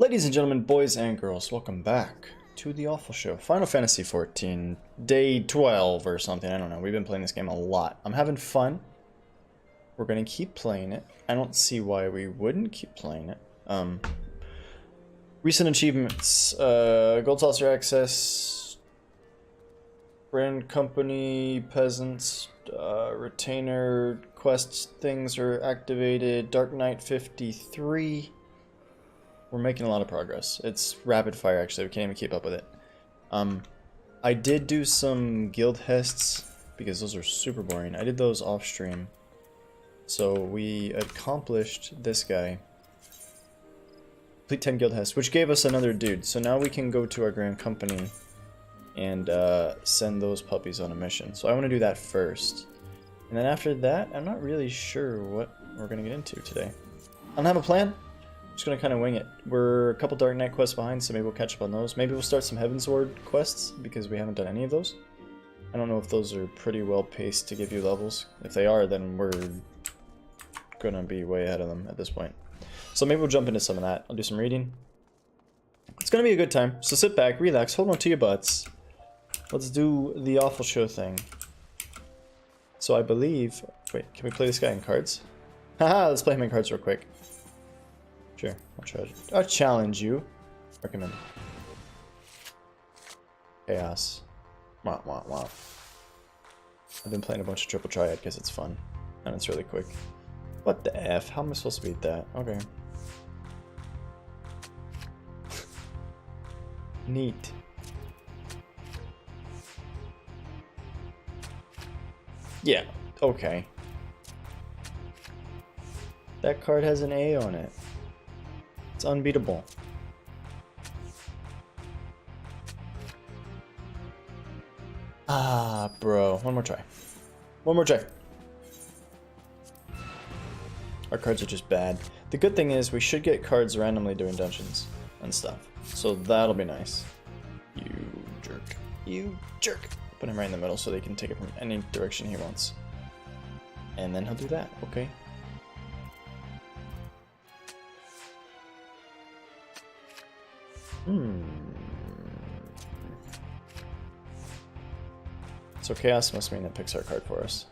Ladies and gentlemen, boys and girls, welcome back to the Awfl Show. Final Fantasy XIV, day 12 or something, I don't know. We've been playing this game a lot. I'm having fun. We're gonna keep playing it. I don't see why we wouldn't keep playing it. Recent achievements, Gold Saucer Access, Brand Company, Peasants, Retainer Quest things are activated, Dark Knight 53. We're making a lot of progress. It's rapid fire, actually. We can't even keep up with it. I did do some guild hests, because those are super boring. I did those off stream. So we accomplished this guy. Complete 10 guild hests, which gave us another dude. So now we can go to our Grand Company and send those puppies on a mission. So I want to do that first. And then after that, I'm not really sure what we're going to get into today. I don't have a plan. Just gonna kind of wing it. We're a couple Dartnet quests behind, so maybe we'll catch up on those. Maybe we'll start some Heavensward quests, because we haven't done any of those. I don't know if those are pretty well paced to give you levels. If they are, then we're gonna be way ahead of them at this point. So maybe we'll jump into some of that. I'll do some reading. It's gonna be a good time, so sit back, relax, hold on to your butts. Let's do the Awfl Show thing. So I believe... Wait, can we play this guy in cards? Haha, let's play him in cards real quick. Sure, I'll challenge you. Recommend. Chaos. Wah, wah, wah. I've been playing a bunch of Triple Triad because it's fun. And it's really quick. What the F? How am I supposed to beat that? Okay. Neat. Yeah, okay. That card has an A on it. It's unbeatable. Ah, bro. One more try. One more try. Our cards are just bad. The good thing is we should get cards randomly doing dungeons and stuff. So that'll be nice. You jerk. You jerk. Put him right in the middle so they can take it from any direction he wants. And then he'll do that. Okay. So chaos must mean it picks our card for us.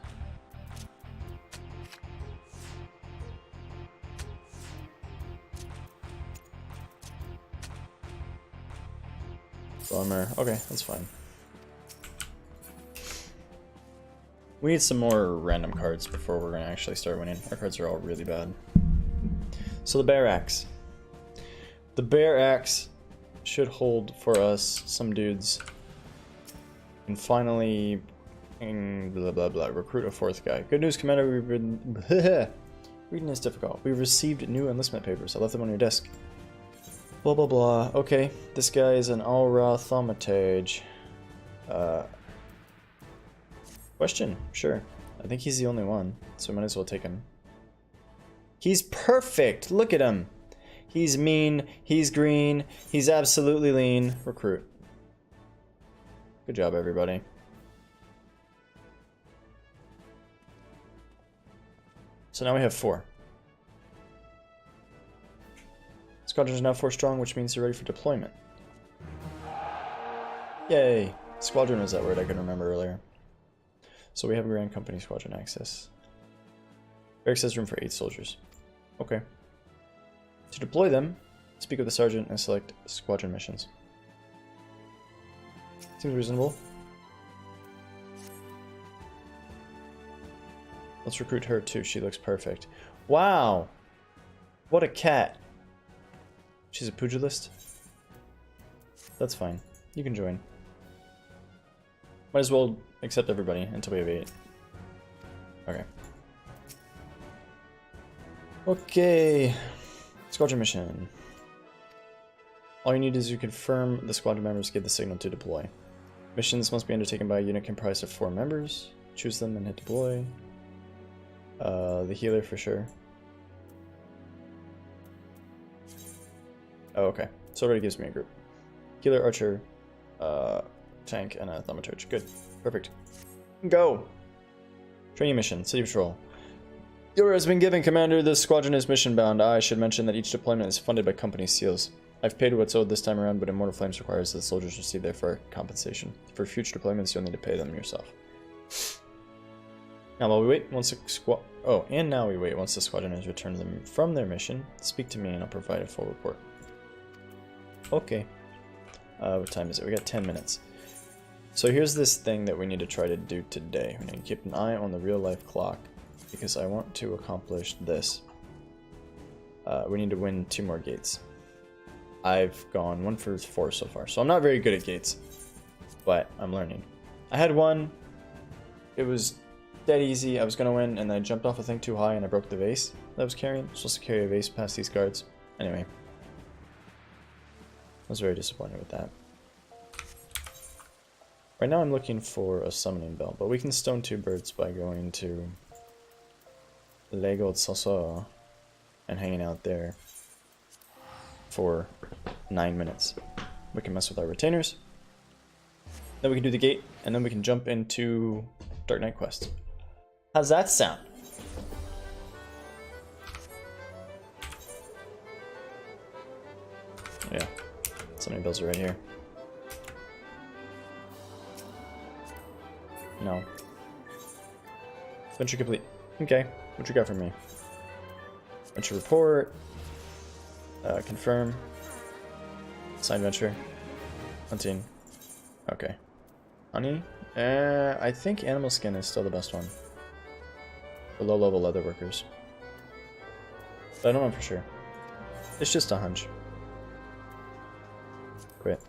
Bummer. Okay, that's fine. We need some more random cards before we're gonna actually start winning. Our cards are all really bad. So the Bear Axe. The Bear Axe should hold for us some dudes. And finally, blah blah blah, recruit a fourth guy. Good news, Commander, we've been... Reading is difficult. We've received new enlistment papers. I left them on your desk. Blah blah blah. Okay, this guy is an Aura Thaumatage. Question? Sure. I think he's the only one, so we might as well take him. He's perfect! Look at him! He's mean, he's green, he's absolutely lean. Recruit. Good job, everybody. So now we have 4. Squadron is now 4 strong, which means they're ready for deployment. Yay! Squadron was that word I couldn't remember earlier. So we have a Grand Company Squadron access. Barracks has room for 8 soldiers. Okay. To deploy them, speak with the sergeant and select squadron missions. Seems reasonable. Let's recruit her too. She looks perfect. Wow! What a cat. She's a pugilist? That's fine. You can join. Might as well accept everybody until we have 8. Okay. Okay. Squadron mission. All you need is to confirm the squadron members give the signal to deploy. Missions must be undertaken by a unit comprised of 4 members. Choose them and hit deploy. The healer for sure. Oh, okay. So it already gives me a group. Healer, archer, tank, and a thaumaturge. Good. Perfect. Go! Training mission. City patrol. The order has been given, Commander. This squadron is mission bound. I should mention that each deployment is funded by company seals. I've paid what's owed this time around, but Immortal Flames requires that the soldiers receive their fair compensation. For future deployments, you'll need to pay them yourself. Now while we wait, once now we wait once the squadron has returned them from their mission. Speak to me and I'll provide a full report. Okay. What time is it? We got 10 minutes. So here's this thing that we need to try to do today. We need to keep an eye on the real-life clock because I want to accomplish this. We need to win 2 more gates. I've gone 1 for 4 so far, so I'm not very good at gates, but I'm learning. I had one. It was dead easy. I was gonna win, and then I jumped off a thing too high, and I broke the vase that I was carrying. I'm supposed to carry a vase past these guards. Anyway, I was very disappointed with that. Right now I'm looking for a summoning bell, but we can stone 2 birds by going to Lego Soso and hanging out there for 9 minutes. We can mess with our retainers, then we can do the gate, and then we can jump into Dartnet Quest. How's that sound? Yeah, summoning bells are right here. No. Venture complete. Okay, what you got for me? Venture report. Confirm. Sign venture. Hunting. Okay. Honey? I think animal skin is still the best one. For low-level leather workers. But I don't know for sure. It's just a hunch. Quit.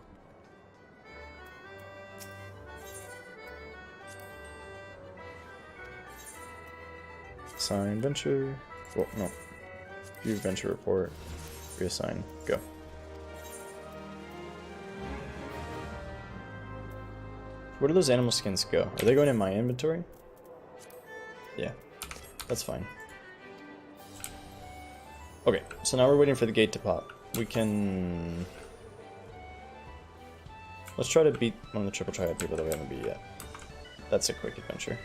Sign venture. Oh, no. View venture report. Reassign. Go. Where do those animal skins go? Are they going in my inventory? Yeah. That's fine. Okay, so now we're waiting for the gate to pop. We can... Let's try to beat one of the triple triad people that we haven't beat yet. That's a quick adventure.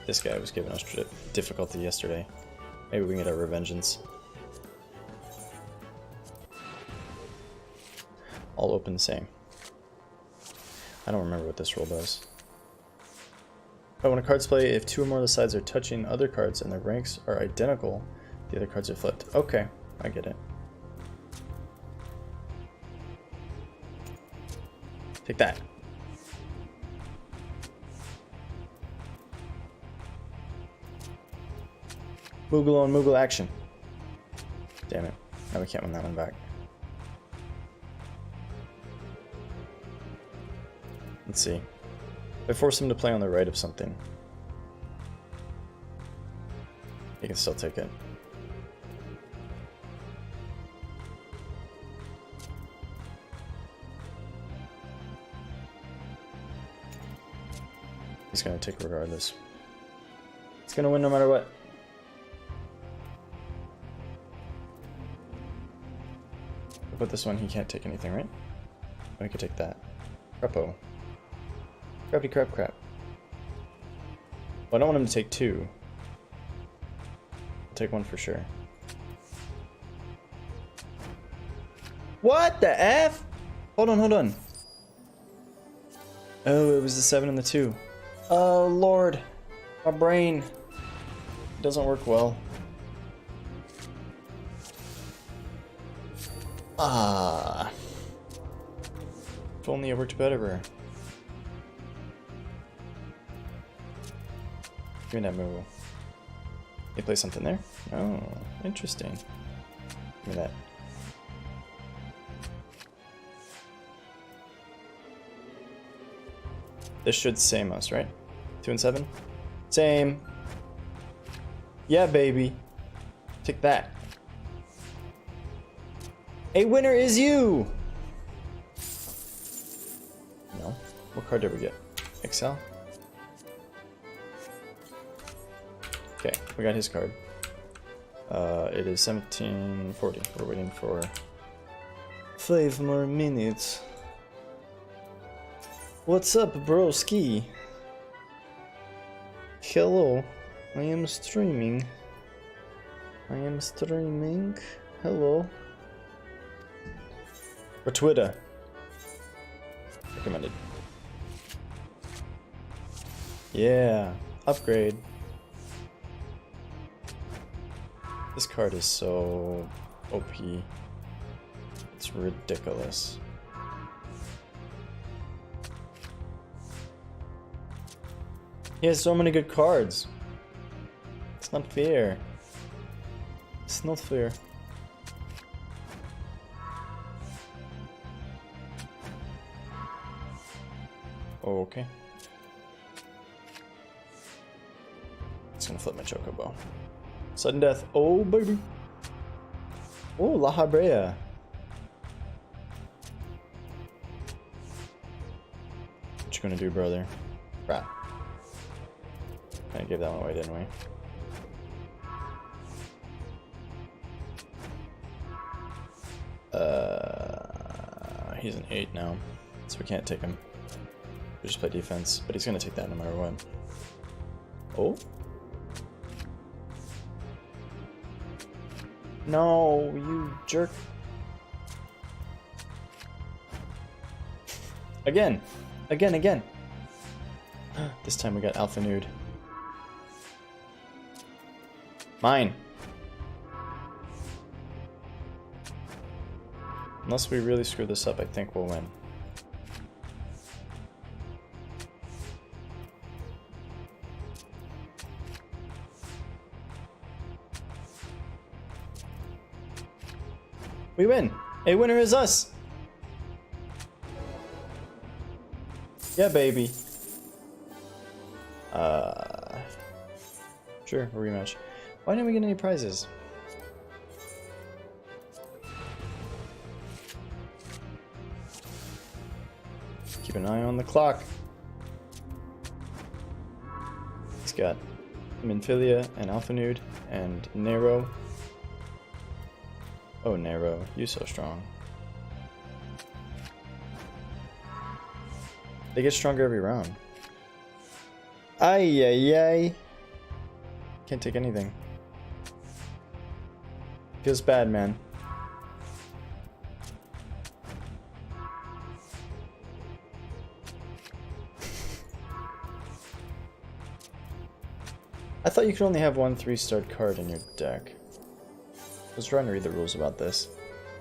This guy was giving us difficulty yesterday. Maybe we can get our Revengeance. All open the same. I don't remember what this rule does. Oh, when a card's played, if 2 or more of the sides are touching other cards and their ranks are identical, the other cards are flipped. Okay, I get it. Take that. Moogle on Moogle action. Damn it. Now we can't win that one back. Let's see. If I force him to play on the right of something, he can still take it. He's gonna take regardless. He's gonna win no matter what. But this one, he can't take anything, right? Oh, he could take that. Crapo. Crappy crap crap. Well, I don't want him to take 2. I'll take 1 for sure. What the F? Hold on, hold on. Oh, it was the 7 and the 2. Oh, Lord. My brain doesn't work well. Ah. If only it worked better. Give me that move. You play something there? Oh, interesting. Give me that. This should same us, right? 2 and 7? Same. Yeah, baby. Take that. A winner is you! No. What card did we get? Excel? Okay, we got his card. It is 1740. We're waiting for 5 more minutes. What's up, broski? Hello, I am streaming. I am streaming. Hello. For Twitter. Recommended. Yeah. Upgrade. This card is so OP. It's ridiculous. He has so many good cards. It's not fair. It's not fair. Okay. It's gonna flip my chocobo. Sudden death. Oh, baby. Oh, La Habrea. What you gonna do, brother? Crap. I gave that one away, didn't we? He's an 8 now, so we can't take him. We just play defense, but he's gonna take that no matter what. Oh? No, you jerk. Again! Again! This time we got Alpha Nude. Mine! Unless we really screw this up, I think we'll win. We win! A winner is us! Yeah, baby. Sure, a rematch. Why didn't we get any prizes? Keep an eye on the clock. He's got Minfilia and Alpha Nude and Nero. Oh, Nero, you so strong. They get stronger every round. Ay, ay, ay. Can't take anything. Feels bad, man. I thought you could only have one 3-star card in your deck. I was trying to read the rules about this.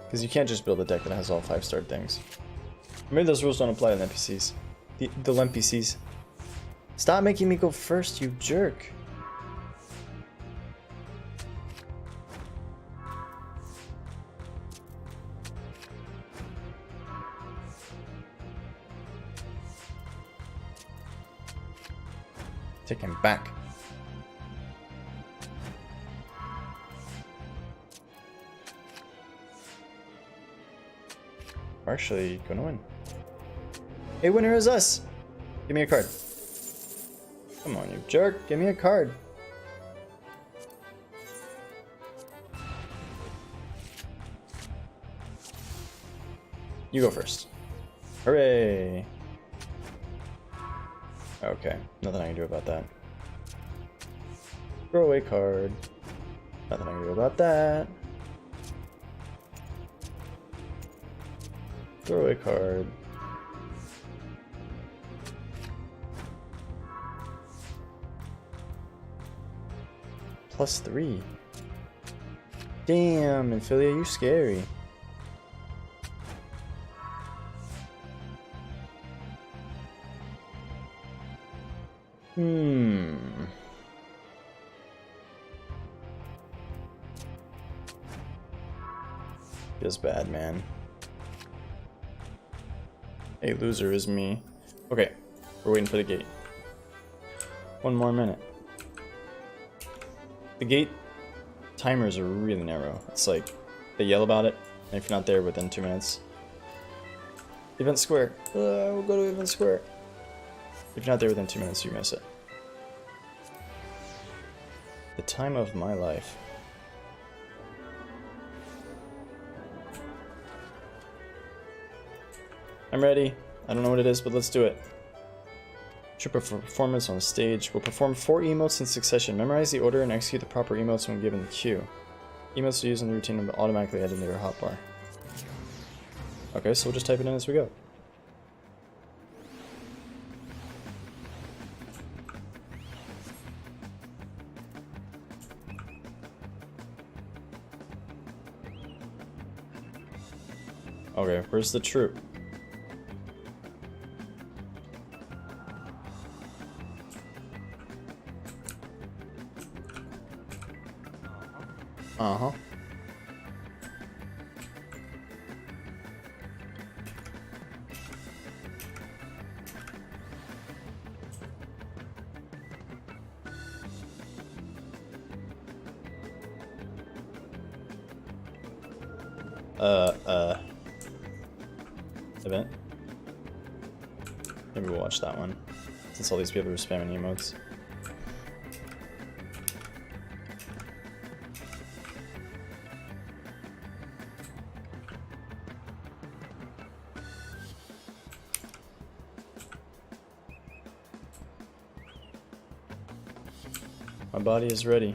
Because you can't just build a deck that has all 5-star things. Maybe those rules don't apply to the NPCs. The NPCs. Stop making me go first, you jerk. Take him back. We're actually gonna win. A winner is us! Give me a card. Come on, you jerk. Give me a card. You go first. Hooray! Okay, nothing I can do about that. Throw away card. Nothing I can do about that. Throw away card. +3. Damn, Minfilia, you scary. Feels bad, man. A loser is me. Okay, we're waiting for the gate. 1 more minute. The gate timers are really narrow. It's like, they yell about it, and if you're not there within 2 minutes... Event Square! We'll go to Event Square! If you're not there within 2 minutes, you miss it. The time of my life. I'm ready. I don't know what it is, but let's do it. Trip of performance on stage. We'll perform 4 emotes in succession. Memorize the order and execute the proper emotes when given the cue. Emotes to use in the routine and automatically added to your hotbar. Okay, so we'll just type it in as we go. Okay, where's the troop? Uh-huh. Event. Maybe we'll watch that one, since all these people are spamming emotes. My body is ready.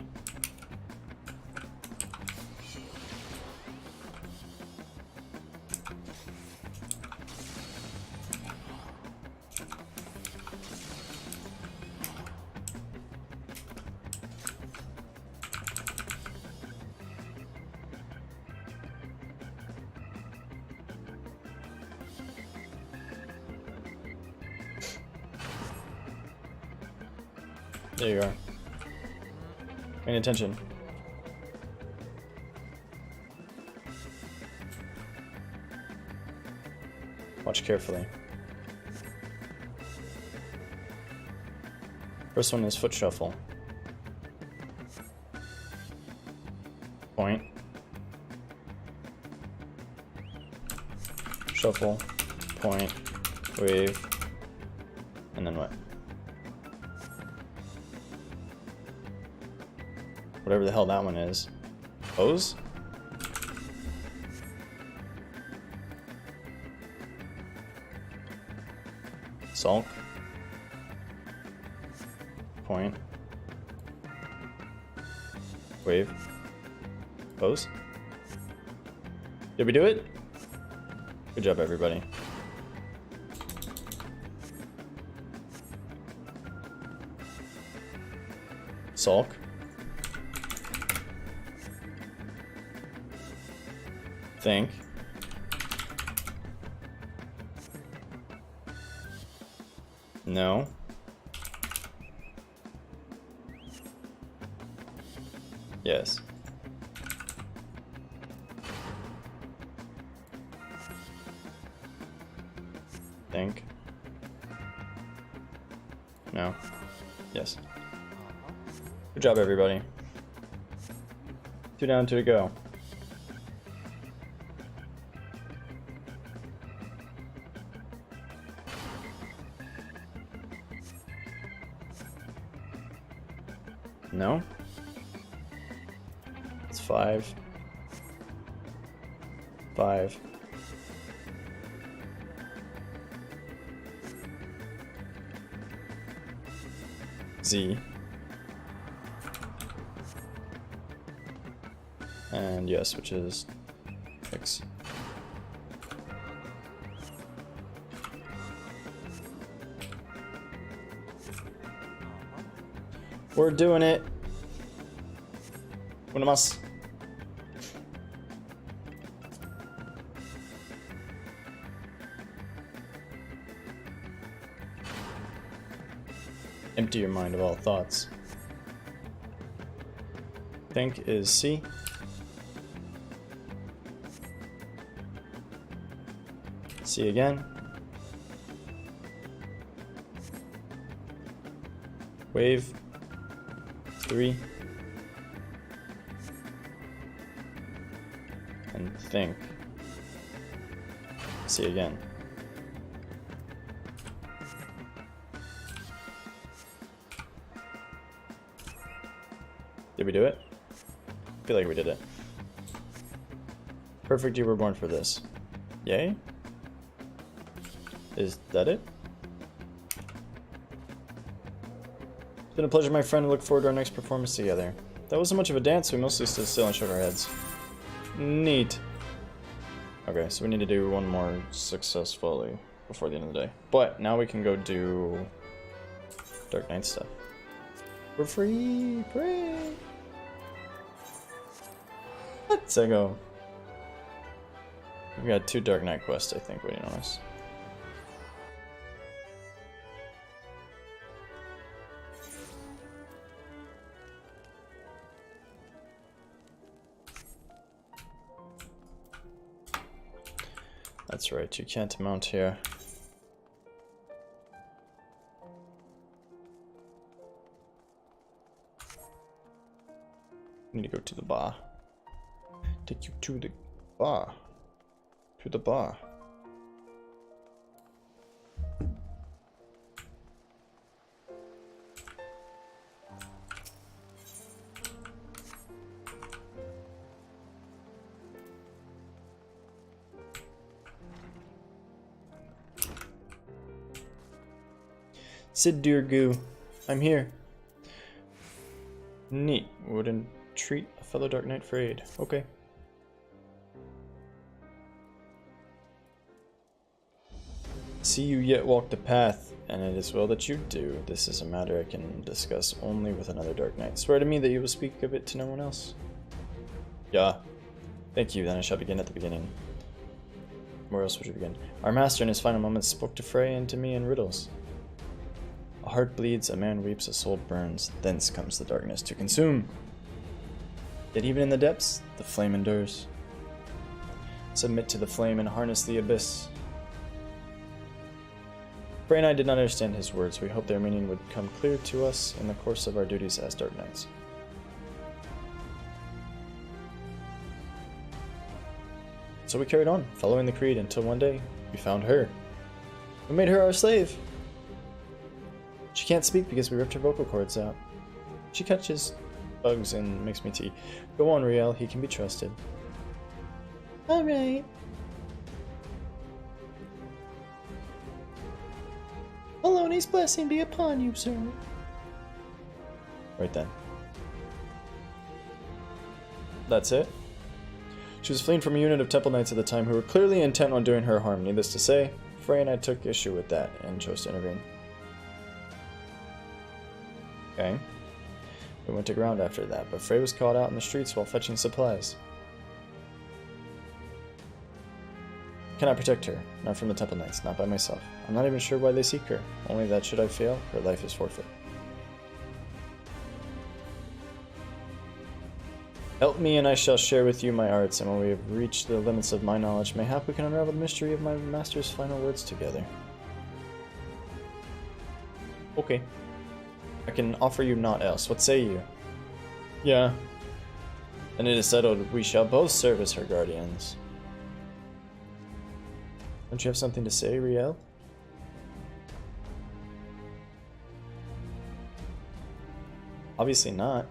There you are. Paying attention. Watch carefully. First one is foot shuffle. Point. Shuffle. Point. Wave. And then what? Whatever the hell that one is. Pose? Sulk. Point. Wave. Pose. Did we do it? Good job, everybody. Sulk. Think. No. Yes. Think. No. Yes. Good job, everybody. 2 down, 2 to go. No? It's 5. 5. Z. And yes, which is X. We're doing it. Unamas. Empty your mind of all thoughts. Think is C. C again. Wave. 3. And think. C again. Did we do it? I feel like we did it. Perfect, you were born for this. Yay? Is that it? It's been a pleasure, my friend. I look forward to our next performance together. that wasn't much of a dance. We mostly stood still and shook our heads. Neat. Okay, so we need to do one more successfully before the end of the day. But now we can go do Dark Knight stuff. We're free! Free! Let's go. We got 2 Dark Knight quests, I think, waiting on us. That's right, you can't mount here. Need to go to the bar. Take you to the bar. To the bar. Sid Durgu, I'm here. Neat. Wouldn't treat a fellow Dark Knight for aid. Okay. See you yet walk the path, and it is well that you do. This is a matter I can discuss only with another Dark Knight. Swear to me that you will speak of it to no one else. Yeah. Thank you, then I shall begin at the beginning. Where else would you begin? Our master in his final moments spoke to Frey and to me in riddles. A heart bleeds, a man weeps, a soul burns. Thence comes the darkness to consume. Yet even in the depths, the flame endures. Submit to the flame and harness the abyss. Frey and I did not understand his words. We hoped their meaning would come clear to us in the course of our duties as Dark Knights. So we carried on, following the creed, until one day, we found her. We made her our slave. She can't speak because we ripped her vocal cords out. She catches bugs and makes me tea. Go on, Riel, he can be trusted. Alright. Baloney's blessing be upon you, sir. Right then. That's it? She was fleeing from a unit of temple knights at the time who were clearly intent on doing her harm. Needless to say, Frey and I took issue with that and chose to intervene. Okay. We went to ground after that, but Frey was caught out in the streets while fetching supplies. Can I protect her? Not from the Temple Knights, not by myself. I'm not even sure why they seek her, only that should I fail, her life is forfeit. Help me and I shall share with you my arts, and when we have reached the limits of my knowledge, mayhap we can unravel the mystery of my master's final words together. Okay. I can offer you naught else. What say you? Yeah. And it is settled. We shall both serve as her guardians. Don't you have something to say, Riel? Obviously not.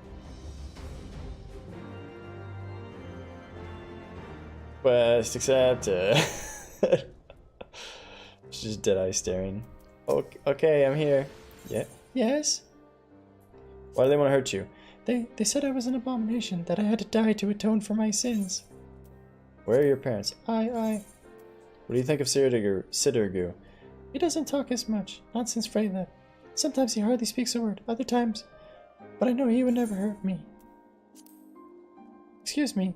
Quest accepted. She's just dead-eye staring. Okay, I'm here. Yeah. Yes? Why do they want to hurt you? They said I was an abomination, that I had to die to atone for my sins. Where are your parents? I. What do you think of Sidurgu? He doesn't talk as much, not since Frey left. Sometimes he hardly speaks a word, other times. But I know he would never hurt me. Excuse me.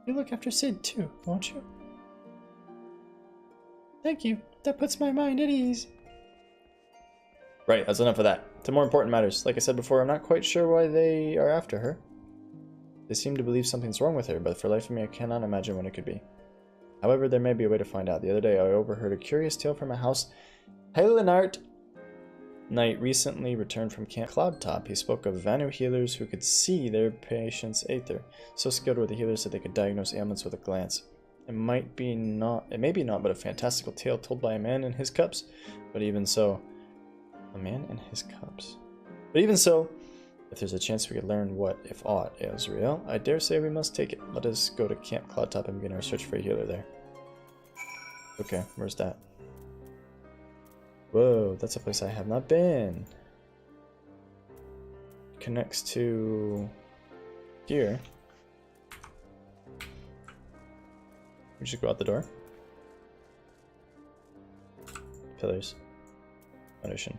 You look after Sid too, won't you? Thank you. That puts my mind at ease. Right, that's enough of that. To more important matters. Like I said before, I'm not quite sure why they are after her. They seem to believe something's wrong with her, but for the life of me I cannot imagine what it could be. However, there may be a way to find out. The other day I overheard a curious tale from a house Helenart Knight recently returned from Camp Cloudtop. He spoke of Vanu healers who could see their patient's aether. So skilled were the healers that they could diagnose ailments with a glance. It may be not, but a fantastical tale told by a man in his cups. But even so, a man in his cups. But even so, if there's a chance we could learn what, if aught, ails Riel, I dare say we must take it. Let us go to Camp Cloudtop and begin our search for a healer there. Okay, where's that? Whoa, that's a place I have not been. connects to here. We should go out the door. Pillars. Foundation.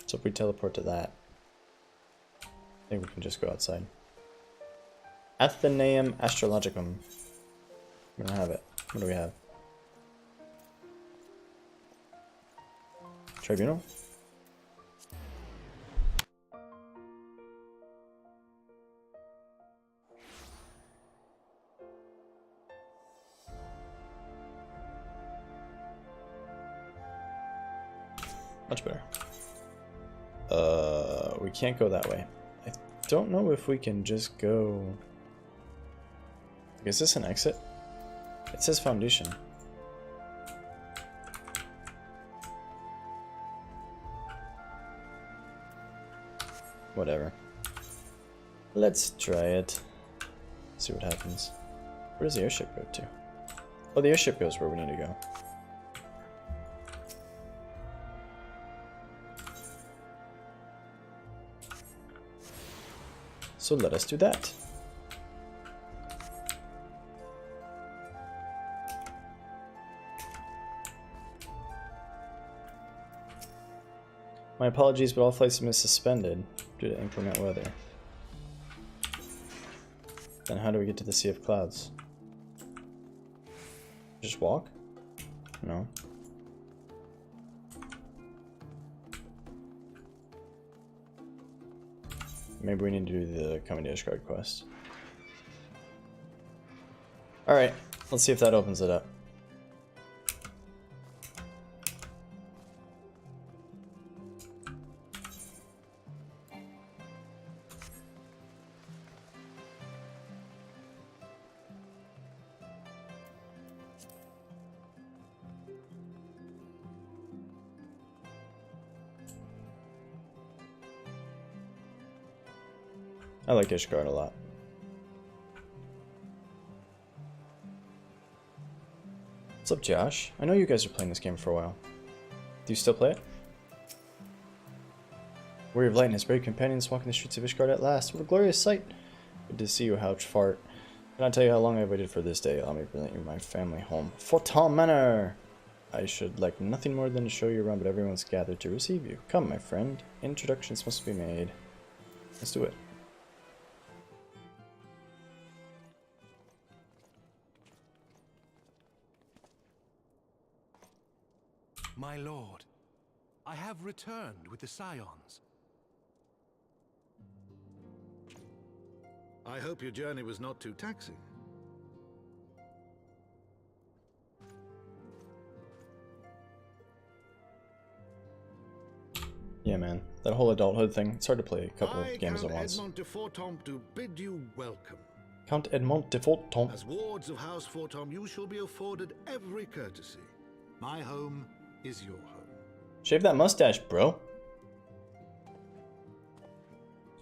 So if we teleport to that, I think we can just go outside. Athenaeum Astrologicum. We don't have it. What do we have? Tribunal? Much better. We can't go that way. I don't know if we can just go... Is this an exit? It says foundation. Whatever. Let's try it. See what happens. Where does the airship go to? Oh, the airship goes where we need to go. So let us do that. My apologies, but all flights have been suspended due to inclement weather. Then how do we get to the Sea of Clouds? Just walk? No. Maybe we need to do the Coming to Ishgard quest. Alright, let's see if that opens it up. I like Ishgard a lot. What's up, Josh? I know you guys are playing this game for a while. Do you still play it? Warrior of Light and his brave companions walking the streets of Ishgard at last. What a glorious sight! Good to see you, Houchfart. Cannot tell you how long I've waited for this day. Allow me to present you my family home. Fortin Manor! I should like nothing more than to show you around, but everyone's gathered to receive you. Come, my friend. Introductions must be made. Let's do it. My lord, I have returned with the Scions. I hope your journey was not too taxing. Yeah, man. That whole adulthood thing, it's hard to play a couple of games at once. Count Edmond de Fortomp to bid you welcome. Count Edmond de Fortomp. As wards of House Fortomp, you shall be afforded every courtesy. My home is your home. Shave that mustache, bro.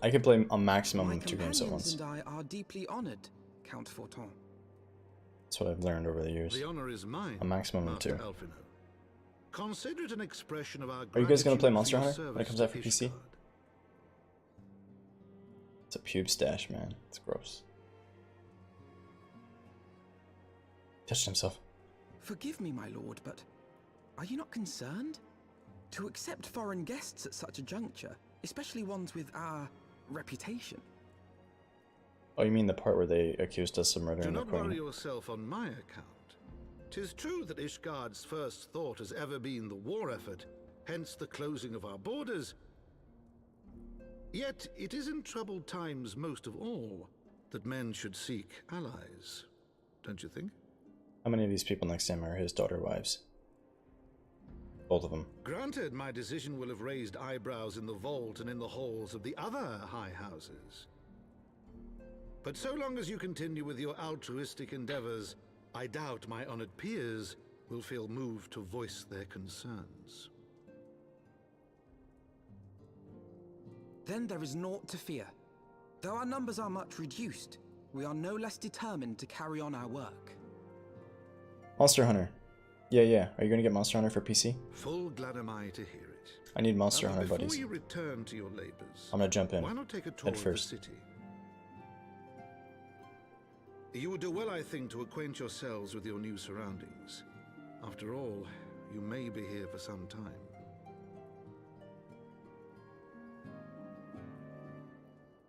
I could play a maximum of 2 games at once. And I are deeply honored, Count Fortin. That's what I've learned over the years. The honor is mine. A maximum of 2. Alfino. Consider it an expression of our Are you guys gonna play Monster gratitude Hunter for when it comes out for PC? Ishgard. It's a pube stash, man. It's gross. Touched himself. Forgive me, my lord, but are you not concerned? To accept foreign guests at such a juncture, especially ones with our reputation. Oh, you mean the part where they accused us of murdering the Do not worry queen? yourself on my account. 'Tis true that Ishgard's first thought has ever been the war effort, hence the closing of our borders. Yet it is in troubled times most of all that men should seek allies, don't you think? How many of these people next to him are his daughter wives? Both of them. Granted, my decision will have raised eyebrows in the vault and in the halls of the other high houses. But so long as you continue with your altruistic endeavors, I doubt my honored peers will feel moved to voice their concerns. Then there is naught to fear. Though our numbers are much reduced, we are no less determined to carry on our work. Monster Hunter. Yeah. Are you gonna get Monster Hunter for PC? Full glad am I to hear it. I need Monster But Hunter before buddies. you return to your labors, I'm gonna jump in. why not take a tour Head of first. the city? You would do well, I think, to acquaint yourselves with your new surroundings. After all, you may be here for some time.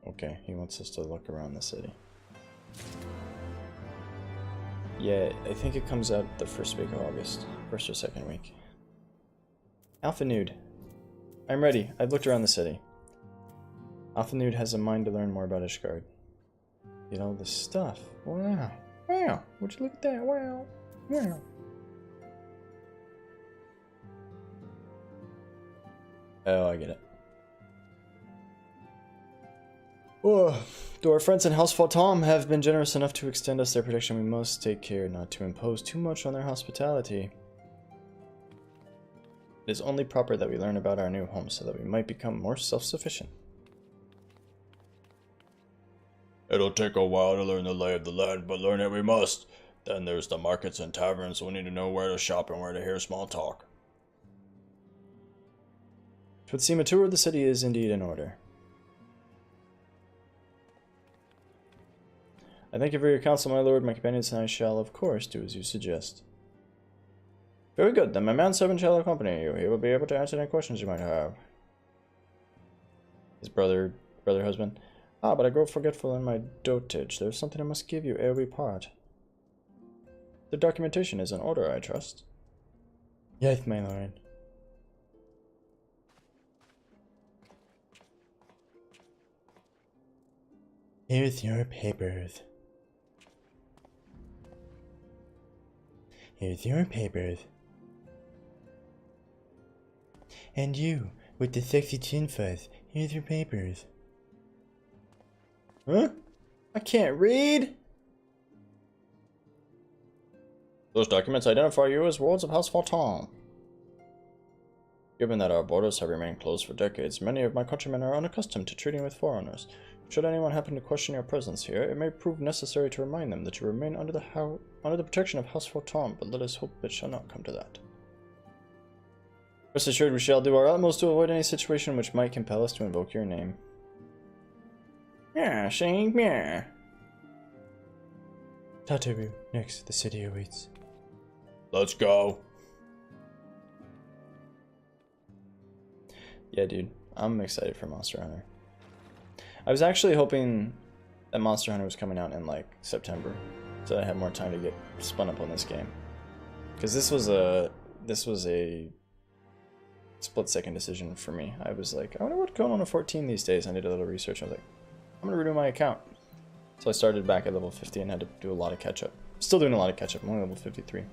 Okay, he wants us to look around the city. Yeah, I think it comes out the first week of August. First or second week. Alpha Nude. I'm ready. I've looked around the city. Alpha Nude has a mind to learn more about Ishgard. You know, the stuff. Wow. Wow. Would you look at that? Wow. Wow. Oh, I get it. Oh, though our friends in House Phantom have been generous enough to extend us their protection, we must take care not to impose too much on their hospitality. It is only proper that we learn about our new home so that we might become more self-sufficient. It'll take a while to learn the lay of the land, but learn it we must. Then there's the markets and taverns, so we need to know where to shop and where to hear small talk. It would seem a tour of the city is indeed in order. I thank you for your counsel, my lord. My companions and I shall, of course, do as you suggest. Very good, then my manservant shall accompany you. He will be able to answer any questions you might have. His brother husband. Ah, but I grow forgetful in my dotage. There's something I must give you ere we part. The documentation is in order, I trust. Yes, my lord. Here's your papers. Here's your papers. And you, with the sexy chin fuzz, here's your papers. Huh? I can't read! Those documents identify you as wards of House Phantom. Given that our borders have remained closed for decades, many of my countrymen are unaccustomed to treating with foreigners. Should anyone happen to question your presence here, it may prove necessary to remind them that you remain under the protection of House Phantom, but let us hope it shall not come to that. Rest assured, we shall do our utmost to avoid any situation which might compel us to invoke your name. Yeah, saying yeah. Tataru, next, the city awaits. Let's go. Yeah, dude, I'm excited for Monster Hunter. I was actually hoping that Monster Hunter was coming out in like September, so I had more time to get spun up on this game. Because this was a split-second decision for me. I was like, I wonder what's going on at 14 these days. I did a little research. I was like, I'm gonna renew my account. So I started back at level 50 and had to do a lot of catch-up. Still doing a lot of catch-up. I'm only level 53.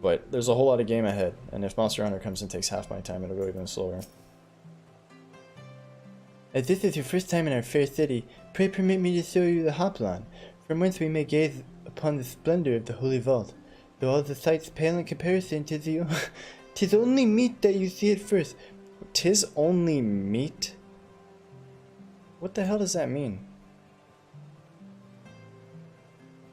But there's a whole lot of game ahead, and if Monster Hunter comes and takes half my time, it'll go even slower. As this is your first time in our fair city, pray permit me to show you the Hoplan, from whence we may gaze upon the splendor of the Holy Vault. Though all the sights pale in comparison to the... 'Tis only meet that you see it first. 'Tis only meet? What the hell does that mean?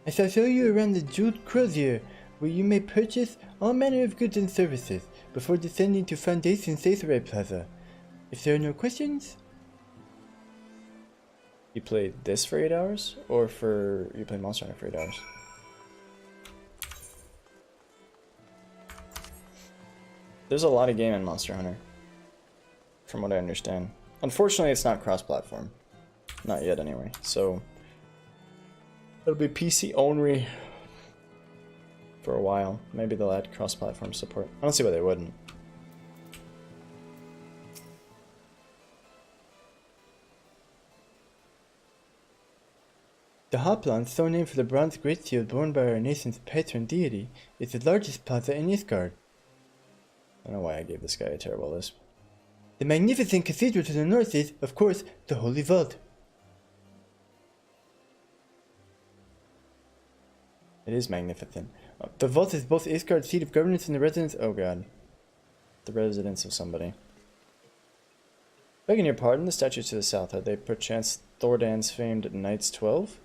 I shall show you around the jeweled crozier, where you may purchase all manner of goods and services, before descending to Foundation Sathrai Plaza. If there are no questions... You played this for 8 hours? Or you played Monster Hunter for 8 hours? There's a lot of game in Monster Hunter, from what I understand. Unfortunately, it's not cross-platform. Not yet, anyway. So, it'll be PC only for a while. Maybe they'll add cross-platform support. I don't see why they wouldn't. The Hoplan, so named for the bronze great shield borne by our nation's patron deity, is the largest plaza in Ishgard. I don't know why I gave this guy a terrible lisp. The magnificent cathedral to the north is, of course, the Holy Vault. It is magnificent. The vault is both Isgard's seat of governance and the residence. Oh god. The residence of somebody. Begging your pardon, the statues to the south, are they perchance Thordan's famed Knights 12?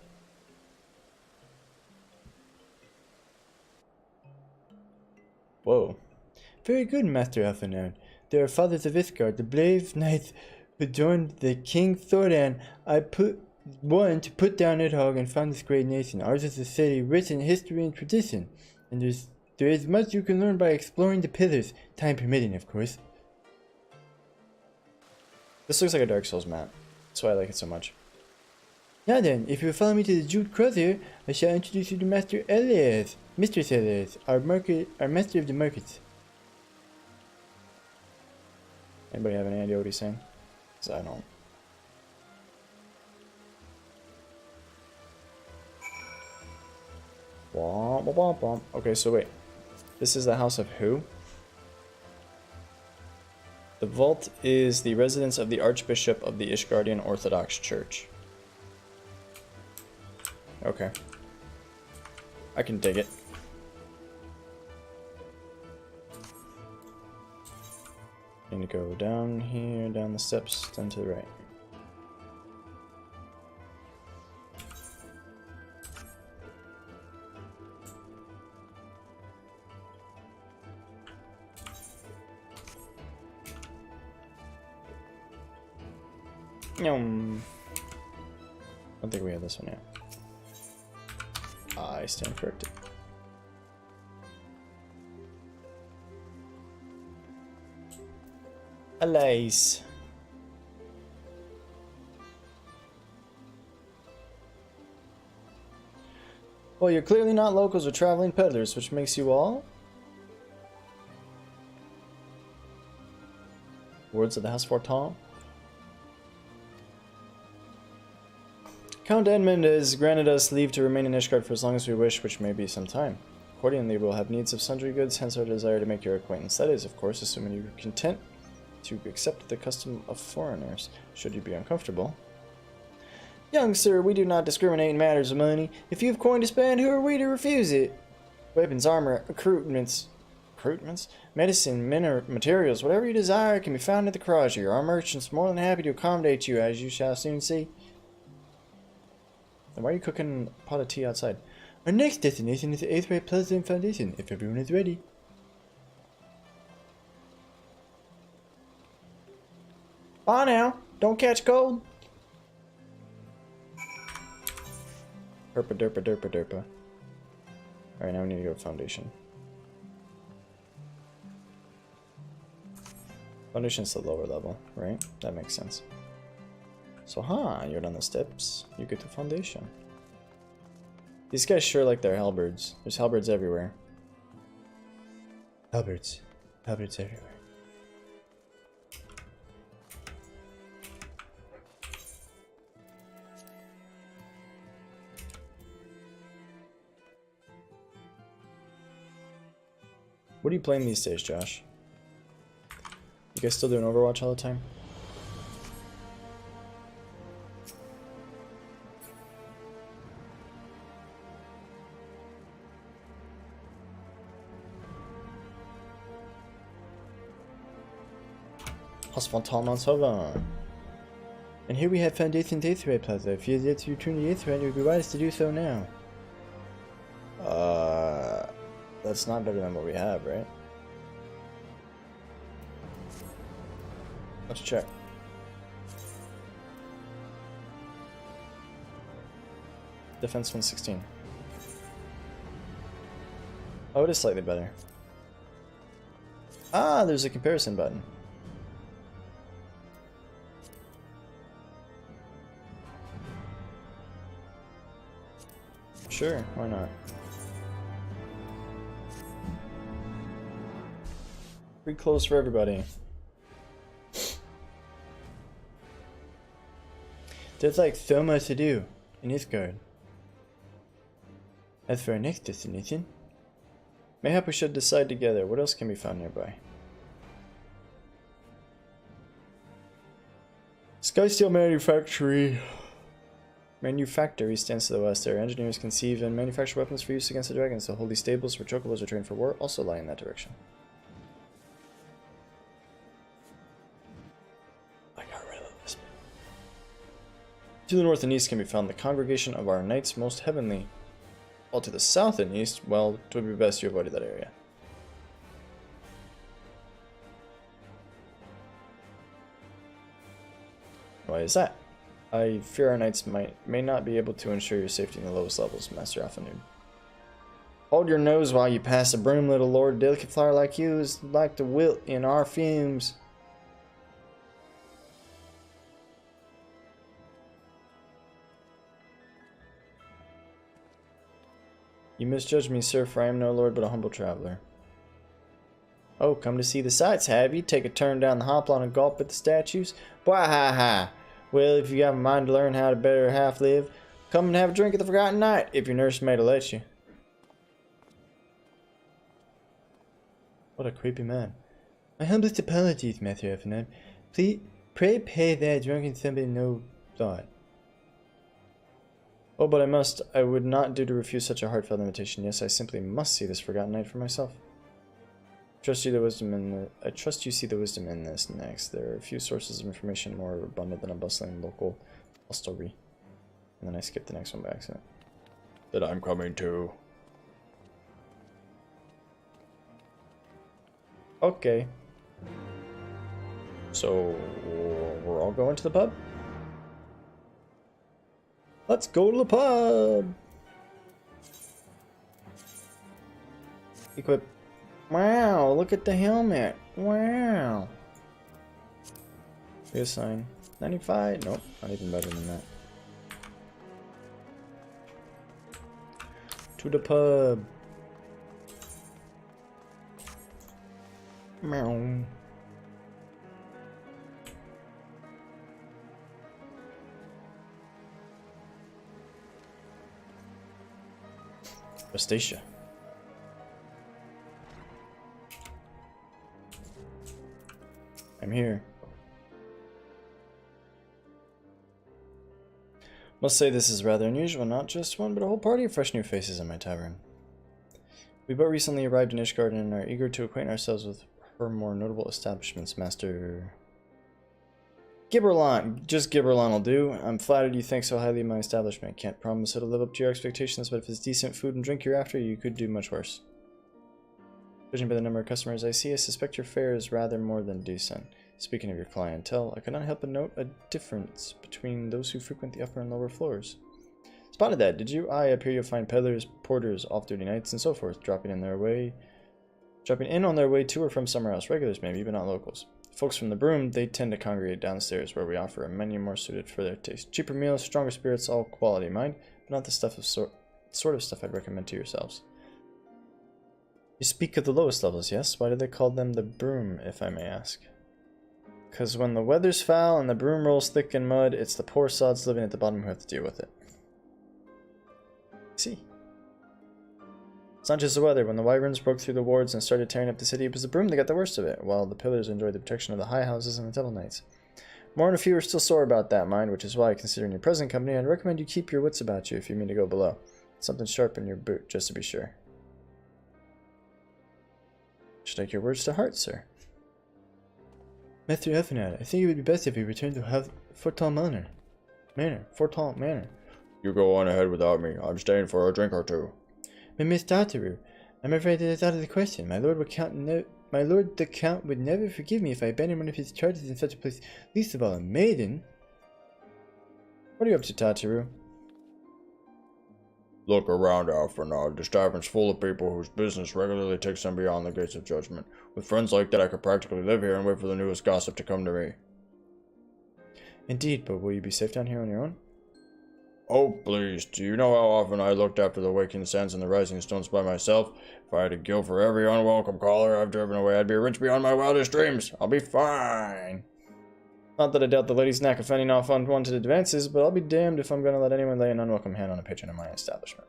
Whoa. Very good, Master Awfl. They are fathers of Isgard, the brave knights who joined the King Thordan. I put one to put down Nidhogg and found this great nation. Ours is a city rich in history and tradition, and there is much you can learn by exploring the pillars, time permitting, of course. This looks like a Dark Souls map. That's why I like it so much. Now then, if you will follow me to the Jewed Crosshair, I shall introduce you to Master Elias, Mistress Elias, our master of the markets. Anybody have any idea what he's saying? Because I don't. Womp, womp, womp. Okay, so wait. This is the house of who? The vault is the residence of the Archbishop of the Ishgardian Orthodox Church. Okay. I can dig it. Need to go down here, down the steps, then to the right. I don't think we have this one yet. I stand corrected. Alice. Well, you're clearly not locals or traveling peddlers, which makes you all words of the House Forton. Count Edmund has granted us leave to remain in Ishgard for as long as we wish, which may be some time. Accordingly, we'll have needs of sundry goods, hence our desire to make your acquaintance. That is, of course, assuming you're content to accept the custom of foreigners, should you be uncomfortable. Young sir, we do not discriminate in matters of money. If you have coin to spend, who are we to refuse it? Weapons, armor, recruitments, medicine, materials, whatever you desire can be found at the Crozier. Our merchants more than happy to accommodate you, as you shall soon see. Then why are you cooking a pot of tea outside? Our next destination is the Aetherside Plaza Foundation, if everyone is ready. Bye now. Don't catch cold. Derpa derpa derpa derpa. Alright, now we need to go to Foundation. Foundation's the lower level, right? That makes sense. So, you're on the steps. You get to Foundation. These guys sure like their halberds. There's halberds everywhere. Halberds. Halberds everywhere. What are you playing these days, Josh? You guys still doing Overwatch all the time? And here we have Foundation's Aetherside Plaza. If you have yet to return to Aetherside, it would be wise to do so now. That's not better than what we have, right? Let's check. Defense 116. Oh, it is slightly better. There's a comparison button. Sure, why not? Free clothes for everybody. There's like so much to do in Isgard. As for our next destination, mayhap we should decide together what else can be found nearby. Sky Steel Manufactory. Manufactory stands to the west. Their engineers conceive and manufacture weapons for use against the dragons. The holy stables where chocobos are trained for war also lie in that direction. I got rid of this. To the north and east can be found the congregation of our knights most heavenly. While to the south and east, well, it would be best you avoided that area. Why is that? I fear our knights may not be able to ensure your safety in the lowest levels, Master Awfl. Hold your nose while you pass a broom, little lord. A delicate flower like you is like to wilt in our fumes. You misjudge me, sir, for I am no lord but a humble traveler. Oh, come to see the sights, have you? Take a turn down the hopla and gulp at the statues? Why, ha ha! Well, if you have a mind to learn how to better half live, come and have a drink at the Forgotten Knight, if your nursemaid will let you. What a creepy man. My humblest apologies, Master Awfl. Pray pay that drunken somebody no thought. Oh, but I would not do to refuse such a heartfelt invitation. Yes, I simply must see this Forgotten Knight for myself. I trust you see the wisdom in this next. There are a few sources of information more abundant than a bustling local hostelry. And then I skipped the next one by accident. That I'm coming to. Okay. So, we're all going to the pub? Let's go to the pub! Equip. Wow, look at the helmet. Wow. Reassign. 95? Nope, not even better than that. To the pub. Meow. Devastation. I'm here. Must say this is rather unusual, not just one, but a whole party of fresh new faces in my tavern. We but recently arrived in Ishgard and are eager to acquaint ourselves with her more notable establishments, Master... Gibberlon! Just Gibberlon will do. I'm flattered you think so highly of my establishment. Can't promise it'll live up to your expectations, but if it's decent food and drink you're after, you could do much worse. Judging by the number of customers I see, I suspect your fare is rather more than decent. Speaking of your clientele, I could not help but note a difference between those who frequent the upper and lower floors. Spotted that, did you? Aye, up here you'll find peddlers, porters, off-duty knights, and so forth, dropping in on their way to or from somewhere else. Regulars maybe, but not locals. Folks from the Broom, they tend to congregate downstairs, where we offer a menu more suited for their taste. Cheaper meals, stronger spirits, all quality, mind, but not the sort of stuff I'd recommend to yourselves. You speak of the lowest levels, yes? Why do they call them the Broom, if I may ask? Because when the weather's foul and the broom rolls thick in mud, it's the poor sods living at the bottom who have to deal with it. See? It's not just the weather. When the wyverns broke through the wards and started tearing up the city, it was the Broom that got the worst of it, while the pillars enjoyed the protection of the high houses and the devil knights. More than a few are still sore about that, mind, which is why, considering your present company, I'd recommend you keep your wits about you if you mean to go below. Something sharp in your boot, just to be sure. Should take your words to heart, sir. Master Awfl, I think it would be best if we return to Fortal Manor. Fortal Manor. You go on ahead without me. I'm staying for a drink or two. But Miss Dartaru, I'm afraid it is out of the question. My lord the Count would never forgive me if I abandoned one of his charges in such a place, least of all a maiden. What are you up to, Tataru? Look around, Awfl. This tavern's full of people whose business regularly takes them beyond the gates of judgment. With friends like that, I could practically live here and wait for the newest gossip to come to me. Indeed, but will you be safe down here on your own? Oh, please. Do you know how often I looked after the Waking Sands and the Rising Stones by myself? If I had a guild for every unwelcome caller I've driven away, I'd be rich beyond my wildest dreams. I'll be fine. Not that I doubt the lady's knack of fending off unwanted advances, but I'll be damned if I'm going to let anyone lay an unwelcome hand on a patron in my establishment.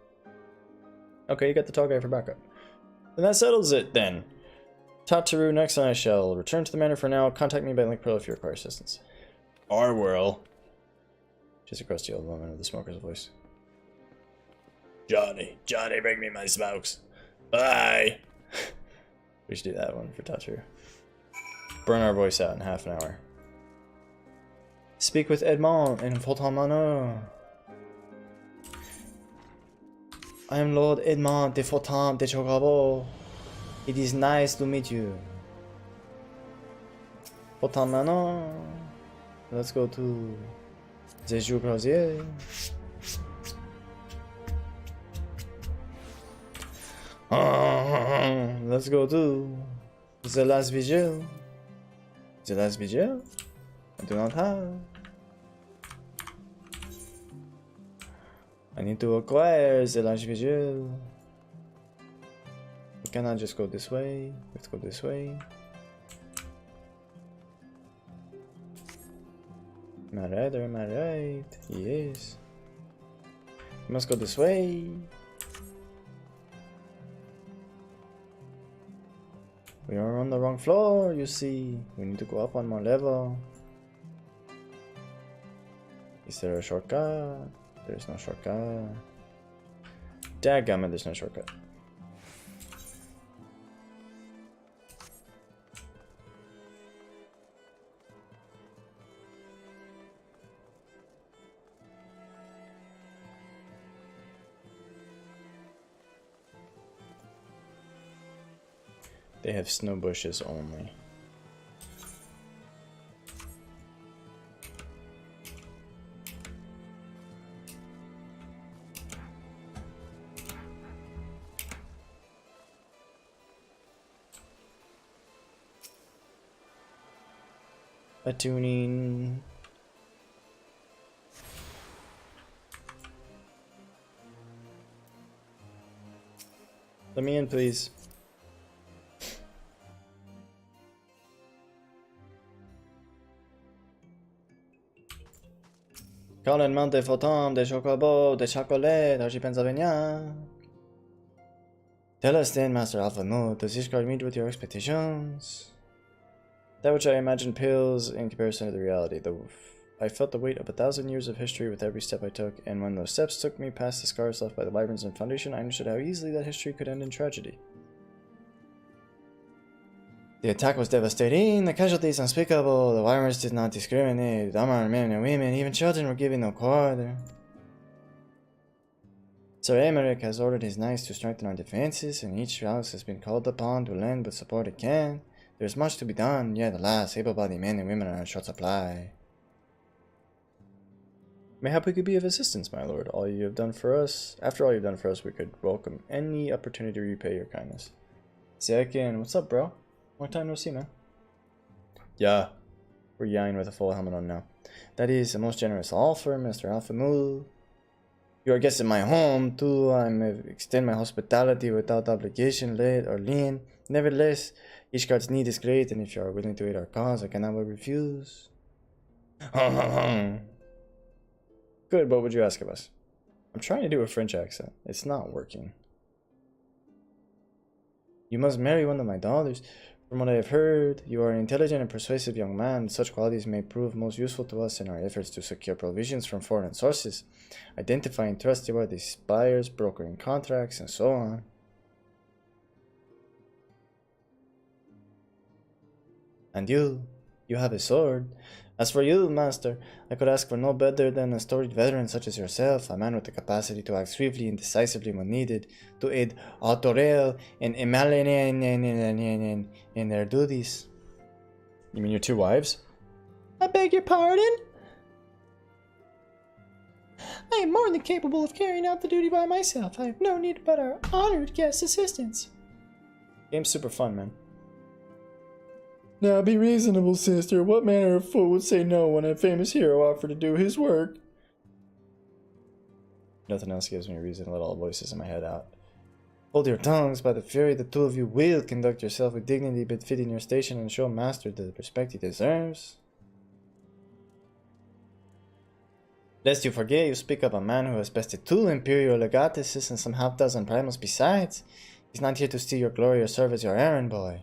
Okay, you got the tall guy for backup. Then that settles it, then. Tataru, next I shall return to the manor for now. Contact me by link below if you require assistance. I will. Just a crusty old woman with a smoker's voice. Johnny, bring me my smokes. Bye. We should do that one for Tatru. Burn our voice out in half an hour. Speak with Edmond in Fortamano. I am Lord Edmond de Fortam de Chocabo. It is nice to meet you. Fortamano. Let's go to Jeju Eorzea. Let's go to the last vigil. The last vigil? I do not have. I need to acquire the last vigil. We cannot just go this way. Let's go this way. Am I right or am I right? Yes. We must go this way. We are on the wrong floor, you see. We need to go up one more level. Is there a shortcut? There's no shortcut. Dadgummit, there's no shortcut. They have snow bushes only. Attuning. Let me in, please. Garlean Monte Photon, de Chocobo, de Chocolat, Archie Pennsylvania. Tell us then, Master Awfl, does this card meet with your expectations? That which I imagined pales in comparison to the reality. I felt the weight of 1,000 years of history with every step I took, and when those steps took me past the scars left by the Wyverns and Foundation, I understood how easily that history could end in tragedy. The attack was devastating, the casualties unspeakable, the Wyverns did not discriminate, unarmed men and women, even children were given no quarter. Sir Emmerich has ordered his knights to strengthen our defenses, and each house has been called upon to lend what support it can. There is much to be done, yet alas, able-bodied men and women are in short supply. Mayhap we could be of assistance, my lord. All you have done for us, after all you've done for us, we could welcome any opportunity to repay your kindness. Second, what's up, bro? Long time no see, man. Yeah, we're yawning with a full helmet on now. That is a most generous offer, Mr. Awfl. You are guests in my home, too. I may extend my hospitality without obligation, late or lien. Nevertheless, Ishgard's need is great, and if you are willing to aid our cause, I cannot but refuse. Good, what would you ask of us? I'm trying to do a French accent. It's not working. You must marry one of my daughters. From what I have heard, you are an intelligent and persuasive young man. Such qualities may prove most useful to us in our efforts to secure provisions from foreign sources, identifying trustworthy suppliers, brokering contracts, and so on. And you have a sword. As for you, master, I could ask for no better than a storied veteran such as yourself, a man with the capacity to act swiftly and decisively when needed, to aid Autorel and Emalene in their duties. You mean your two wives? I beg your pardon? I am more than capable of carrying out the duty by myself. I have no need but our honored guest assistance. Game's super fun, man. Now be reasonable, sister. What manner of fool would say no when a famous hero offered to do his work? Nothing else gives me a reason to let all the voices in my head out. Hold your tongues. By the fury, the two of you will conduct yourself with dignity befitting your station and show master the respect he deserves. Lest you forget, you speak of a man who has bested 2 imperial legatusses and some half-dozen primals besides. He's not here to steal your glory or serve as your errand boy.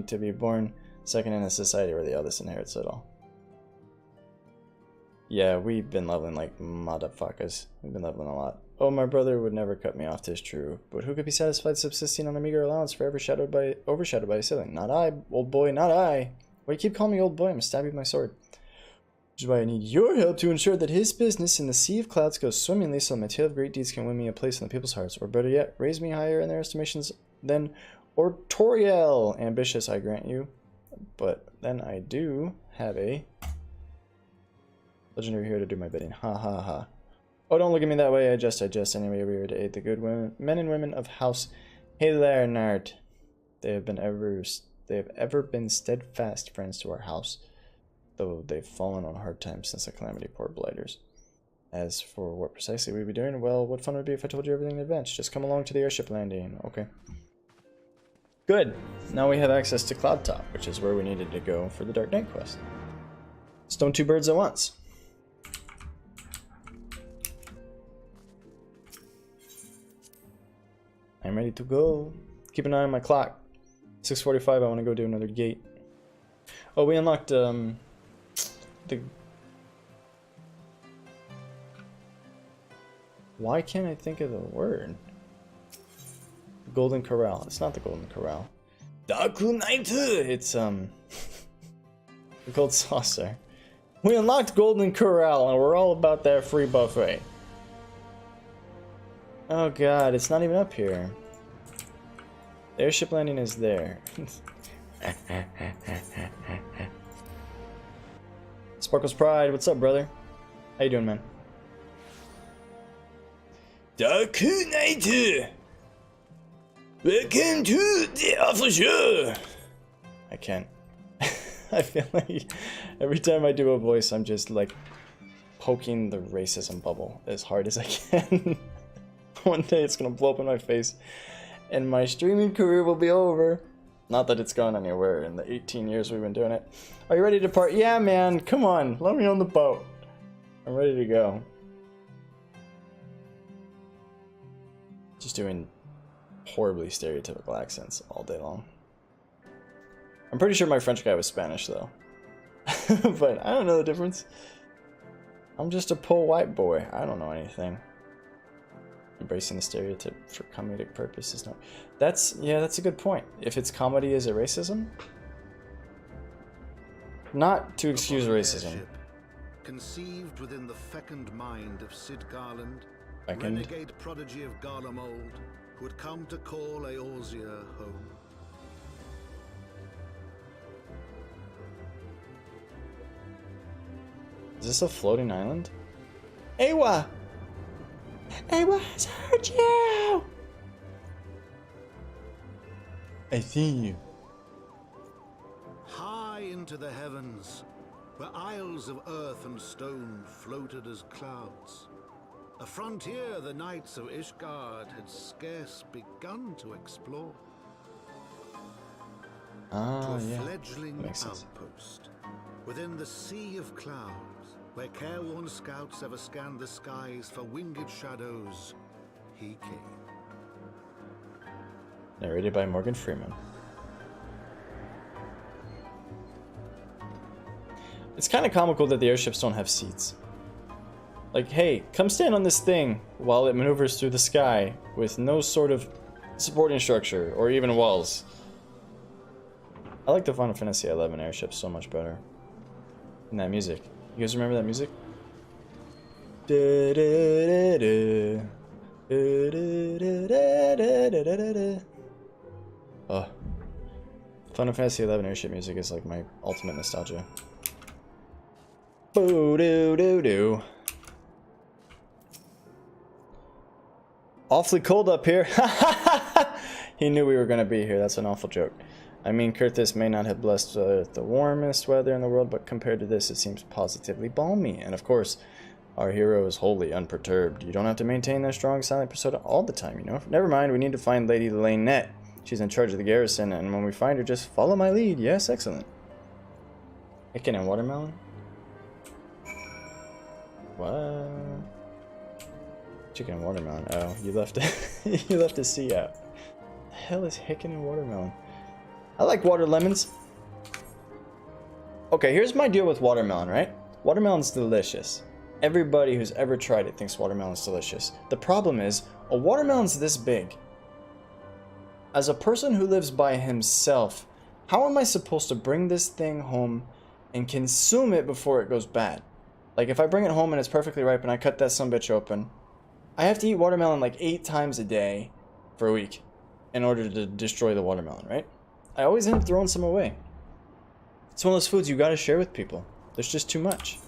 fortunate to be born second in a society where the eldest inherits it all. Yeah, we've been leveling like motherfuckers. We've been leveling a lot. Oh, my brother would never cut me off, 'tis true. But who could be satisfied subsisting on a meager allowance forever overshadowed by a ceiling? Not I, old boy, not I. Why do you keep calling me old boy? I'm gonna stab you with my sword. Which is why I need your help to ensure that his business in the sea of clouds goes swimmingly so my tale of great deeds can win me a place in the people's hearts. Or better yet, raise me higher in their estimations than Ortoriel. Ambitious, I grant you. But then I do have a legendary hero to do my bidding. Ha ha ha. Oh, don't look at me that way. I jest. Anyway, we are to aid the good men and women of House Hilernard. They have ever been steadfast friends to our house, though they've fallen on hard times since the calamity, poor blighters. As for what precisely we'd be doing, well, what fun it would be if I told you everything in advance. Just come along to the airship landing. Okay. Good. Now we have access to Cloud Top, which is where we needed to go for the Dartnet Quest. Stone two birds at once. I'm ready to go. Keep an eye on my clock. 6:45, I want to go do another gate. Oh, we unlocked the... Why can't I think of the word? Golden Corral. It's not the Golden Corral. Dark Knight! It's, the Gold Saucer. We unlocked Golden Corral and we're all about that free buffet. Oh god, it's not even up here. The airship landing is there. Sparkles Pride, what's up, brother? How you doing, man? Dark Knight! Welcome to the Awfl show! I can't. I feel like every time I do a voice, I'm just like poking the racism bubble as hard as I can. One day it's gonna blow up in my face and my streaming career will be over. Not that it's gone anywhere in the 18 years we've been doing it. Are you ready to depart? Yeah, man, come on, let me on the boat. I'm ready to go. Just doing horribly stereotypical accents all day long. I'm pretty sure my French guy was Spanish though. But I don't know the difference. I'm just a poor white boy. I don't know anything. Embracing the stereotype for comedic purposes. No, that's a good point. If it's comedy, is it racism? Not to excuse racism. Airship, conceived within the fecund mind of Sid Garland, Fecund? renegade prodigy of Garlemald, who had come to call Eorzea home. Is this a floating island? Awa! Awa has heard you! I see you. High into the heavens, where isles of earth and stone floated as clouds. A frontier the knights of Ishgard had scarce begun to explore. Ah, To a yeah. fledgling Makes sense. outpost, within the sea of clouds, where careworn scouts ever scanned the skies for winged shadows, he came. Narrated by Morgan Freeman. It's kind of comical that the airships don't have seats. Like, hey, come stand on this thing while it maneuvers through the sky with no sort of supporting structure or even walls. I like the Final Fantasy XI airship so much better. And that music. You guys remember that music? Oh. Final Fantasy XI airship music is like my ultimate nostalgia. Boo doo doo doo. Awfully cold up here. He knew we were going to be here. That's an awful joke. I mean, Kurthus may not have blessed the warmest weather in the world, but compared to this, it seems positively balmy. And of course, our hero is wholly unperturbed. You don't have to maintain that strong, silent persona all the time, you know? Never mind, we need to find Lady Lynette. She's in charge of the garrison, and when we find her, just follow my lead. Yes, excellent. Chicken and watermelon? What? Chicken and watermelon. Oh, you left you left a C out. The hell is Hicken and watermelon? I like water lemons. Okay, here's my deal with watermelon, right? Watermelon's delicious. Everybody who's ever tried it thinks watermelon's delicious. The problem is, a watermelon's this big. As a person who lives by himself, how am I supposed to bring this thing home and consume it before it goes bad? Like, if I bring it home and it's perfectly ripe and I cut that sumbitch open, I have to eat watermelon like 8 times a day for a week in order to destroy the watermelon, right? I always end up throwing some away. It's one of those foods you gotta share with people. There's just too much.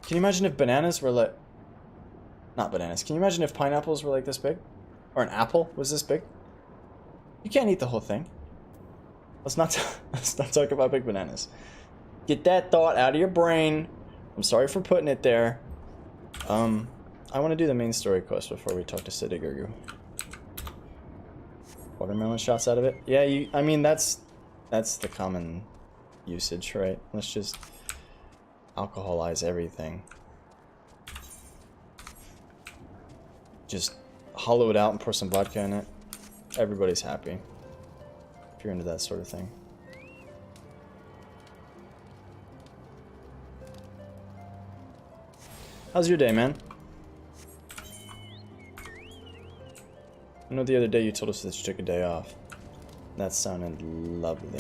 Can you imagine if bananas were like... Not bananas. Can you imagine if pineapples were like this big? Or an apple was this big? You can't eat the whole thing. Let's not talk about big bananas. Get that thought out of your brain. I'm sorry for putting it there. I want to do the main story quest before we talk to Sidigurgu. Watermelon shots out of it? Yeah, I mean, that's the common usage, right? Let's just alcoholize everything. Just hollow it out and pour some vodka in it. Everybody's happy. If you're into that sort of thing. How's your day, man? I know the other day you told us that you took a day off. That sounded lovely.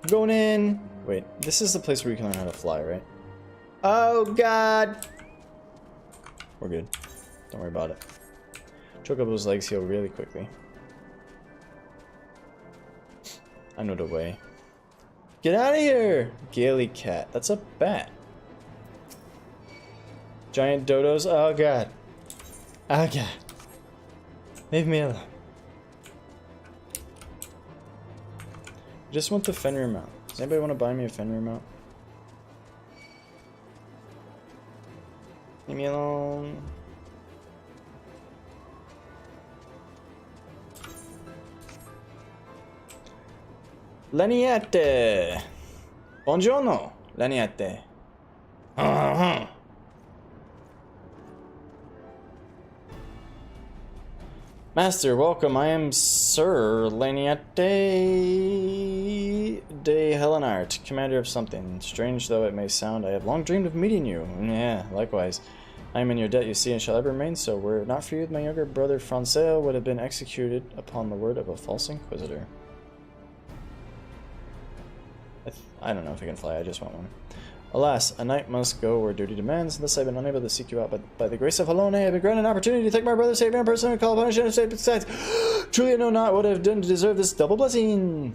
Going in. Wait, this is the place where you can learn how to fly, right? Oh god! We're good. Don't worry about it. Choke up those legs heal really quickly. I know the way. Get out of here! Gaily cat. That's a bat. Giant dodos. Oh god. Oh god. Leave me alone. I just want the Fenrir mount. Does anybody want to buy me a Fenrir mount? Leave me alone. Leniate! Buongiorno, Leniate. Master, welcome. I am Sir Leniate de Helenart, commander of something. Strange though it may sound, I have long dreamed of meeting you. Yeah, likewise. I am in your debt, you see, and shall ever remain so. Were it not for you, my younger brother Francel would have been executed upon the word of a false inquisitor. I don't know if I can fly, I just want one. Alas, a knight must go where duty demands. Thus I have been unable to seek you out, but by the grace of Halone, I have been granted an opportunity to take my brother's savior in person and call upon his state besides. Truly I know not what I have done to deserve this double blessing.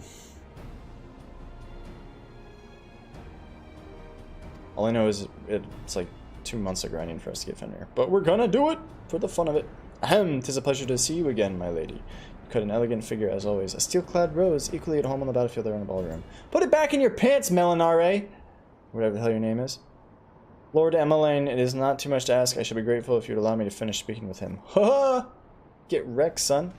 All I know is it's like 2 months of grinding for us to get Fenrir. But we're gonna do it for the fun of it. Ahem, 'tis a pleasure to see you again, my lady. You cut an elegant figure as always. A steel-clad rose, equally at home on the battlefield or in a ballroom. Put it back in your pants, Melinare! Whatever the hell your name is. Lord Emmeline, it is not too much to ask. I should be grateful if you'd allow me to finish speaking with him. Ha ha! Get wrecked, son.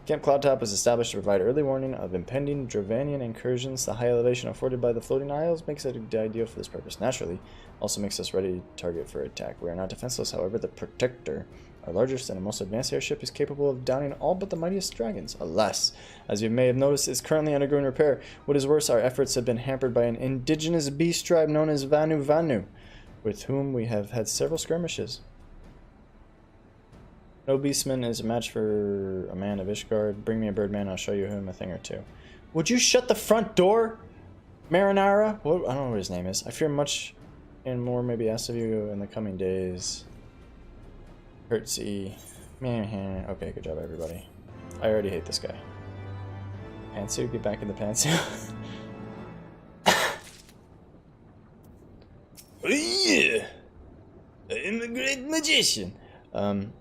Camp Cloudtop was established to provide early warning of impending Dravanian incursions. The high elevation afforded by the floating isles makes it ideal for this purpose. Naturally, also makes us ready to target for attack. We are not defenseless, however. The Protector, our largest and most advanced airship, is capable of downing all but the mightiest dragons. Alas, as you may have noticed, is currently undergoing repair. What is worse, our efforts have been hampered by an indigenous beast tribe known as Vanu Vanu, with whom we have had several skirmishes. No beastman is a match for a man of Ishgard. Bring me a birdman, I'll show you him a thing or two. Would you shut the front door, Marinara? What? I don't know what his name is. I fear much and more may be asked of you in the coming days. Hertzy. Okay, good job, everybody. I already hate this guy. Pantsuit, get back in the pantsuit. Oh yeah! I am a great magician.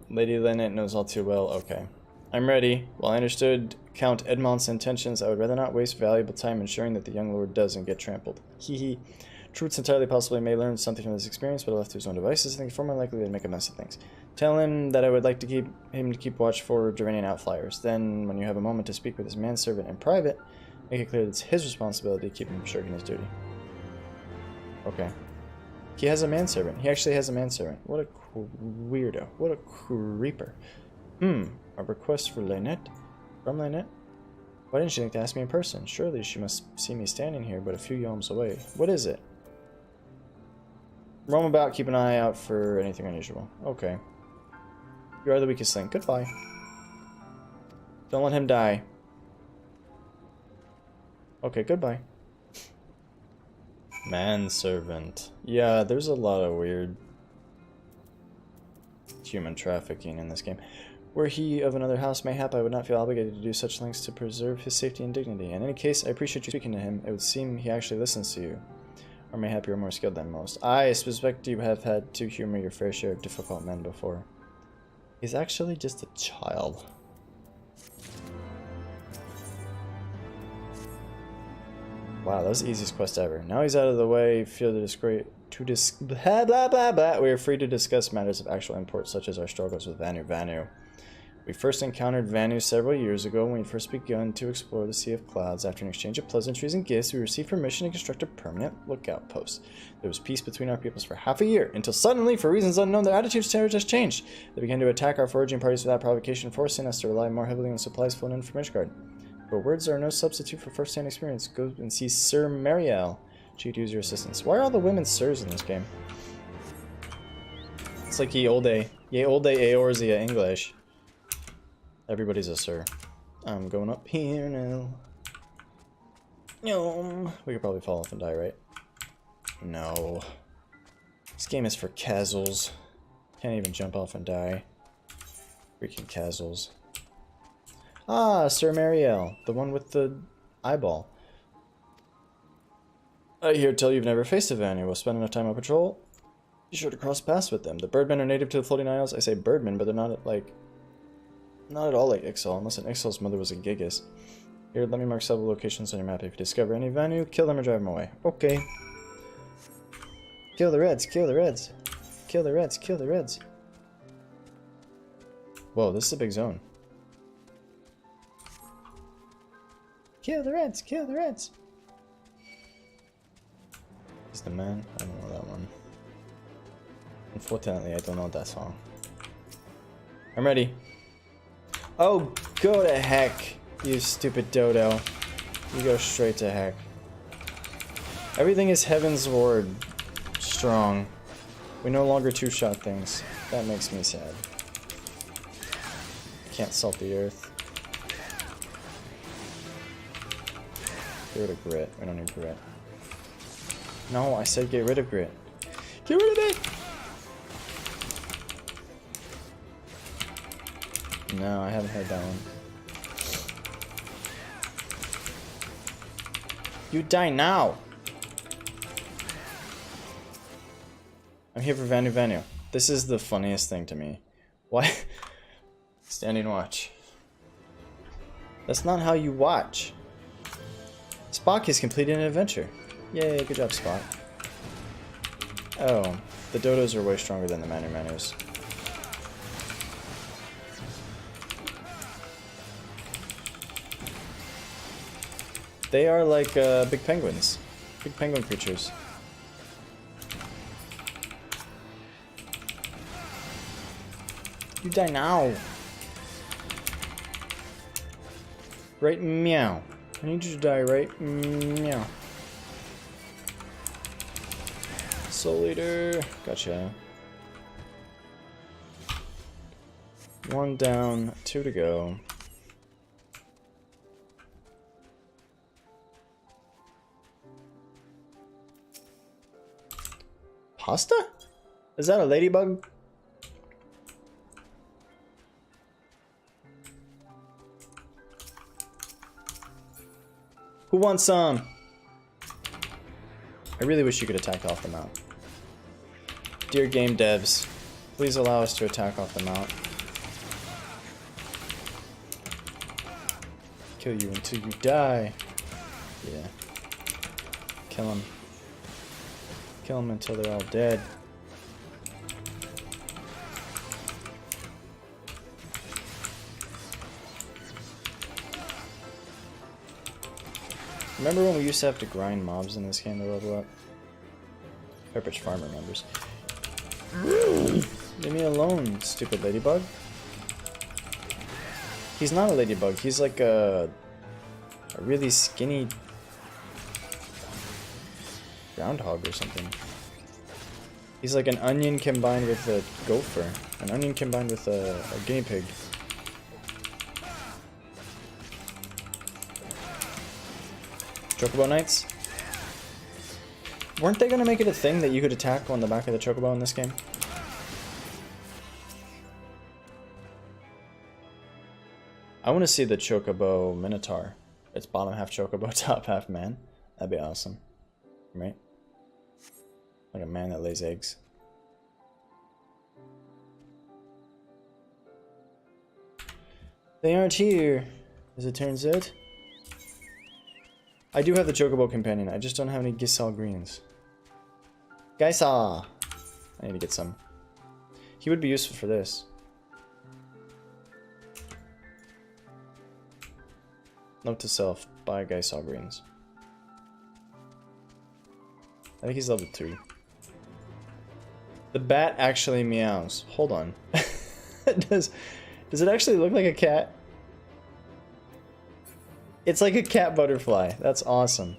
Lady Lynette knows all too well. Okay. I'm ready. While I understood Count Edmond's intentions, I would rather not waste valuable time ensuring that the young lord doesn't get trampled. Hee hee. Truth's entirely possible he may learn something from this experience, but left to his own devices, I think far more likely to make a mess of things. Tell him that I would like to keep watch for Dravanian outflyers. Then, when you have a moment to speak with his manservant in private, make it clear that it's his responsibility to keep him shirking his duty. Okay. He has a manservant. He actually has a manservant. What a weirdo. What a creeper. A request for Lynette? From Lynette? Why didn't she think to ask me in person? Surely she must see me standing here but a few yalms away. What is it? Roam about, keep an eye out for anything unusual. Okay. You are the weakest link. Goodbye. Don't let him die. Okay, goodbye. Manservant. Yeah, there's a lot of weird human trafficking in this game. Were he of another house, mayhap I would not feel obligated to do such things to preserve his safety and dignity. In any case, I appreciate you speaking to him. It would seem he actually listens to you. Or mayhap you are more skilled than most. I suspect you have had to humor your fair share of difficult men before. He's actually just a child. Wow, that was the easiest quest ever. Now he's out of the way, feel the disgrace blah blah blah blah. We are free to discuss matters of actual import, such as our struggles with Vanu Vanu. We first encountered Vanu several years ago when we first begun to explore the Sea of Clouds. After an exchange of pleasantries and gifts, we received permission to construct a permanent lookout post. There was peace between our peoples for half a year, until suddenly, for reasons unknown, their attitudes towards us changed. They began to attack our foraging parties without provocation, forcing us to rely more heavily on supplies flown in from Ishgard. But words are no substitute for first-hand experience. Go and see Sir Mariel. She could use your assistance. Why are all the women sirs in this game? like ye olde Eorzea English. Everybody's a sir. I'm going up here now. No, we could probably fall off and die, right? No. This game is for casuals. Can't even jump off and die. Freaking casuals. Ah, Sir Mariel, the one with the eyeball. I hear tell you've never faced a Vanny. We'll spend enough time on patrol. Be sure to cross paths with them. The Birdmen are native to the Floating Isles. I say Birdmen, but they're not at all like Ixal, unless an Ixal's mother was a Gigas. Here, let me mark several locations on your map. If you discover any Vanu, kill them or drive them away. Okay. Kill the Reds, kill the Reds. Kill the Reds, kill the Reds. Whoa, this is a big zone. Kill the Reds, kill the Reds. He's the man? I don't know that one. Unfortunately, I don't know that song. I'm ready. Oh, go to heck, you stupid dodo. You go straight to heck. Everything is Heaven's Ward strong. We no longer two-shot things. That makes me sad. Can't salt the earth. Get rid of grit. We don't need grit. No, I said get rid of grit. Get rid of it! No, I haven't heard that one. You die now! I'm here for Vanu Vanu. This is the funniest thing to me. Why? Standing watch. That's not how you watch. Spock has completed an adventure. Yay, good job, Spock. Oh, the dodos are way stronger than the Manu Manus. They are like big penguins. Big penguin creatures. You die now. Right meow. I need you to die right meow. Soul Eater. Gotcha. 1 down, 2 to go. Pasta? Is that a ladybug? Who wants some? I really wish you could attack off the mount. Dear game devs, please allow us to attack off the mount. Kill you until you die. Yeah. Kill them. Kill them until they're all dead. Remember when we used to have to grind mobs in this game to level up? Pepperidge Farm remembers. Leave me alone, stupid ladybug. He's not a ladybug, he's like a really skinny groundhog or something. He's like an onion combined with a gopher. An onion combined with a guinea pig. Chocobo Knights? Weren't they gonna make it a thing that you could attack on the back of the Chocobo in this game? I want to see the Chocobo Minotaur. It's bottom half Chocobo, top half man. That'd be awesome. Right? Like a man that lays eggs. They aren't here, as it turns out. I do have the Chocobo Companion, I just don't have any Gisal Greens. Gaisa! I need to get some. He would be useful for this. Note to self, buy Gaisal Greens. I think he's level 3. The bat actually meows. Hold on. Does it actually look like a cat? It's like a cat butterfly. That's awesome.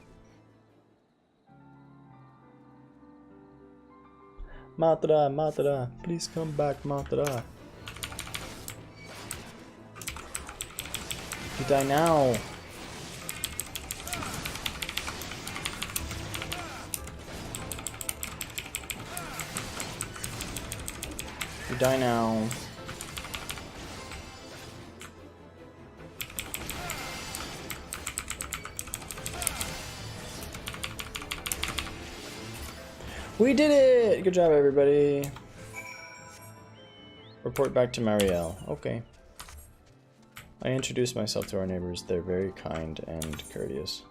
Matra, Matra, please come back, Matra. You die now. You die now. We did it! Good job, everybody. Report back to Marielle. Okay. I introduced myself to our neighbors. They're very kind and courteous.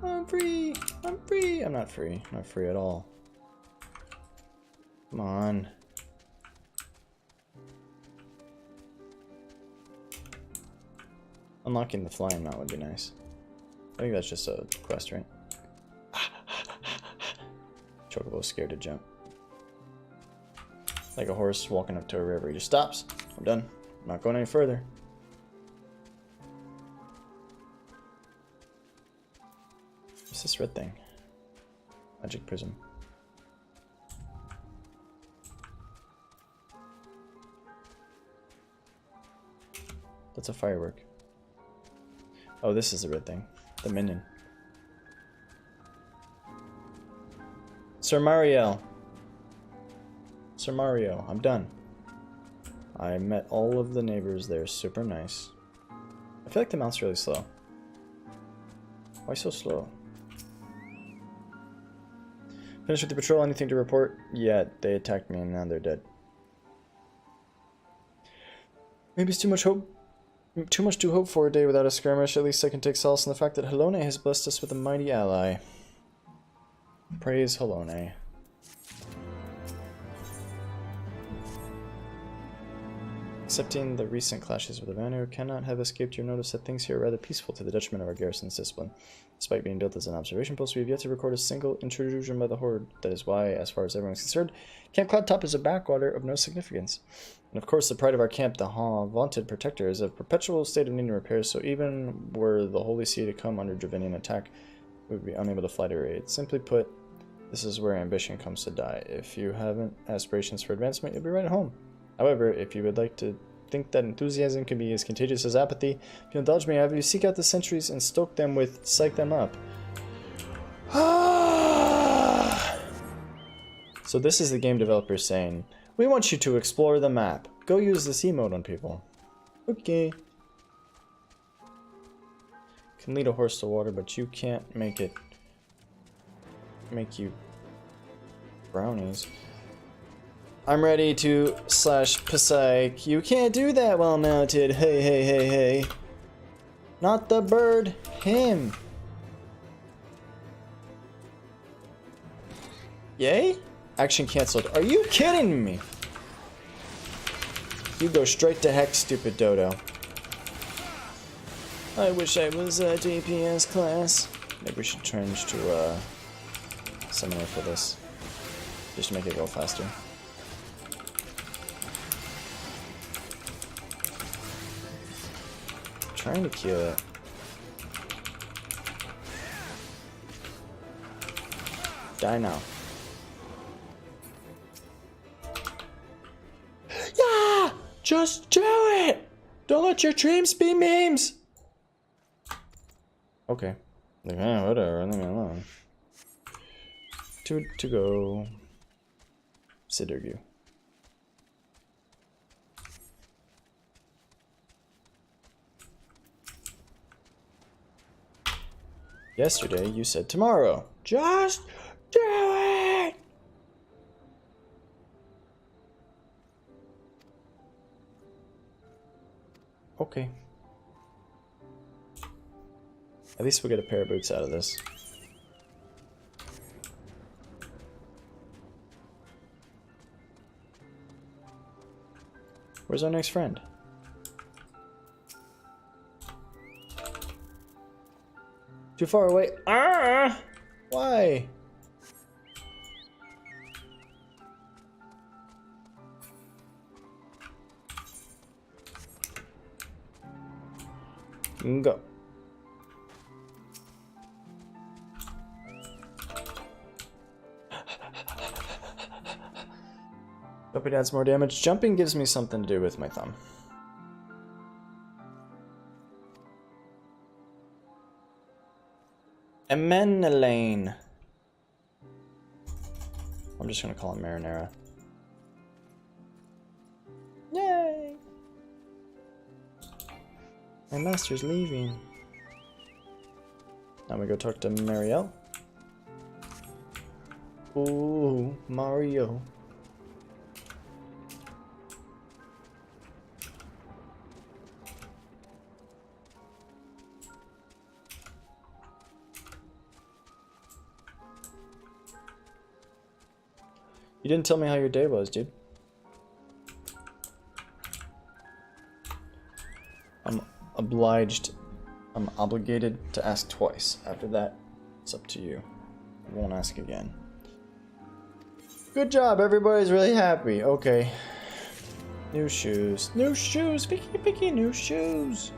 I'm free! I'm free! I'm not free. I'm not free at all. Come on. Unlocking the flying mount would be nice. I think that's just a quest, right? Chocobo's scared to jump. Like a horse walking up to a river. He just stops. I'm done. I'm not going any further. What's this red thing? Magic prism. That's a firework. Oh, this is the red thing. The minion. Sir Mario. Sir Mario, I'm done. I met all of the neighbors. They're super nice. I feel like the mount's really slow. Why so slow? Finished with the patrol. Anything to report? Yeah, they attacked me and now they're dead. Maybe it's too much to hope for a day without a skirmish. At least I can take solace in the fact that Helone has blessed us with a mighty ally. Praise Helone. Accepting the recent clashes with the Vanu cannot have escaped your notice that things here are rather peaceful to the detriment of our garrison's discipline. Despite being built as an observation post, we have yet to record a single intrusion by the Horde. That is why, as far as everyone is concerned, Camp Cloudtop is a backwater of no significance. And of course, the pride of our camp, the vaunted protector, is a perpetual state of needing repairs, so even were the Holy See to come under Dravinian attack, we would be unable to fly to raid. Simply put, this is where ambition comes to die. If you haven't aspirations for advancement, you'll be right at home. However, if you would like to think that enthusiasm can be as contagious as apathy, if you indulge me, I have you seek out the sentries and stoke them with psych them up. So this is the game developer saying, we want you to explore the map. Go use this emote on people. Okay. Can lead a horse to water, but you can't make you brownies. I'm ready to /psych. You can't do that while mounted. Hey, hey, hey, hey. Not the bird. Him. Yay? Action cancelled. Are you kidding me? You go straight to heck, stupid dodo. I wish I was a DPS class. Maybe we should change to summoner for this. Just to make it go faster. Trying to kill it. Die now. Yeah! Just do it! Don't let your dreams be memes! Okay. Like, whatever, leave me alone. To go. Sidergu. Yesterday, you said tomorrow. Just do it! Okay. At least we'll get a pair of boots out of this. Where's our next friend? Too far away. Ah! Why? Go. Jumping adds more damage. Jumping gives me something to do with my thumb. Amenelane. I'm just gonna call him Marinara. Yay! My master's leaving. Now we go talk to Marielle. Ooh, Mario. You didn't tell me how your day was, dude. I'm obliged. I'm obligated to ask twice. After that, it's up to you. I won't ask again. Good job, everybody's really happy. Okay. New shoes. New shoes! Picky, new shoes!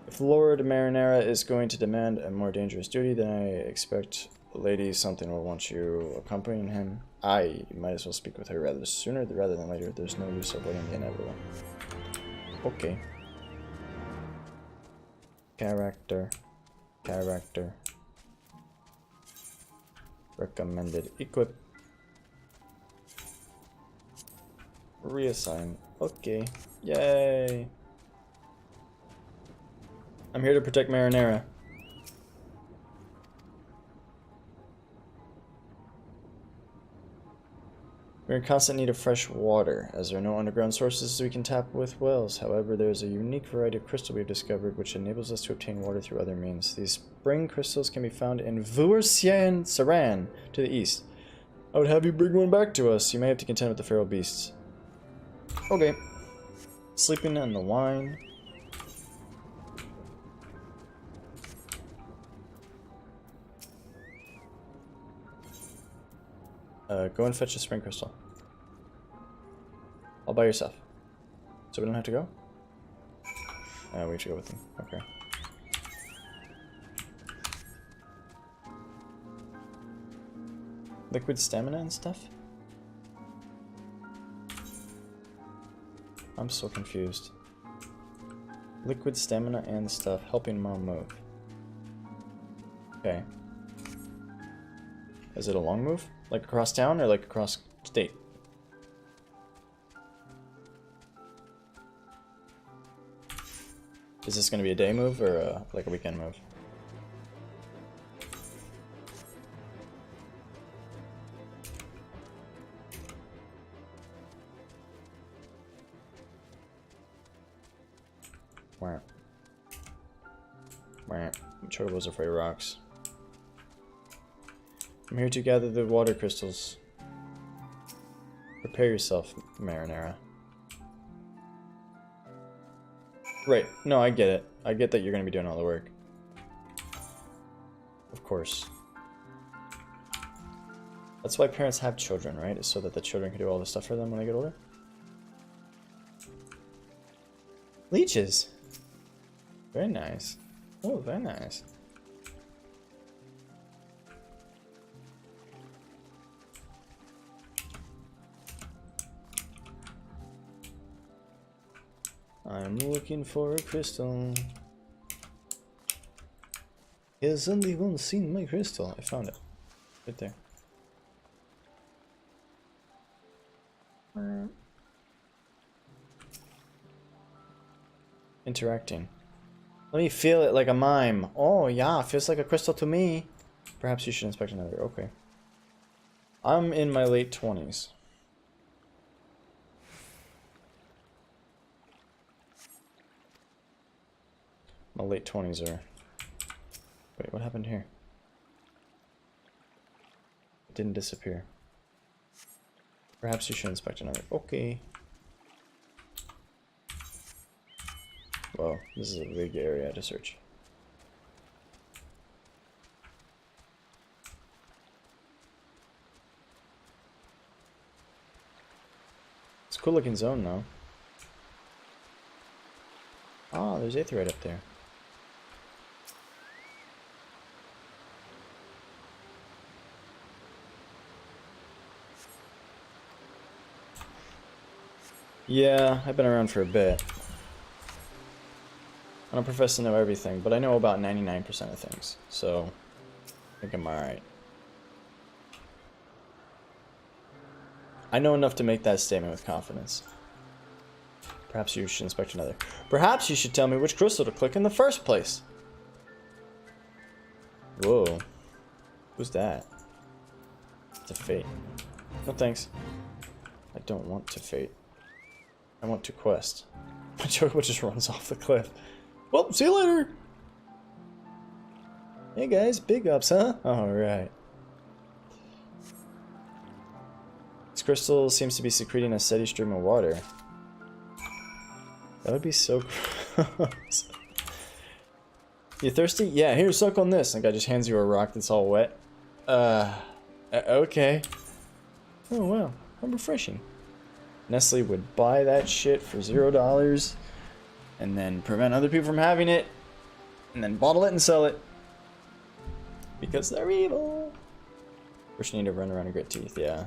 If Lord Marinara is going to demand a more dangerous duty, then I expect Lady something will want you accompanying him. You might as well speak with her rather sooner rather than later. There's no use avoiding the inevitable. Okay. Character. Recommended. Equip. Reassign. Okay. Yay. I'm here to protect Marinara. We're in constant need of fresh water, as there are no underground sources we can tap with wells. However, there is a unique variety of crystal we have discovered which enables us to obtain water through other means. These spring crystals can be found in Vuursian Saran to the east. I would have you bring one back to us. You may have to contend with the feral beasts. Okay. Sleeping on the wine. Go and fetch a spring crystal. All by yourself. So we don't have to go? We have to go with them. Okay. Liquid stamina and stuff? I'm so confused. Liquid stamina and stuff, helping mom move. Okay. Is it a long move? Like across town or like across state? Is this going to be a day move or like a weekend move? Where? Chocobos are afraid of rocks. I'm here to gather the water crystals. Prepare yourself, Marinara. Right. No, I get it. I get that you're going to be doing all the work. Of course. That's why parents have children, right? It's so that the children can do all the stuff for them when they get older. Leeches. Very nice. Oh, very nice. I'm looking for a crystal. Has anyone seen my crystal? I found it. Right there. Interacting. Let me feel it like a mime. Oh yeah, feels like a crystal to me. Perhaps you should inspect another. Okay. I'm in my late 20s. My late 20s are... Wait, what happened here? It didn't disappear. Perhaps you should inspect another. Okay. Well, this is a big area to search. It's a cool looking zone though. Ah, there's Aetheryte up there. Yeah, I've been around for a bit. I don't profess to know everything, but I know about 99% of things, so I think I'm alright. I know enough to make that statement with confidence. Perhaps you should inspect another. Perhaps you should tell me which crystal to click in the first place. Whoa. Who's that? It's a fate. No thanks. I don't want to fate. I want to quest. My Chocobo just runs off the cliff. Well, see you later! Hey guys, big ups, huh? Alright. This crystal seems to be secreting a steady stream of water. That would be so gross. You thirsty? Yeah, here, suck on this. And the guy just hands you a rock that's all wet. Okay. Oh, wow. How refreshing. Nestle would buy that shit for $0 and then prevent other people from having it and then bottle it and sell it. Because they're evil. First you need to run around and grit teeth, yeah.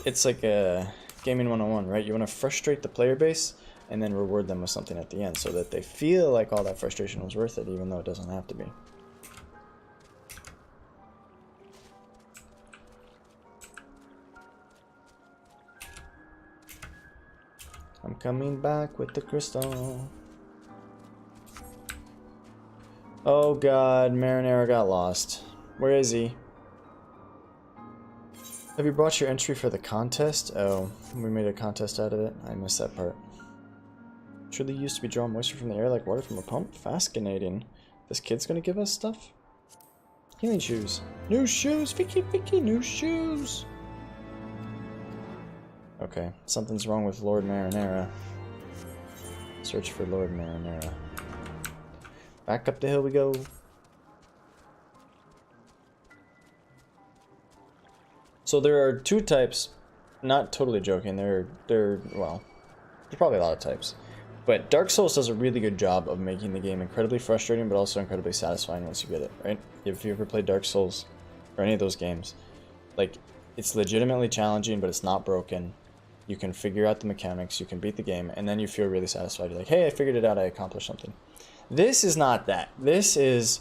It's like a gaming 101, right? You want to frustrate the player base and then reward them with something at the end so that they feel like all that frustration was worth it, even though it doesn't have to be. I'm coming back with the crystal. Oh god, Marinara got lost. Where is he? Have you brought your entry for the contest? Oh, we made a contest out of it. I missed that part. Truly used to be drawn moisture from the air like water from a pump? Fascinating. This kid's gonna give us stuff? Healing shoes. New shoes! Vicky, new shoes! Okay, something's wrong with Lord Marinara. Search for Lord Marinara. Back up the hill we go. So there are two types, not totally joking, well, there's probably a lot of types. But Dark Souls does a really good job of making the game incredibly frustrating, but also incredibly satisfying once you get it, right? If you ever played Dark Souls, or any of those games, like, it's legitimately challenging, but it's not broken. You can figure out the mechanics, you can beat the game, and then you feel really satisfied. You're like, hey, I figured it out, I accomplished something. This is not that. This is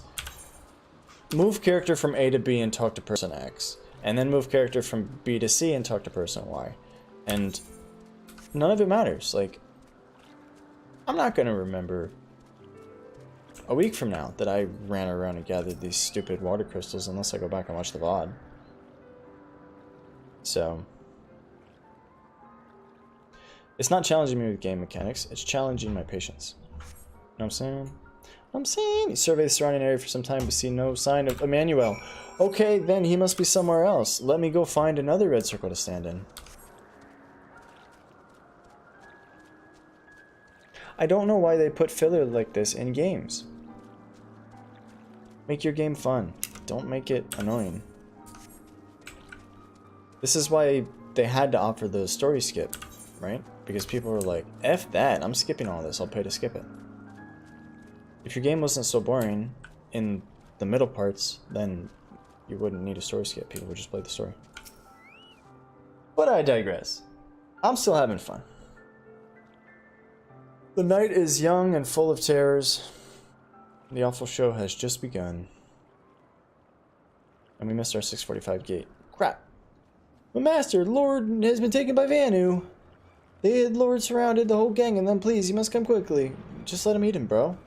move character from A to B and talk to person X. And then move character from B to C and talk to person Y. And none of it matters. Like, I'm not going to remember a week from now that I ran around and gathered these stupid water crystals unless I go back and watch the VOD. So, it's not challenging me with game mechanics, it's challenging my patience. You know what I'm saying? You survey the surrounding area for some time but see no sign of Emmanuel. Okay, then he must be somewhere else. Let me go find another red circle to stand in. I don't know why they put filler like this in games. Make your game fun. Don't make it annoying. This is why they had to offer the story skip, right? Because people were like, F that, I'm skipping all this, I'll pay to skip it. If your game wasn't so boring in the middle parts, then you wouldn't need a story skip. People would just play the story. But I digress. I'm still having fun. The night is young and full of terrors. The Awfl show has just begun. And we missed our 6:45 gate. Crap. My master, Lord, has been taken by Vanu. The Lord surrounded the whole gang and then please, you must come quickly. Just let him eat him, bro.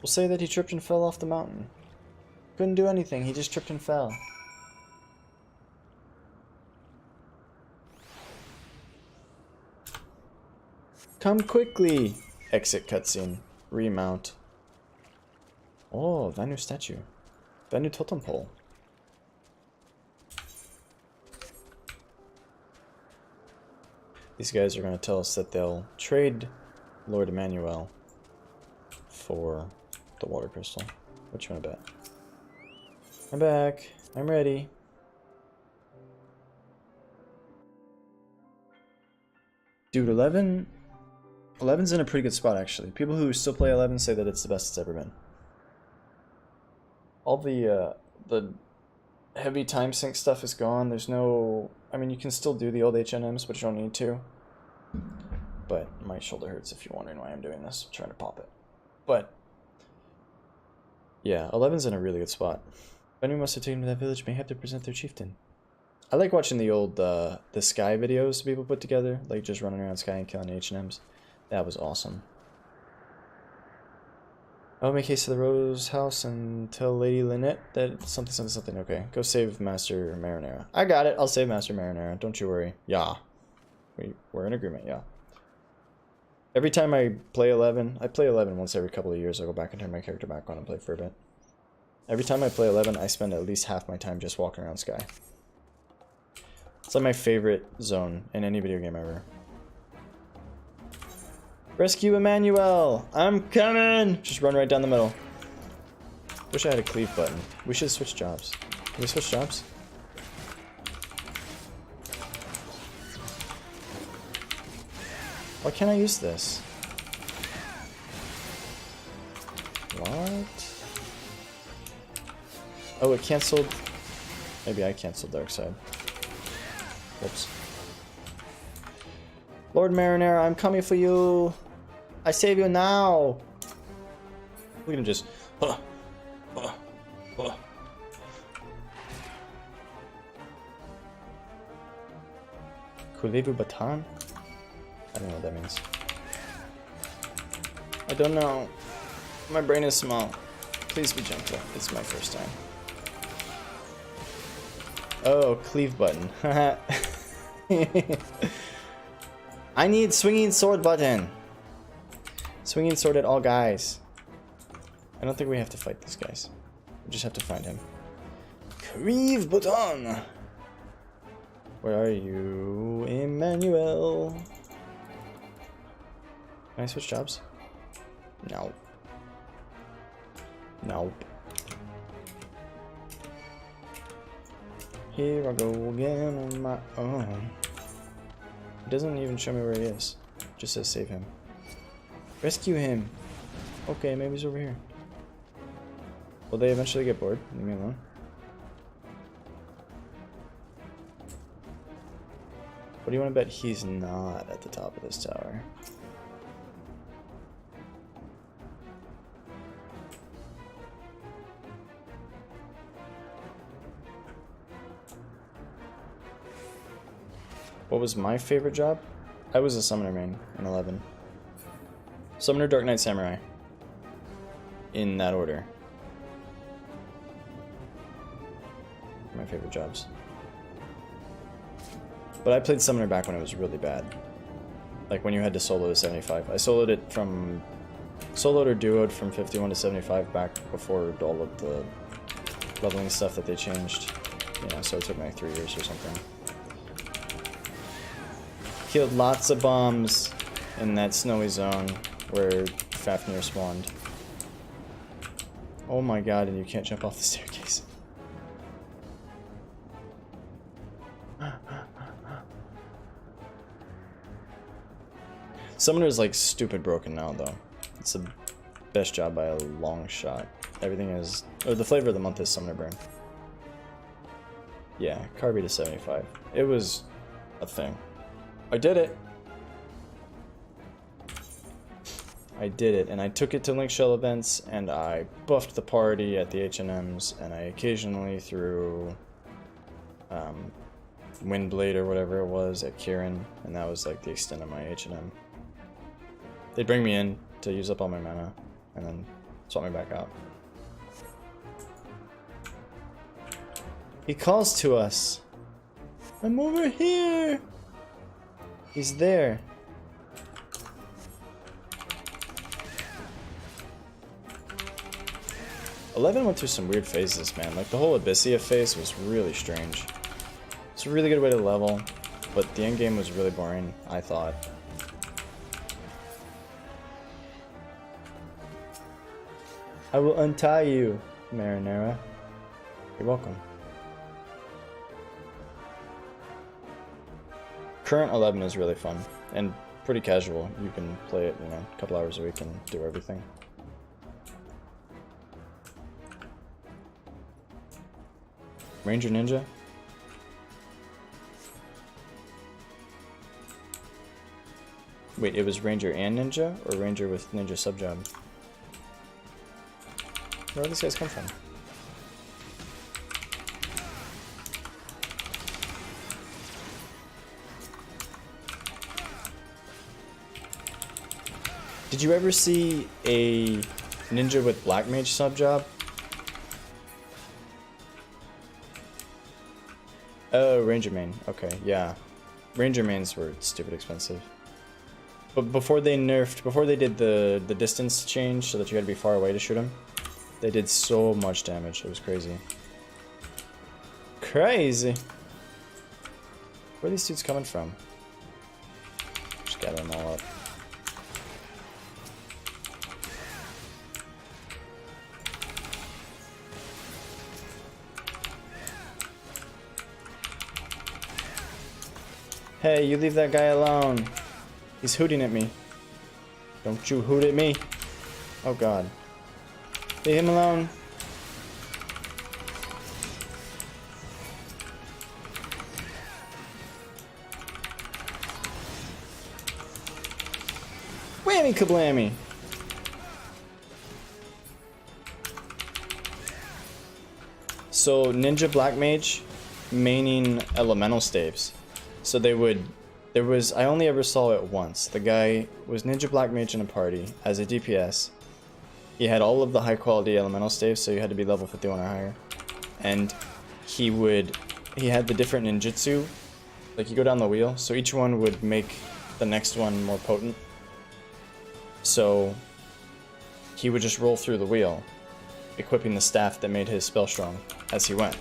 We'll say that he tripped and fell off the mountain. Couldn't do anything, he just tripped and fell. Come quickly! Exit cutscene. Remount. Oh, Vanu statue. Vanu totem pole. These guys are going to tell us that they'll trade Lord Emmanuel for the water crystal. What you want to bet? I'm back. I'm ready. Dude, 11's in a pretty good spot, actually. People who still play 11 say that it's the best it's ever been. All the heavy time sink stuff is gone. There's no... I mean, you can still do the old HNMs, but you don't need to. But my shoulder hurts if you're wondering why I'm doing this. I'm trying to pop it. But... yeah, 11's in a really good spot. Anyone must have taken to that village may have to present their chieftain. I like watching the old, the Sky videos people put together. Like, just running around Sky and killing HNMs. That was awesome. I'll make haste to the Rose House and tell Lady Lynette that something. Okay, go save Master Marinara. I got it. I'll save Master Marinara. Don't you worry. Yeah. We're in agreement, yeah. Every time I play 11, I play 11 once every couple of years. I go back and turn my character back on and play for a bit. Every time I play 11, I spend at least half my time just walking around Sky. It's like my favorite zone in any video game ever. Rescue Emmanuel! I'm coming! Just run right down the middle. Wish I had a cleave button. We should switch jobs. Can we switch jobs? Why can't I use this? What? Oh, it canceled. Maybe I canceled Darkside. Whoops. Lord Marinara, I'm coming for you. I save you now. We're gonna just. Kulevu Batan? I don't know what that means. I don't know. My brain is small. Please be gentle. It's my first time. Oh, cleave button. I need swinging sword button. Swinging sword at all guys. I don't think we have to fight these guys. We just have to find him. Cleave button. Where are you, Emmanuel? Can I switch jobs? No. Nope. Here I go again on my own. It doesn't even show me where he is. It just says save him. Rescue him. Okay, maybe he's over here. Will they eventually get bored? Leave me alone. What do you want to bet he's not at the top of this tower? What was my favorite job? I was a summoner main in 11. Summoner, Dark Knight, Samurai. In that order. My favorite jobs. But I played Summoner back when it was really bad. Like when you had to solo to 75. I soloed it from... Soloed or duoed from 51 to 75 back before all of the leveling stuff that they changed. You know, so it took me like 3 years or something. Killed lots of bombs in that snowy zone where Fafnir spawned. Oh my god, and you can't jump off the staircase. Summoner is like stupid broken now though. It's the best job by a long shot. Everything is... or the flavor of the month is Summoner Burn. Yeah, Carby to 75. It was a thing. I did it! I did it, and I took it to Link Shell events, and I buffed the party at the HNMs, and I occasionally threw Windblade or whatever it was at Kieran, and that was like the extent of my HNM. They'd bring me in to use up all my mana, and then swap me back out. He calls to us! I'm over here! He's there. Eleven went through some weird phases, man. Like the whole Abyssia phase was really strange. It's a really good way to level, but the end game was really boring, I thought. I will untie you, Marinara. You're welcome. Current 11 is really fun and pretty casual. You can play it, you know, a couple hours a week and do everything. Ranger Ninja? Wait, it was Ranger and Ninja? Or Ranger with Ninja subjob? Where do these guys come from? Did you ever see a ninja with Black Mage subjob? Oh, Ranger main. Okay, yeah. Ranger mains were stupid expensive. But before they did the distance change so that you had to be far away to shoot them, they did so much damage. It was crazy. Crazy! Where are these dudes coming from? Just gather them all up. Hey, you leave that guy alone. He's hooting at me. Don't you hoot at me. Oh god. Leave him alone. Whammy kablammy. So Ninja Black Mage maining elemental staves. So they would, I only ever saw it once. The guy was Ninja Black Mage in a party as a DPS. He had all of the high quality elemental staves, so you had to be level 51 or higher. And he had the different ninjutsu. Like you go down the wheel, so each one would make the next one more potent. So he would just roll through the wheel, equipping the staff that made his spell strong as he went.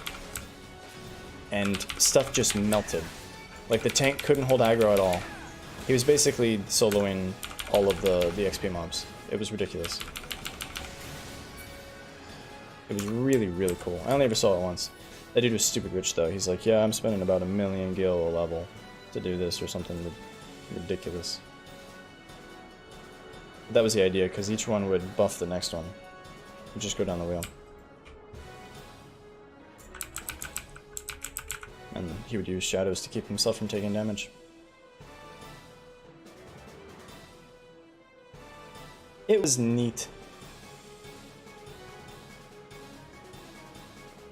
And stuff just melted. Like, the tank couldn't hold aggro at all. He was basically soloing all of the XP mobs. It was ridiculous. It was really, really cool. I only ever saw it once. That dude was stupid rich, though. He's like, yeah, I'm spending about 1 million gil a level to do this or something ridiculous. That was the idea, because each one would buff the next one. You'd just go down the wheel. And he would use shadows to keep himself from taking damage. It was neat.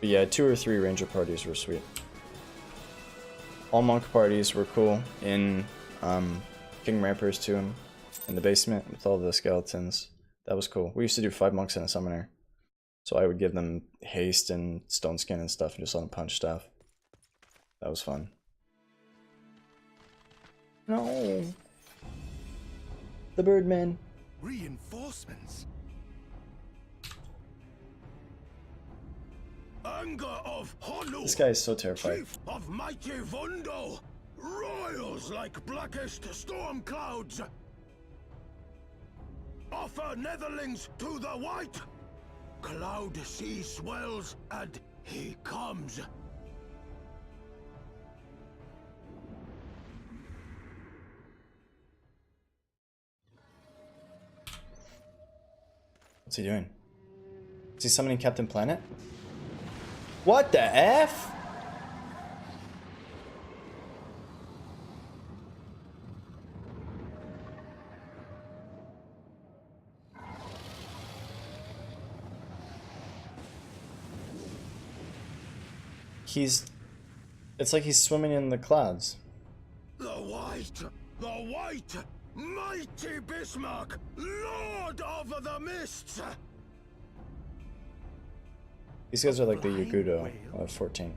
But yeah, 2 or 3 ranger parties were sweet. All monk parties were cool in King Ramper's tomb in the basement with all the skeletons. That was cool. We used to do 5 monks and a summoner. So I would give them haste and stone skin and stuff and just let them punch stuff. That was fun. No. The Birdman. Reinforcements. Anger of Honu. This guy is so terrified. Chief of mighty Vondo. Royals like blackest storm clouds. Offer netherlings to the white. Cloud sea swells and he comes. What's he doing? Is he summoning Captain Planet? What the F? It's like he's swimming in the clouds. The white, mighty Bismarck, Lord of the Mists. These guys are like the Yagudo of 14.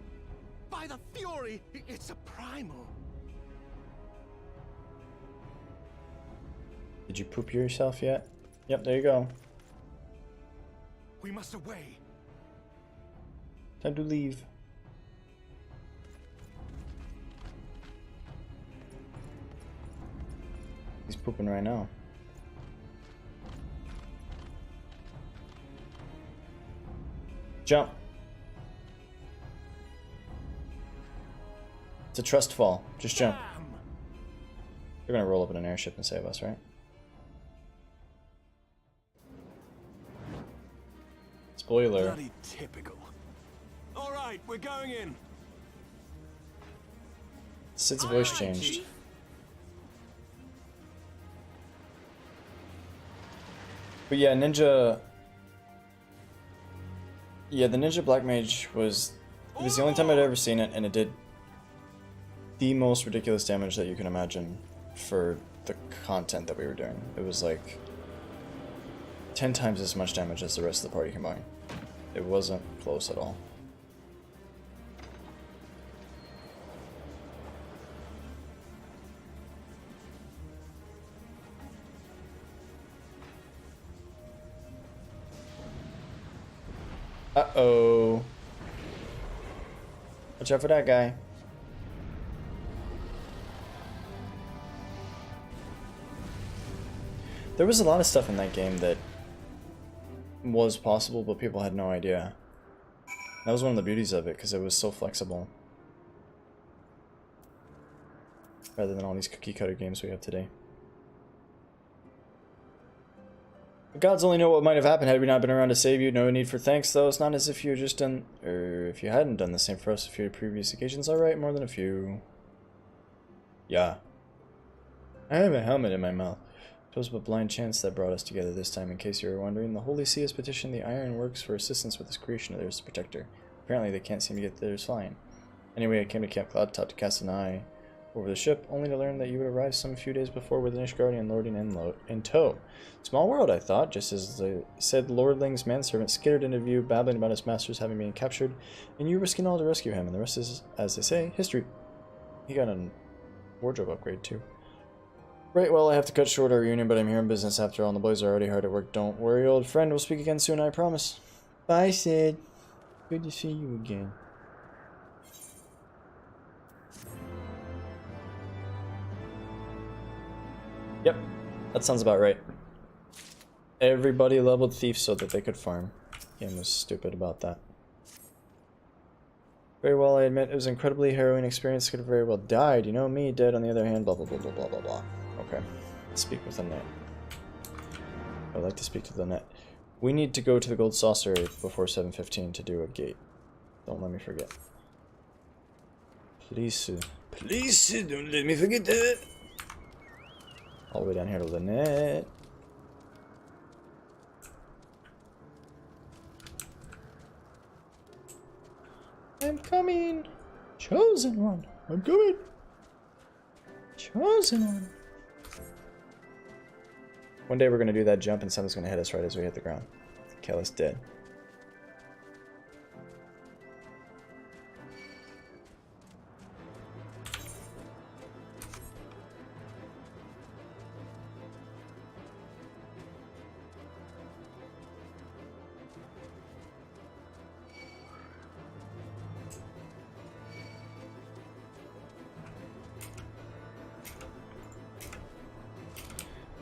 By the fury, it's a primal. Did you poop yourself yet? Yep, there you go. We must away. Time to leave. He's pooping right now. Jump. It's a trust fall. Just jump. They're gonna roll up in an airship and save us, right? Spoiler. Bloody typical. All right. right, we're going in. Sid's voice changed. But yeah, Ninja... Yeah, the Ninja Black Mage was... It was the only time I'd ever seen it, and it did the most ridiculous damage that you can imagine for the content that we were doing. It was like 10 times as much damage as the rest of the party combined. It wasn't close at all. Uh-oh. Watch out for that guy. There was a lot of stuff in that game that was possible, but people had no idea. That was one of the beauties of it, because it was so flexible. Rather than all these cookie-cutter games we have today. The gods only know what might have happened had we not been around to save you. No need for thanks, though. It's not as if you had just done... Or if you hadn't done the same for us a few previous occasions. Alright, more than a few. Yeah. I have a helmet in my mouth. It was but blind chance that brought us together this time, in case you were wondering. The Holy See has petitioned the Ironworks for assistance with this creation of theirs to protect her. Apparently they can't seem to get theirs flying. Anyway, I came to Camp Cloudtop to cast an eye over the ship, only to learn that you would arrive some few days before with an Ishgardian lording in tow. Small world, I thought, just as the said lordling's manservant skittered into view, babbling about his masters having been captured, and you risking all to rescue him, and the rest is, as they say, history. He got a wardrobe upgrade, too. Right, well, I have to cut short our reunion, but I'm here in business after all, and the boys are already hard at work. Don't worry, old friend, we'll speak again soon, I promise. Bye, Sid. Good to see you again. Yep, that sounds about right. Everybody leveled Thief so that they could farm. Game was stupid about that. Very well, I admit it was an incredibly harrowing experience. Could have very well died. You know me, dead on the other hand, blah blah blah blah blah blah blah. Okay, speak with the net. I'd like to speak to the net. We need to go to the Gold Saucer before 7:15 to do a gate. Don't let me forget. Please, please, don't let me forget that. All the way down here to the net. I'm coming! Chosen one! I'm coming! Chosen one! One day we're gonna do that jump and something's gonna hit us right as we hit the ground. Kill us dead.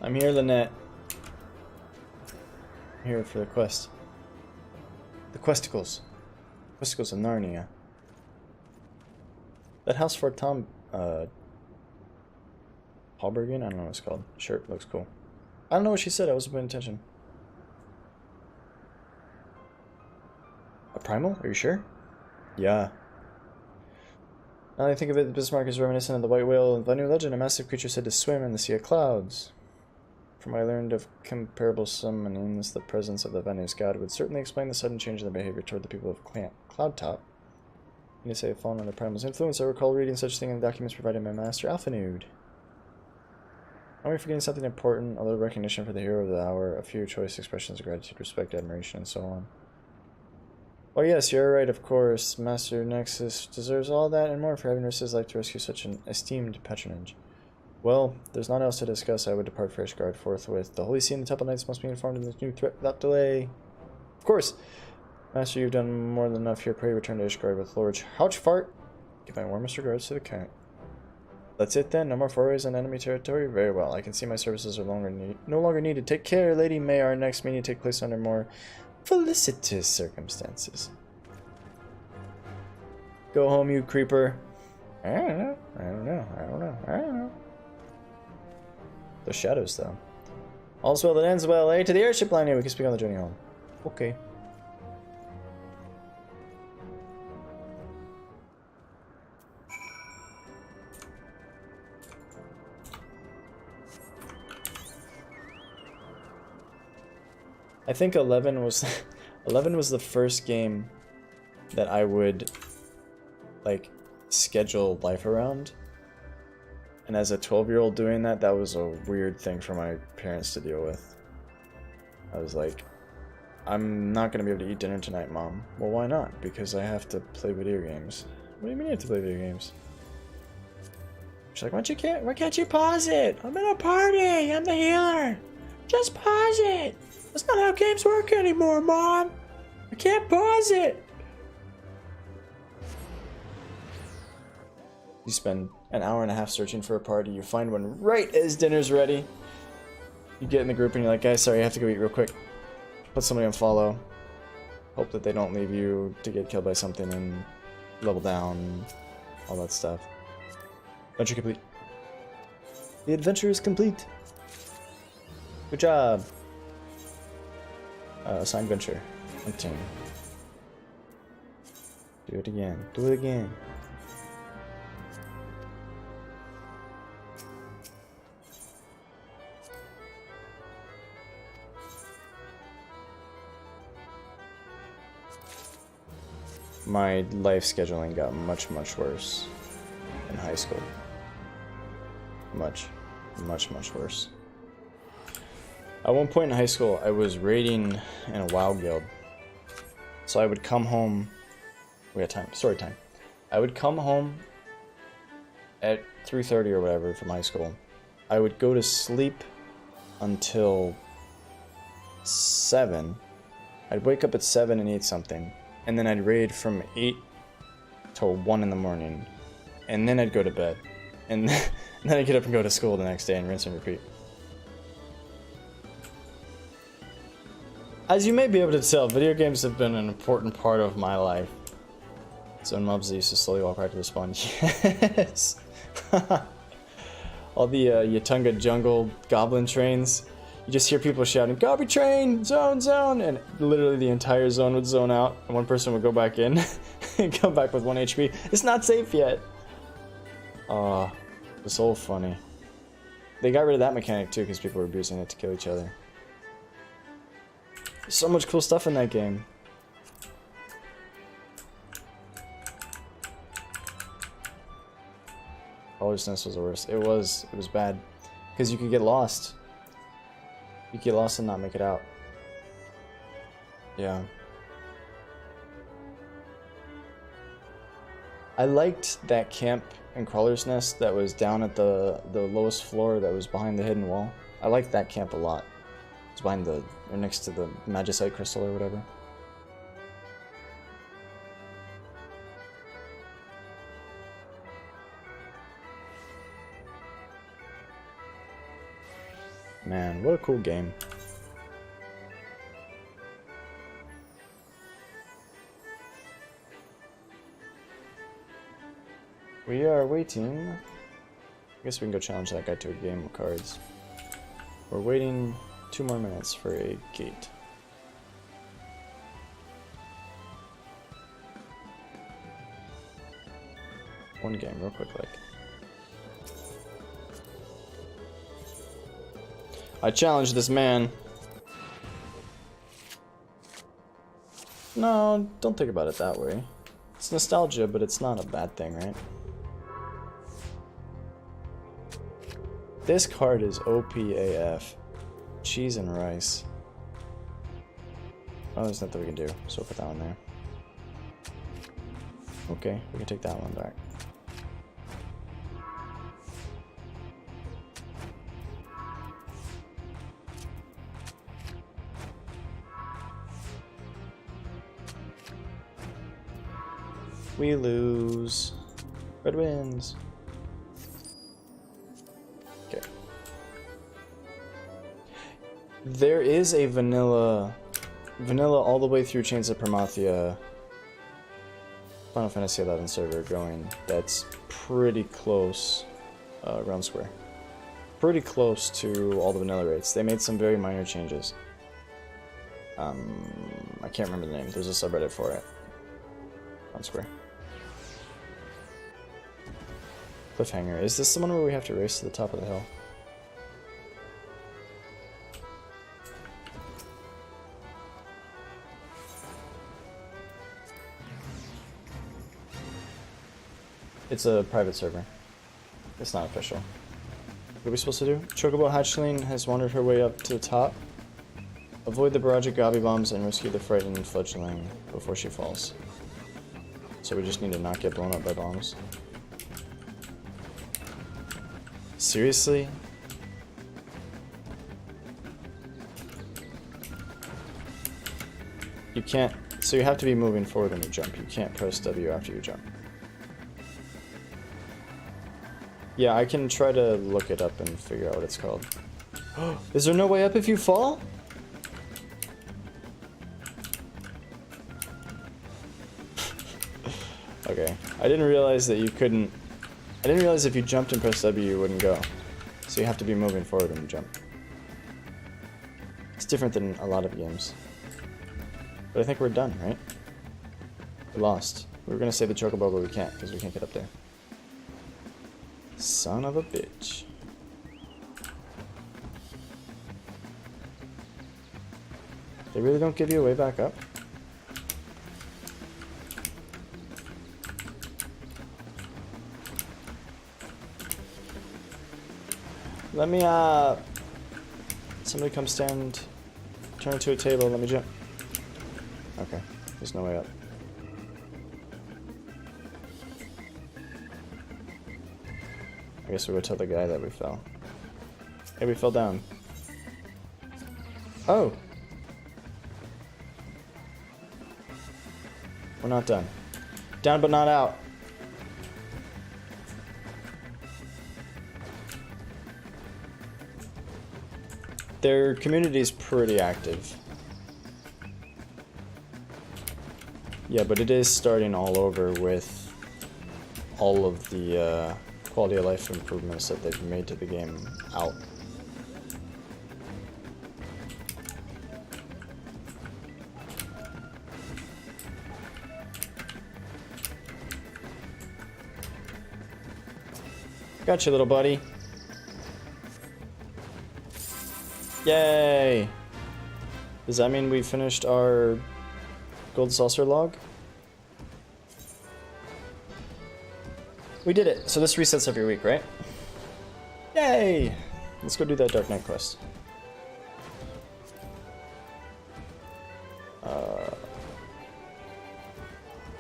I'm here, Lynette. I'm here for the quest. The Questicles. Questicles of Narnia. That house for Tom, Halbergen? I don't know what it's called. Shirt looks cool. I don't know what she said, I wasn't paying attention. A primal? Are you sure? Yeah. Now that I think of it, Bismarck is reminiscent of the white whale of a new legend, a massive creature said to swim in the sea of clouds. From what I learned of comparable summonings, the presence of the Venu's god would certainly explain the sudden change in their behavior toward the people of Cloudtop. You may say have fallen under Primal's influence. I recall reading such thing in the documents provided by Master Alphanud. Are we forgetting something important? A little recognition for the hero of the hour, a few choice expressions of gratitude, respect, admiration, and so on. Oh yes, you're right, of course. Master Nexus deserves all that and more for having risked his life to rescue such an esteemed patronage. Well, there's not else to discuss. I would depart for Ishgard forthwith. The Holy See and the Temple Knights must be informed of this new threat without delay. Of course. Master, you've done more than enough here. Pray return to Ishgard with Lord Houchfart. Give my warmest regards to the Count. That's it then? No more forays on enemy territory? Very well. I can see my services are no longer needed. Take care, lady. May our next meeting take place under more felicitous circumstances. Go home, you creeper. I don't know. I don't know. I don't know. I don't know. The shadows, though. All's well that ends well, eh? To the airship line here. We can speak on the journey home. Okay. I think 11 was 11 was the first game that I would like schedule life around. And as a 12-year-old doing that, that was a weird thing for my parents to deal with. I was like, I'm not gonna be able to eat dinner tonight, Mom. Well, why not? Because I have to play video games. What do you mean you have to play video games? She's like, why can't you pause it? I'm in a party, I'm the healer. Just pause it. That's not how games work anymore, Mom. I can't pause it. You spend an hour and a half searching for a party. You find one right as dinner's ready. You get in the group and you're like, guys, sorry, I have to go eat real quick. Put somebody on follow. Hope that they don't leave you to get killed by something and level down. All that stuff. Adventure complete. The adventure is complete. Good job. Assigned venture. Hunting. Do it again. Do it again. My life scheduling got much worse in high school. Much worse. At one point in high school, I was raiding in a WoW guild. So I would come home. We got time. Story time. I would come home at 3:30 or whatever from high school. I would go to sleep until 7. I'd wake up at 7 and eat something. And then I'd raid from 8 till 1 in the morning. And then I'd go to bed. And then I'd get up and go to school the next day and rinse and repeat. As you may be able to tell, video games have been an important part of my life. So in Mubsy used to slowly walk back to the spawn. Yes! All the Yatunga jungle goblin trains. You just hear people shouting, "Copy train! Zone, zone!" And literally the entire zone would zone out, and one person would go back in and come back with 1 HP. It's not safe yet! It was so funny. They got rid of that mechanic too, because people were abusing it to kill each other. There's so much cool stuff in that game. Colorlessness was the worst. It was bad. Because you could get lost. You get lost and not make it out. Yeah. I liked that camp in Crawler's Nest that was down at the lowest floor that was behind the hidden wall. I liked that camp a lot. It's behind or next to the Magicite crystal or whatever. Man, what a cool game. We are waiting. I guess we can go challenge that guy to a game of cards. We're waiting 2 more minutes for a gate. One game, real quick, like. I challenge this man. No, don't think about it that way. It's nostalgia, but it's not a bad thing, right? This card is OPAF. Cheese and rice. Oh, there's nothing we can do, so we'll put that one there. Okay, we can take that one back. We lose. Red wins. Okay. There is a vanilla all the way through Chains of Promathia Final Fantasy XI server going that's pretty close, Realm Square. Pretty close to all the vanilla rates. They made some very minor changes. I can't remember the name. There's a subreddit for it. Realm Square. Cliffhanger. Is this the one where we have to race to the top of the hill? It's a private server. It's not official. What are we supposed to do? Chocobo hatchling has wandered her way up to the top. Avoid the barrage of gobby bombs and rescue the frightened fledgling before she falls. So we just need to not get blown up by bombs. Seriously? You can't, so you have to be moving forward when you jump. You can't press W after you jump. Yeah, I can try to look it up and figure out what it's called. Is there no way up if you fall? Okay, I didn't realize that you couldn't... I didn't realize if you jumped and pressed W you wouldn't go. So you have to be moving forward when you jump. It's different than a lot of games. But I think we're done, right? We lost. We were gonna save the chocobo, but we can't, because we can't get up there. Son of a bitch. They really don't give you a way back up? Let me, somebody come stand, turn it to a table, let me jump. Okay, there's no way up. I guess we'll go tell the guy that we fell. Hey, we fell down. Oh! We're not done. Down but not out. Their community is pretty active. Yeah, but it is starting all over with all of the quality of life improvements that they've made to the game out. Gotcha, little buddy. Yay! Does that mean we finished our gold saucer log? We did it! So this resets every week, right? Yay! Let's go do that Dartnet Quest.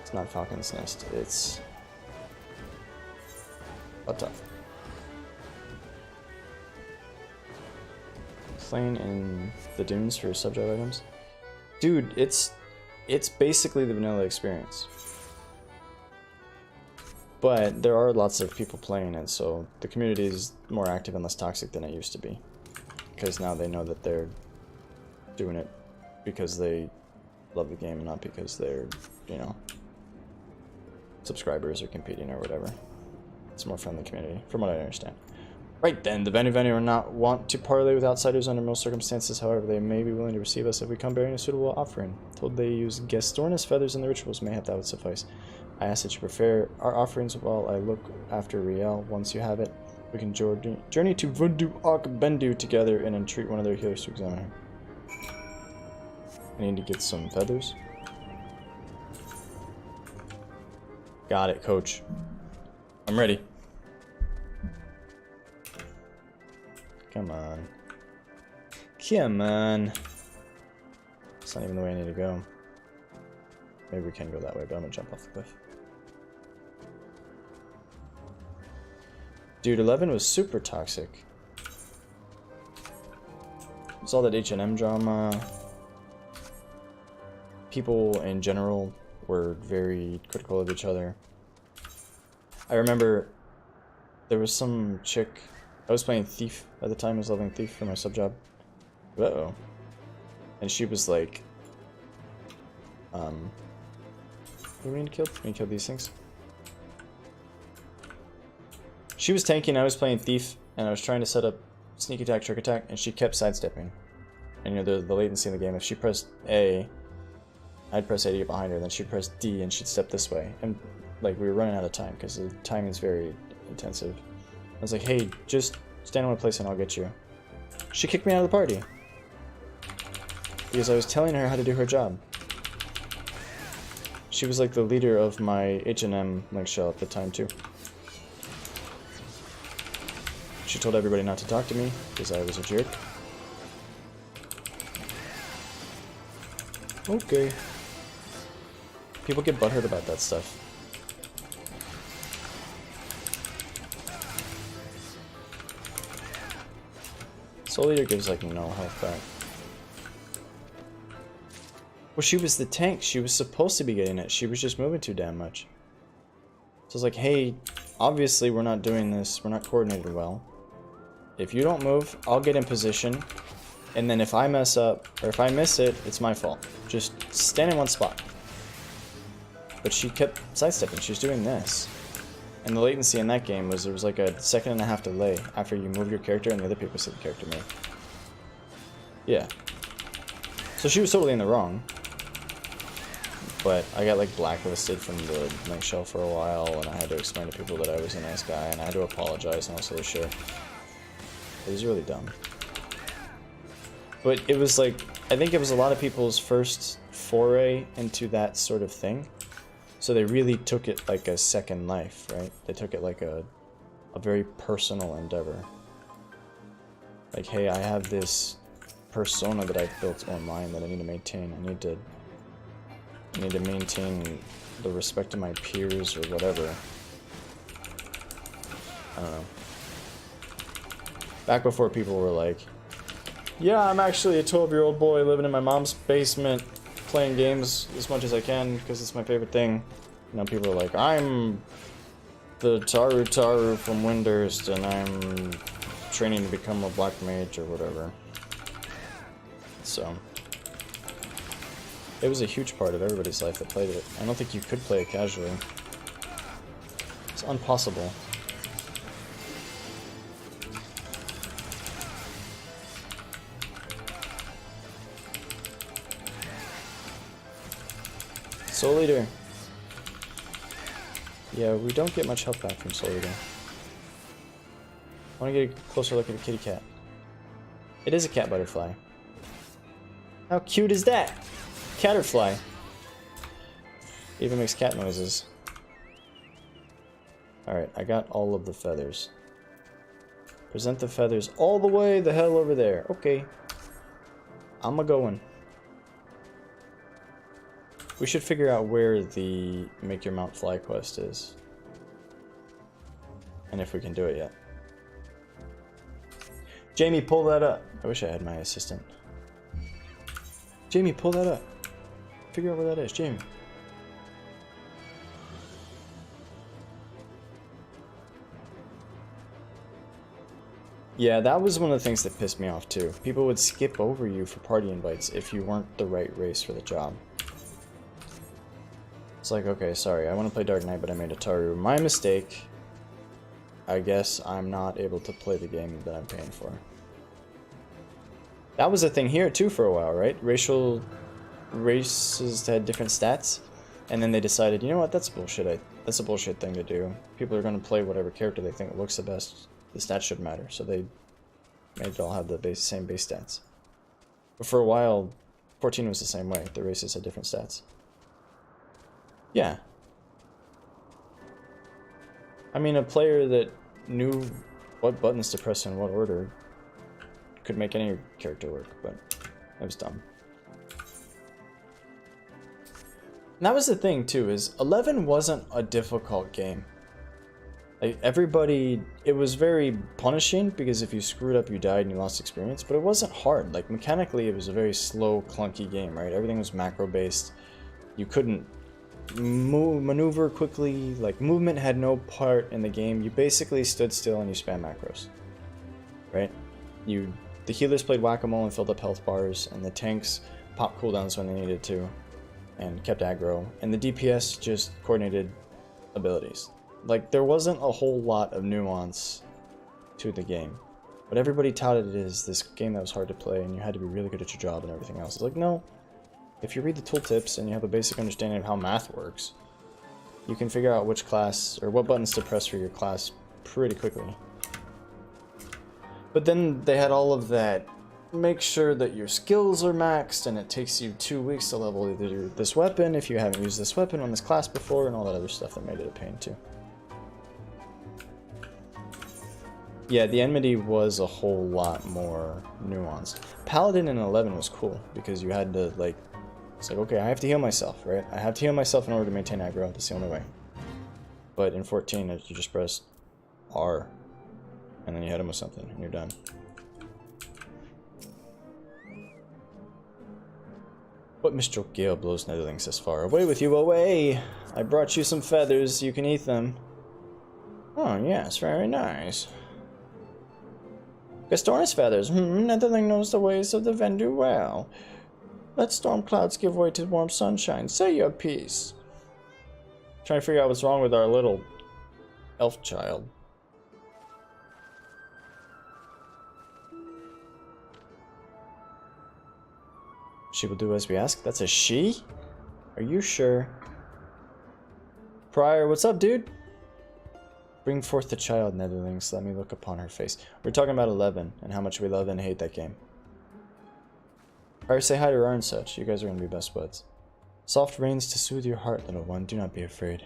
It's not Falcon's Nest, it's... Butta. Playing in the dunes for sub-job items. Dude, it's basically the vanilla experience. But there are lots of people playing it, so the community is more active and less toxic than it used to be. Because now they know that they're doing it because they love the game, not because they're, you know, subscribers or competing or whatever. It's a more friendly community, from what I understand. Right then, the Venu will not want to parley with outsiders under most circumstances. However, they may be willing to receive us if we come bearing a suitable offering. Told they use Gestornis feathers in the rituals, mayhap that would suffice. I ask that you prepare our offerings while I look after Riel. Once you have it, we can journey to Vundu Ak Bendu together and entreat one of their healers to examine her. I need to get some feathers. Got it, coach. I'm ready. Come on. Come on. It's not even the way I need to go. Maybe we can go that way, but I'm gonna jump off the cliff. Dude, 11 was super toxic. It's all that H&M drama. People in general were very critical of each other. I remember there was some chick. I was playing Thief at the time. I was leveling Thief for my sub job. Uh-oh. And she was like, what do we need to kill? We need to kill these things. She was tanking, I was playing Thief, and I was trying to set up sneak attack, trick attack, and she kept sidestepping. And you know, the latency in the game, if she pressed A, I'd press A to get behind her, then she'd press D and she'd step this way. And like, we were running out of time, because the timing is very intensive. I was like, hey, just stand in one place and I'll get you. She kicked me out of the party. Because I was telling her how to do her job. She was like the leader of my H&M link shell at the time too. She told everybody not to talk to me because I was a jerk. Okay. People get butthurt about that stuff. Soul Eater gives like no health back. Well, she was the tank. She was supposed to be getting it. She was just moving too damn much. So it's like, hey, obviously we're not doing this. We're not coordinated well. If you don't move, I'll get in position. And then if I mess up, or if I miss it, it's my fault. Just stand in one spot. But she kept sidestepping. She was doing this. And the latency in that game was there was like a 1.5 seconds delay after you move your character and the other people see the character move. Yeah. So she was totally in the wrong. But I got like blacklisted from the link shell for a while, and I had to explain to people that I was a nice guy, and I had to apologize and all sort of shit. It was really dumb. But it was like, I think it was a lot of people's first foray into that sort of thing. So they really took it like a second life, right? They took it like a very personal endeavor. Like, hey, I have this persona that I've built online that I need to maintain. I need to maintain the respect of my peers or whatever. I don't know. Back before people were like, yeah, I'm actually a 12-year-old boy living in my mom's basement playing games as much as I can because it's my favorite thing. You know, people are like, I'm the Taru from Windurst and I'm training to become a black mage or whatever. So it was a huge part of everybody's life that played it. I don't think you could play it casually. It's impossible. Soul Eater. Yeah, we don't get much health back from Soul Eater. I want to get a closer look at the kitty cat. It is a cat butterfly. How cute is that? Catterfly. Even makes cat noises. Alright, I got all of the feathers. Present the feathers all the way the hell over there. Okay. I'm a-going. We should figure out where the Make Your Mount Fly quest is. And if we can do it yet. Jamie, pull that up. I wish I had my assistant. Jamie, pull that up. Figure out where that is, Jamie. Yeah, that was one of the things that pissed me off too. People would skip over you for party invites if you weren't the right race for the job. It's like, okay, sorry, I want to play Dark Knight, but I made a Taru. My mistake. I guess I'm not able to play the game that I'm paying for. That was a thing here too for a while, right? Races had different stats, and then they decided, you know what, that's bullshit. That's a bullshit thing to do. People are going to play whatever character they think looks the best. The stats shouldn't matter, so they made it all have the same base stats. But for a while, 14 was the same way. The races had different stats. Yeah. I mean, a player that knew what buttons to press in what order could make any character work, but it was dumb. And that was the thing too, is 11 wasn't a difficult game. Like, everybody, it was very punishing because if you screwed up you died and you lost experience, but it wasn't hard. Like, mechanically it was a very slow, clunky game, right? Everything was macro based. You couldn't maneuver quickly, like movement had no part in the game. You basically stood still and you spam macros, right? The healers played whack-a-mole and filled up health bars, and the tanks popped cooldowns when they needed to and kept aggro, and the DPS just coordinated abilities. Like, there wasn't a whole lot of nuance to the game, but everybody touted it as this game that was hard to play and you had to be really good at your job and everything else. It's like, no. If you read the tooltips and you have a basic understanding of how math works, you can figure out which class or what buttons to press for your class pretty quickly. But then they had all of that, make sure that your skills are maxed and it takes you 2 weeks to level either this weapon if you haven't used this weapon on this class before, and all that other stuff that made it a pain too. Yeah, the enmity was a whole lot more nuanced. Paladin in 11 was cool because you had to, like, it's like, okay, I have to heal myself, right? I have to heal myself in order to maintain aggro. That's the only way. But in 14, you just press R, and then you hit him with something, and you're done. What Mr. Gale blows netherlings this far? Away with you, away! I brought you some feathers, you can eat them. Oh, yes, very nice. Gastornis feathers. Netherling knows the ways of the Vendu well. Let storm clouds give way to warm sunshine. Say your piece. Trying to figure out what's wrong with our little elf child. She will do as we ask. That's a she? Are you sure? Prior, what's up, dude? Bring forth the child, netherlings. Let me look upon her face. We're talking about 11 and how much we love and hate that game. Prior, say hi to her and such. You guys are going to be best buds. Soft rains to soothe your heart, little one. Do not be afraid.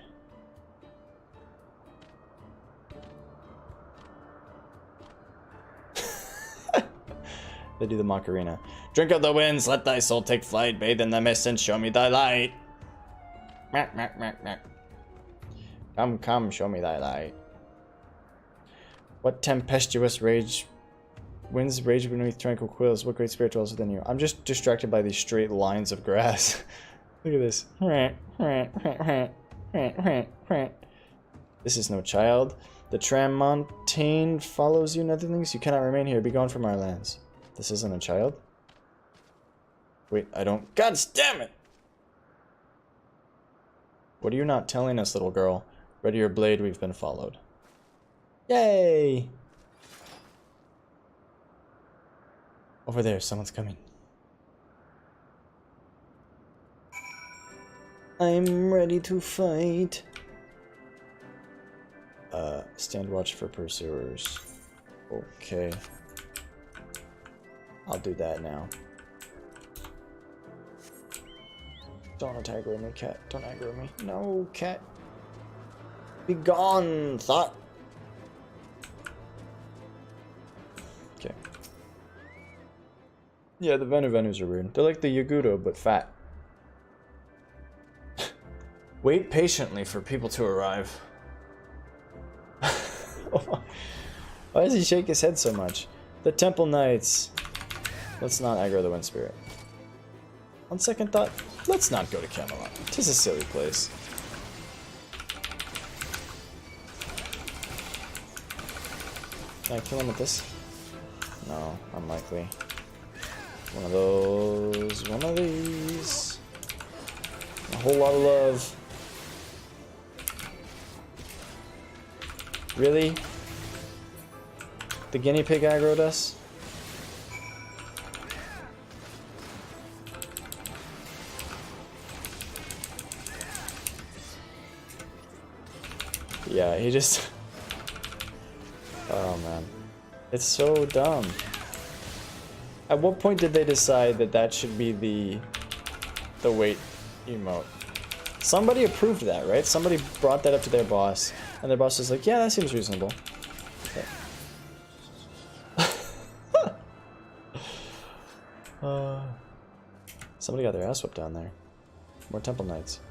They do the Macarena. Drink of the winds, let thy soul take flight. Bathe in the mist and show me thy light. Come, come, show me thy light. What tempestuous rage... Winds rage beneath tranquil quills. What great spirit dwells within you? I'm just distracted by these straight lines of grass. Look at this. This is no child. The Tramontane follows you, netherlings. You cannot remain here. Be gone from our lands. This isn't a child? Wait, I don't... God damn it! What are you not telling us, little girl? Ready your blade, we've been followed. Yay! Over there, someone's coming. I'm ready to fight. Stand watch for pursuers. Okay. I'll do that now. Don't aggro me, cat. Don't aggro me. No, cat. Be gone, thought. Okay. Yeah, the Venus are weird. They're like the Yagudo, but fat. Wait patiently for people to arrive. Why does he shake his head so much? The Temple Knights. Let's not aggro the Wind Spirit. On second thought, let's not go to Camelot. Tis a silly place. Can I kill him with this? No, unlikely. One of those, one of these. A whole lot of love. Really? The guinea pig aggroed us? Yeah, he just... Oh man. It's so dumb. At what point did they decide that that should be the wait emote? Somebody approved that, right? Somebody brought that up to their boss, and their boss was like, yeah, that seems reasonable. Okay. Somebody got their ass whipped down there. More Temple Knights.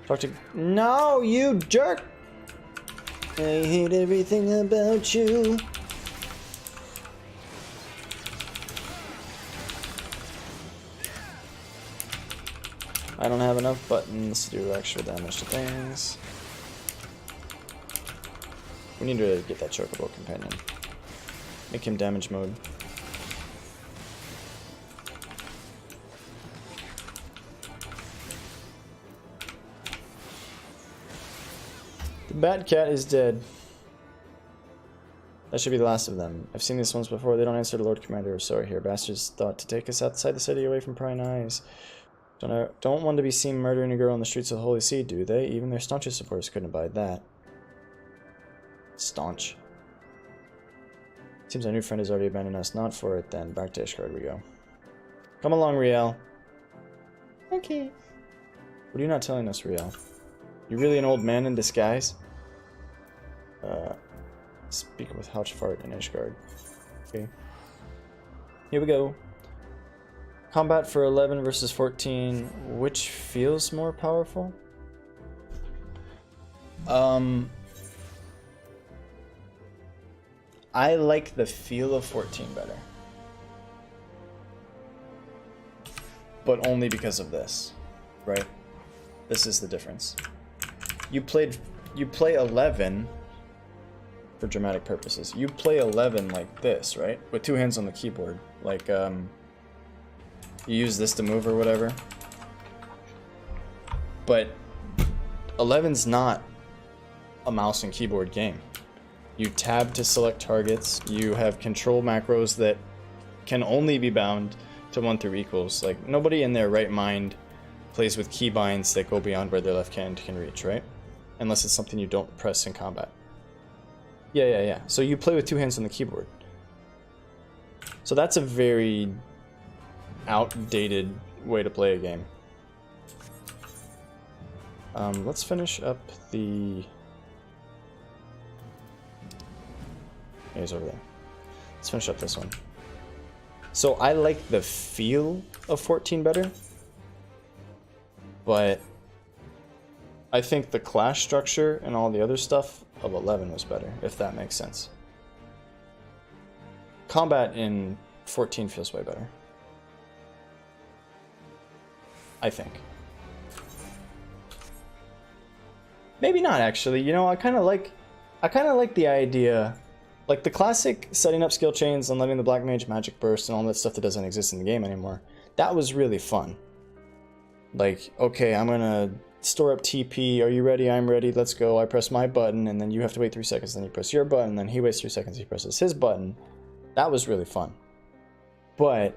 Talk to... No, you jerk! I hate everything about you. I don't have enough buttons to do extra damage to things. We need to get that Chocobo companion. Make him damage mode. The Bat Cat is dead. That should be the last of them. I've seen these ones before. They don't answer the Lord Commander or Sora here. Bastards thought to take us outside the city away from prying eyes. Don't want to be seen murdering a girl on the streets of the Holy See, do they? Even their staunchest supporters couldn't abide that. Staunch. Seems our new friend has already abandoned us. Not for it, then. Back to Ishgard we go. Come along, Riel. Okay. What are you not telling us, Riel? You really an old man in disguise? Speak with Houchfart and Ishgard. Okay. Here we go. Combat for 11 versus 14. Which feels more powerful? I like the feel of 14 better. But only because of this, right? This is the difference. You play 11 for dramatic purposes. You play 11 like this, right? With two hands on the keyboard. Like, you use this to move or whatever. But 11's not a mouse and keyboard game. You tab to select targets. You have control macros that can only be bound to 1 through equals. Like, nobody in their right mind plays with keybinds that go beyond where their left hand can reach, right? Unless it's something you don't press in combat. Yeah. So you play with two hands on the keyboard. So that's a very outdated way to play a game. Let's finish up the... Yeah, he's over there. Let's finish up this one. So I like the feel of 14 better, but I think the clash structure and all the other stuff of 11 was better, if that makes sense. Combat in 14 feels way better, I think. Maybe not, actually. You know, I kind of like the idea, like the classic setting up skill chains and letting the Black Mage magic burst and all that stuff that doesn't exist in the game anymore. That was really fun. Like, okay, I'm gonna store up TP. Are you ready? I'm ready. Let's go. I press my button, and then you have to wait 3 seconds. Then you press your button, then he waits 3 seconds. He presses his button. That was really fun. But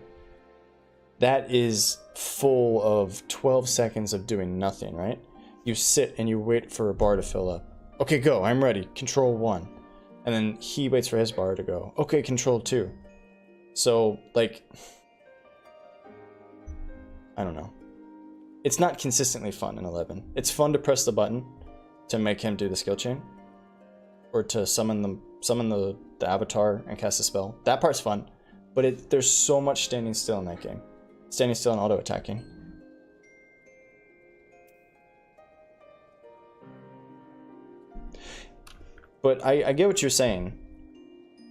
that is full of 12 seconds of doing nothing, right? You sit and you wait for a bar to fill up. Okay, go. I'm ready. Control 1. And then he waits for his bar to go. Okay, control 2. So, like, I don't know. It's not consistently fun in 11. It's fun to press the button to make him do the skill chain, or to summon the avatar and cast a spell. That part's fun, but there's so much standing still in that game. Standing still and auto-attacking. But I get what you're saying.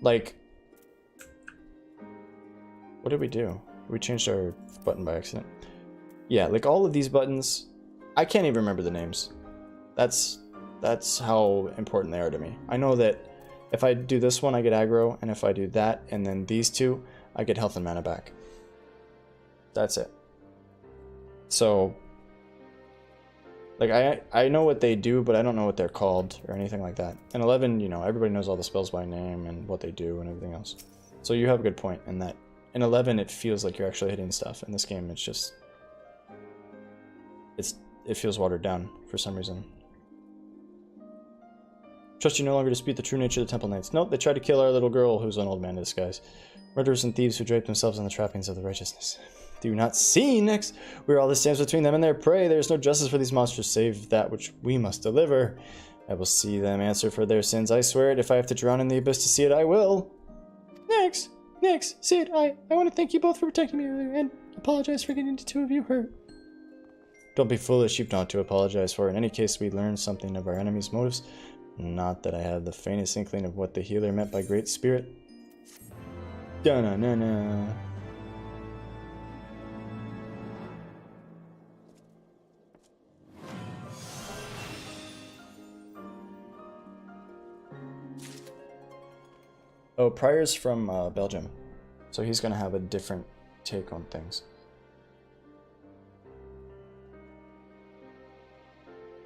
Like, what did we do? We changed our button by accident. Yeah, like all of these buttons, I can't even remember the names. That's how important they are to me. I know that if I do this one, I get aggro, and if I do that, and then these two, I get health and mana back. That's it. So, like, I know what they do, but I don't know what they're called or anything like that. In 11, you know, everybody knows all the spells by name and what they do and everything else. So you have a good point in that. In 11, it feels like you're actually hitting stuff. In this game, it's just... It feels watered down for some reason. Trust you no longer dispute the true nature of the Temple Knights. Nope, they tried to kill our little girl who's an old man in disguise. Murderers and thieves who drape themselves in the trappings of the righteousness. Do not see next. We are all that stands between them and their prey. There is no justice for these monsters save that which we must deliver. I will see them answer for their sins. I swear it. If I have to drown in the abyss to see it, I will. Next, Sid, I want to thank you both for protecting me earlier and apologize for getting the two of you hurt. Don't be foolish. You've not to apologize for. In any case, we learned something of our enemy's motives. Not that I have the faintest inkling of what the healer meant by Great Spirit. Da-na-na-na. Oh, Pryor's from Belgium, so he's going to have a different take on things.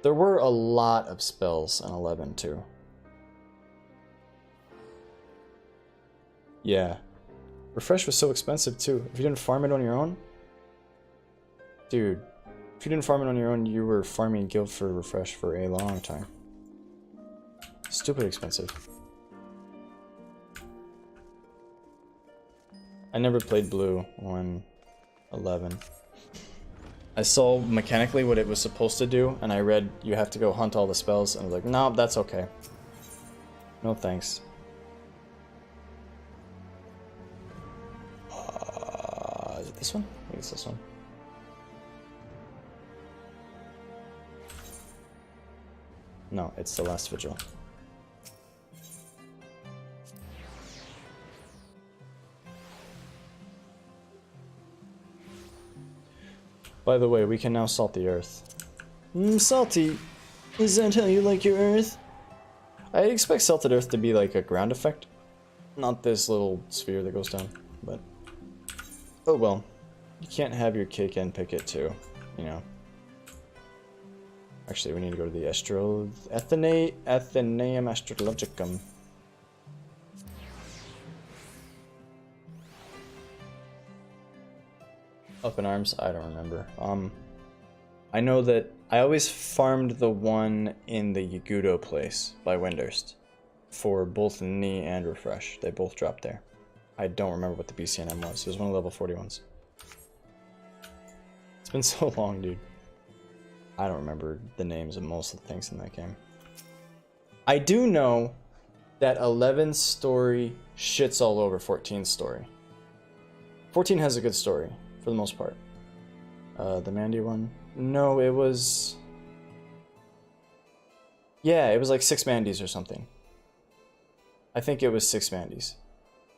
There were a lot of spells in 11 too. Yeah. Refresh was so expensive too. If you didn't farm it on your own... Dude, if you didn't farm it on your own, you were farming guild for refresh for a long time. Stupid expensive. I never played blue on 11. I saw mechanically what it was supposed to do, and I read you have to go hunt all the spells, and I was like, no, that's okay. No thanks. Is it this one? I think it's this one. No, it's the last vigil. By the way, we can now salt the earth. Salty! Is that how you like your earth? I expect salted earth to be like a ground effect. Not this little sphere that goes down, but... Oh well. You can't have your cake and pick it too, you know. Actually, we need to go to the Athenaeum Astrologicum. Up in arms? I don't remember. I know that I always farmed the one in the Yagudo place by Windurst for both knee and refresh. They both dropped there. I don't remember what the BCNM was. It was one of the level 41s. It's been so long, dude. I don't remember the names of most of the things in that game. I do know that 11's story shits all over 14's story. 14 has a good story, for the most part. The Mandy one? No, it was... Yeah, it was like 6 Mandys or something. I think it was 6 Mandys.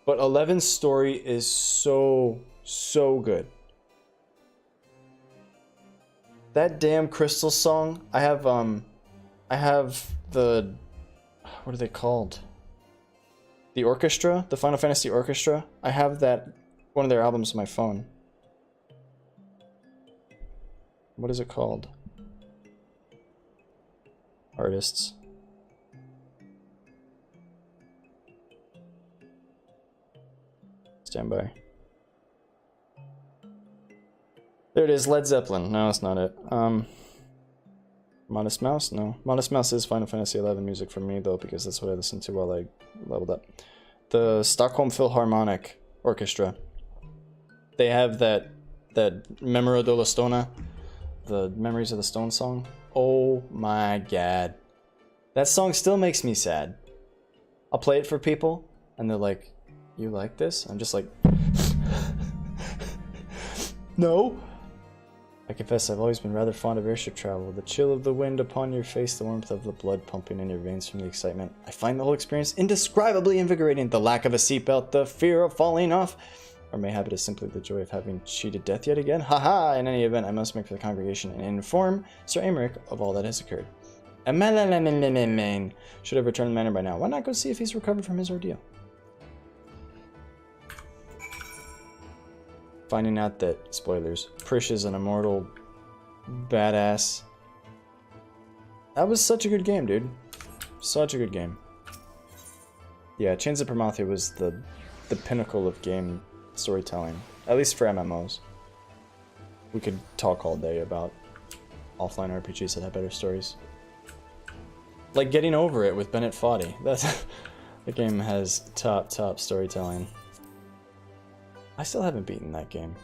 But 11's story is so good. That damn Crystal song, I have the, what are they called? The orchestra, the Final Fantasy orchestra. I have that, one of their albums on my phone. What is it called? Artists. Stand by. There it is, Led Zeppelin. No, that's not it. Modest Mouse? No. Modest Mouse is Final Fantasy XI music for me, though, because that's what I listened to while I leveled up. The Stockholm Philharmonic Orchestra. They have that Memoro della Stona, the Memories of the Stone song. Oh my god. That song still makes me sad. I'll play it for people, and they're like, you like this? I'm just like, no. I confess I've always been rather fond of airship travel. The chill of the wind upon your face, the warmth of the blood pumping in your veins from the excitement. I find the whole experience indescribably invigorating. The lack of a seatbelt, the fear of falling off, or mayhap it is simply the joy of having cheated death yet again. Haha! In any event, I must make for the congregation and inform Sir Aymeric of all that has occurred. Should have returned the manor by now. Why not go see if he's recovered from his ordeal? Finding out that, spoilers, Prish is an immortal badass. That was such a good game, dude. Such a good game. Yeah, Chains of Prometheus was the pinnacle of game storytelling, at least for MMOs. We could talk all day about offline RPGs that have better stories. Like Getting Over It with Bennett Foddy. That's the game has top storytelling. I still haven't beaten that game.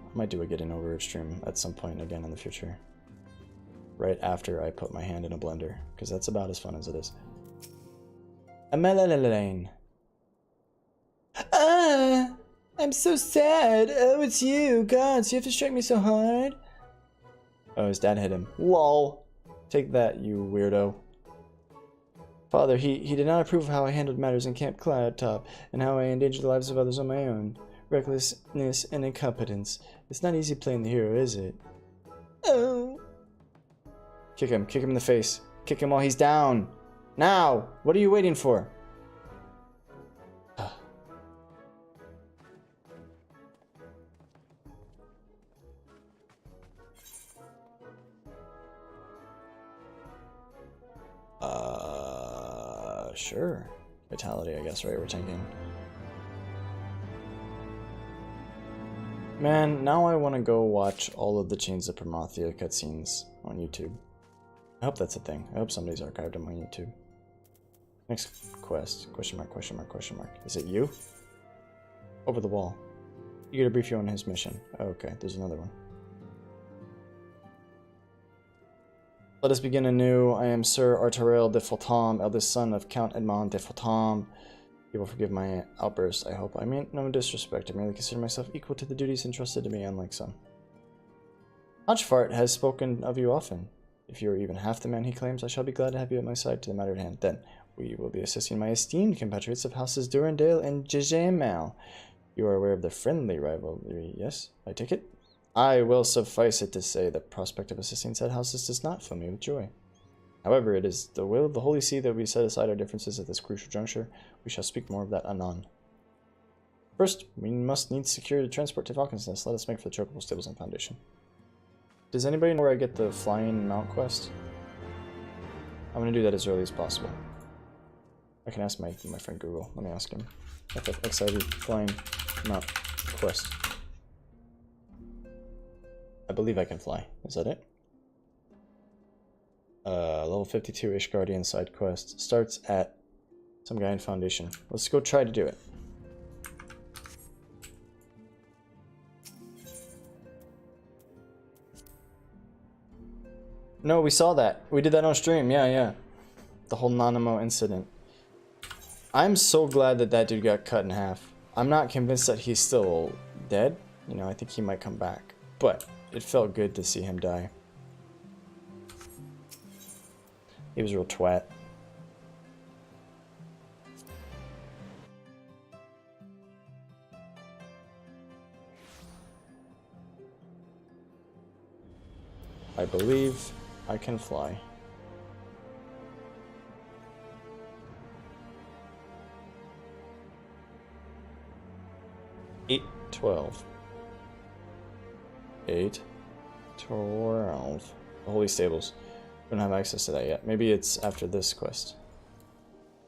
I might do a Getting Over It stream at some point again in the future. Right after I put my hand in a blender, because that's about as fun as it is. Amelalane. Ah! I'm so sad! Oh, it's you! God, so you have to strike me so hard? Oh, his dad hit him. LOL! Take that, you weirdo. Father, he did not approve of how I handled matters in Camp Cloudtop, and how I endangered the lives of others on my own. Recklessness and incompetence. It's not easy playing the hero, is it? Oh. Kick him in the face. Kick him while he's down. Now! What are you waiting for? Sure. Vitality, I guess, right? We're tanking. Man, now I want to go watch all of the Chains of Prometheus cutscenes on YouTube. I hope that's a thing. I hope somebody's archived them on YouTube. Next quest. Question mark, question mark, question mark. Is it you? Over the wall. You get a brief you on his mission. Oh, okay, there's another one. Let us begin anew. I am Sir Arturel de Fultam, eldest son of Count Edmond de Fultam. You will forgive my outburst, I hope. I mean no disrespect. I merely consider myself equal to the duties entrusted to me, unlike some. Hodgefart has spoken of you often. If you are even half the man he claims, I shall be glad to have you at my side to the matter at hand. Then, we will be assisting my esteemed compatriots of houses Durandale and Jeju. You are aware of the friendly rivalry, yes? I take it? I will suffice it to say the prospect of assisting said houses does not fill me with joy. However, it is the will of the Holy See that we set aside our differences at this crucial juncture. We shall speak more of that anon. First, we must need secure the transport to Falcon's Nest. Let us make for the Chocobo Stables and Foundation. Does anybody know where I get the flying mount quest? I'm going to do that as early as possible. I can ask my friend Google. Let me ask him. XIV flying mount quest. I believe I can fly. Is that it? Level 52 Ishgardian side quest. Starts at some guy in Foundation. Let's go try to do it. No, we saw that. We did that on stream. Yeah. The whole Nanamo incident. I'm so glad that that dude got cut in half. I'm not convinced that he's still dead. You know, I think he might come back. But it felt good to see him die. He was a real twat. I believe I can fly. Eight, 12. 8, 12. The Holy Stables. We don't have access to that yet. Maybe it's after this quest.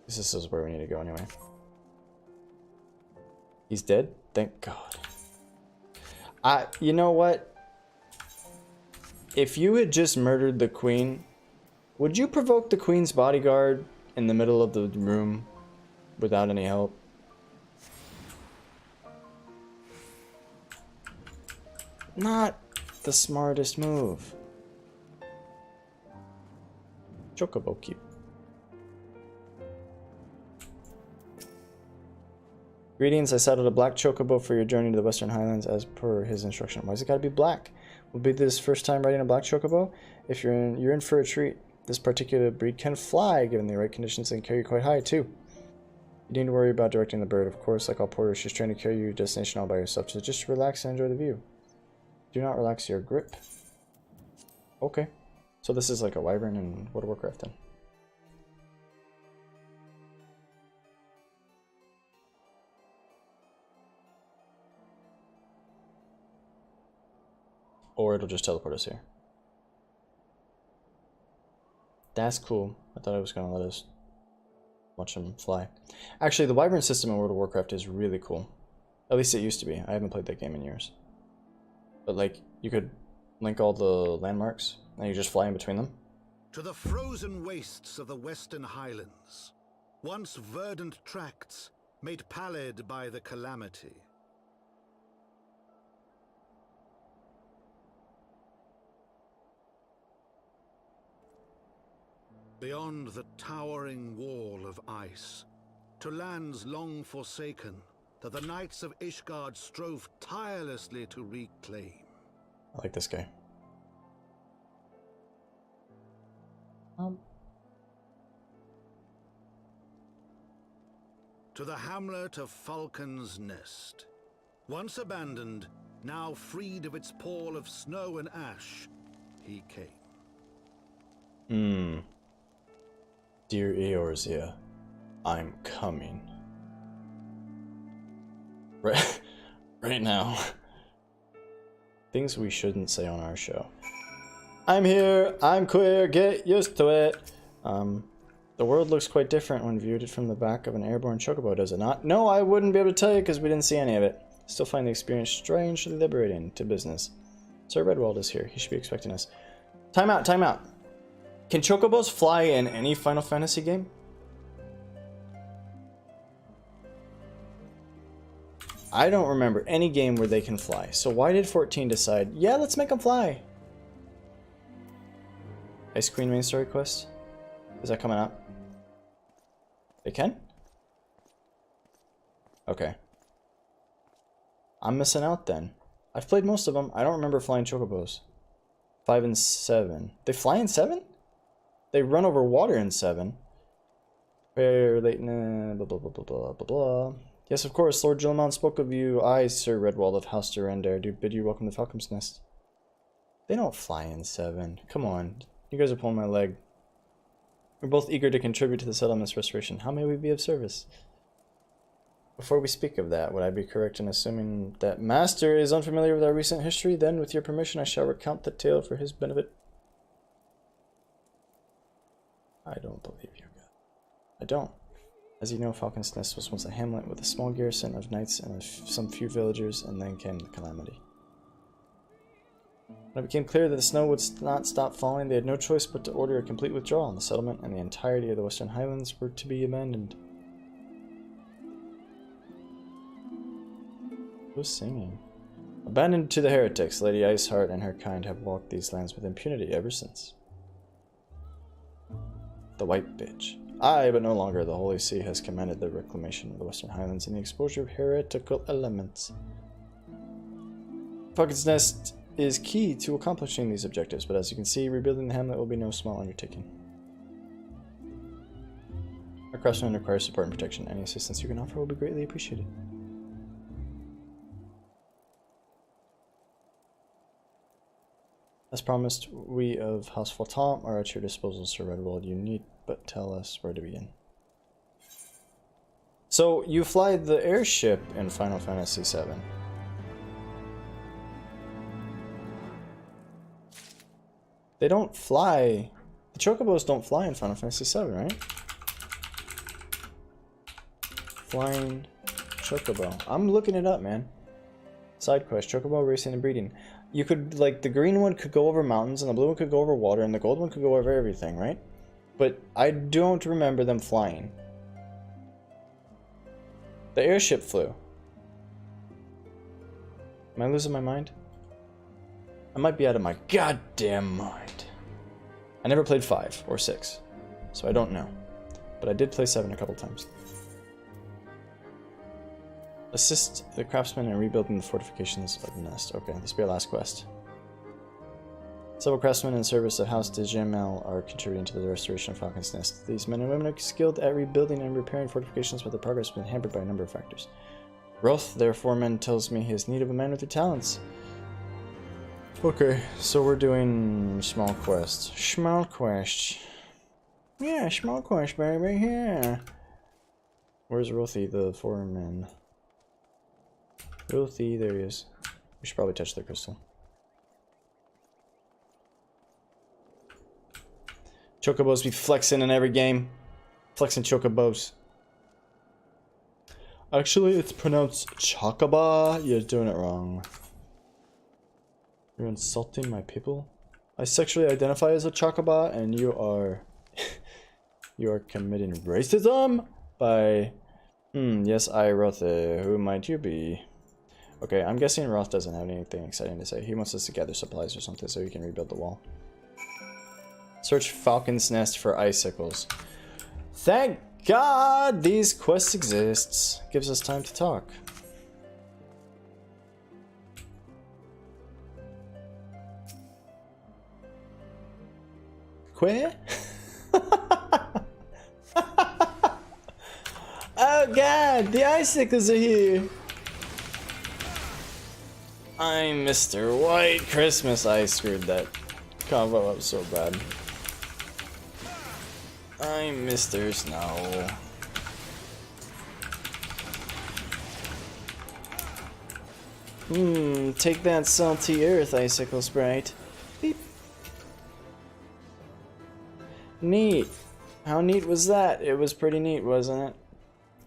This is where we need to go anyway. He's dead? Thank God. You know what? If you had just murdered the queen, would you provoke the queen's bodyguard in the middle of the room without any help? Not the smartest move. Chocobo keep. Greetings, I saddled a black chocobo for your journey to the Western Highlands as per his instruction. Why's it gotta be black? Will be this first time riding a black chocobo? If you're in for a treat. This particular breed can fly, given the right conditions, and carry quite high too. You need to worry about directing the bird, of course. Like all porters, she's trying to carry you to your destination all by yourself, so just relax and enjoy the view. Do not relax your grip. Okay. So this is like a wyvern in World of Warcraft then. Or it'll just teleport us here. That's cool. I thought I was going to let us watch him fly. Actually, the wyvern system in World of Warcraft is really cool. At least it used to be. I haven't played that game in years. But like, you could link all the landmarks, and you just fly in between them. To the frozen wastes of the Western Highlands, once verdant tracts made pallid by the calamity. Beyond the towering wall of ice, to lands long forsaken that the knights of Ishgard strove tirelessly to reclaim. I like this guy. To the hamlet of Falcon's Nest. Once abandoned, now freed of its pall of snow and ash, he came. Dear Eorzea, I'm coming. Right now. Things we shouldn't say on our show. I'm here, I'm queer, get used to it. The world looks quite different when viewed from the back of an airborne chocobo, does it not? No, I wouldn't be able to tell you because we didn't see any of it. Still find the experience strangely liberating. To business. Sir Redwald is here. He should be expecting us. Time out, time out. Can chocobos fly in any Final Fantasy game? I don't remember any game where they can fly. So why did 14 decide, yeah, let's make them fly? Ice Queen main story quest? Is that coming up? They can? Okay. I'm missing out then. I've played most of them. I don't remember flying chocobos. 5 and 7. They fly in 7? They run over water in 7. Very late, blah blah blah blah blah blah blah. Yes, of course, Lord Gilmont spoke of you. I, Sir Redwall of House Durender, do bid you welcome to Falcon's Nest. They don't fly in 7. Come on. You guys are pulling my leg. We're both eager to contribute to the settlement's restoration. How may we be of service? Before we speak of that, would I be correct in assuming that Master is unfamiliar with our recent history? Then, with your permission, I shall recount the tale for his benefit. I don't believe you, God. I don't. As you know, Falcon's Nest was once a hamlet with a small garrison of knights and some few villagers, and then came the calamity. When it became clear that the snow would not stop falling, they had no choice but to order a complete withdrawal, and the settlement and the entirety of the Western Highlands were to be abandoned. Who's singing? Abandoned to the heretics, Lady Iceheart and her kind have walked these lands with impunity ever since. The White Bitch. Aye, but no longer. The Holy See has commanded the reclamation of the Western Highlands and the exposure of heretical elements. Falcon's Nest is key to accomplishing these objectives, but as you can see, rebuilding the hamlet will be no small undertaking. Our craftsmen require support and protection. Any assistance you can offer will be greatly appreciated. As promised, we of House Fulton are at your disposal, Sir Redwall. You need but tell us where to begin. So, you fly the airship in Final Fantasy XIV. They don't fly... The chocobos don't fly in Final Fantasy VII, right? Flying chocobo. I'm looking it up, man. Side quest, chocobo racing and breeding. You could, like, the green one could go over mountains, and the blue one could go over water, and the gold one could go over everything, right? But I don't remember them flying. The airship flew. Am I losing my mind? I might be out of my goddamn mind. I never played 5 or 6, so I don't know. But I did play 7 a couple times. Assist the craftsmen in rebuilding the fortifications of the nest. Okay, this will be our last quest. Several craftsmen in service of House de Jamel are contributing to the restoration of Falcon's Nest. These men and women are skilled at rebuilding and repairing fortifications, but their progress has been hampered by a number of factors. Roth, their foreman, tells me he has need of a man with your talents. Okay, so we're doing small quests. Small quest. Yeah, small quest, baby, yeah. Where's Rothy, the foreman? Rothy, there he is. We should probably touch the crystal. Chocobos be flexing in every game. Flexing chocobos. Actually, it's pronounced chocoba. You're doing it wrong. You're insulting my people? I sexually identify as a chocoba, and you are... you are committing racism by... yes, I, Rothy. Who might you be? Okay, I'm guessing Roth doesn't have anything exciting to say. He wants us to gather supplies or something so he can rebuild the wall. Search Falcon's Nest for icicles. Thank God these quests exist. Gives us time to talk. Where? Oh God, the icicles are here. I'm Mr. White Christmas. I screwed that combo up so bad. I'm Mr. Snow. Take that salty earth, icicle sprite. Beep. Neat. How neat was that? It was pretty neat, wasn't it?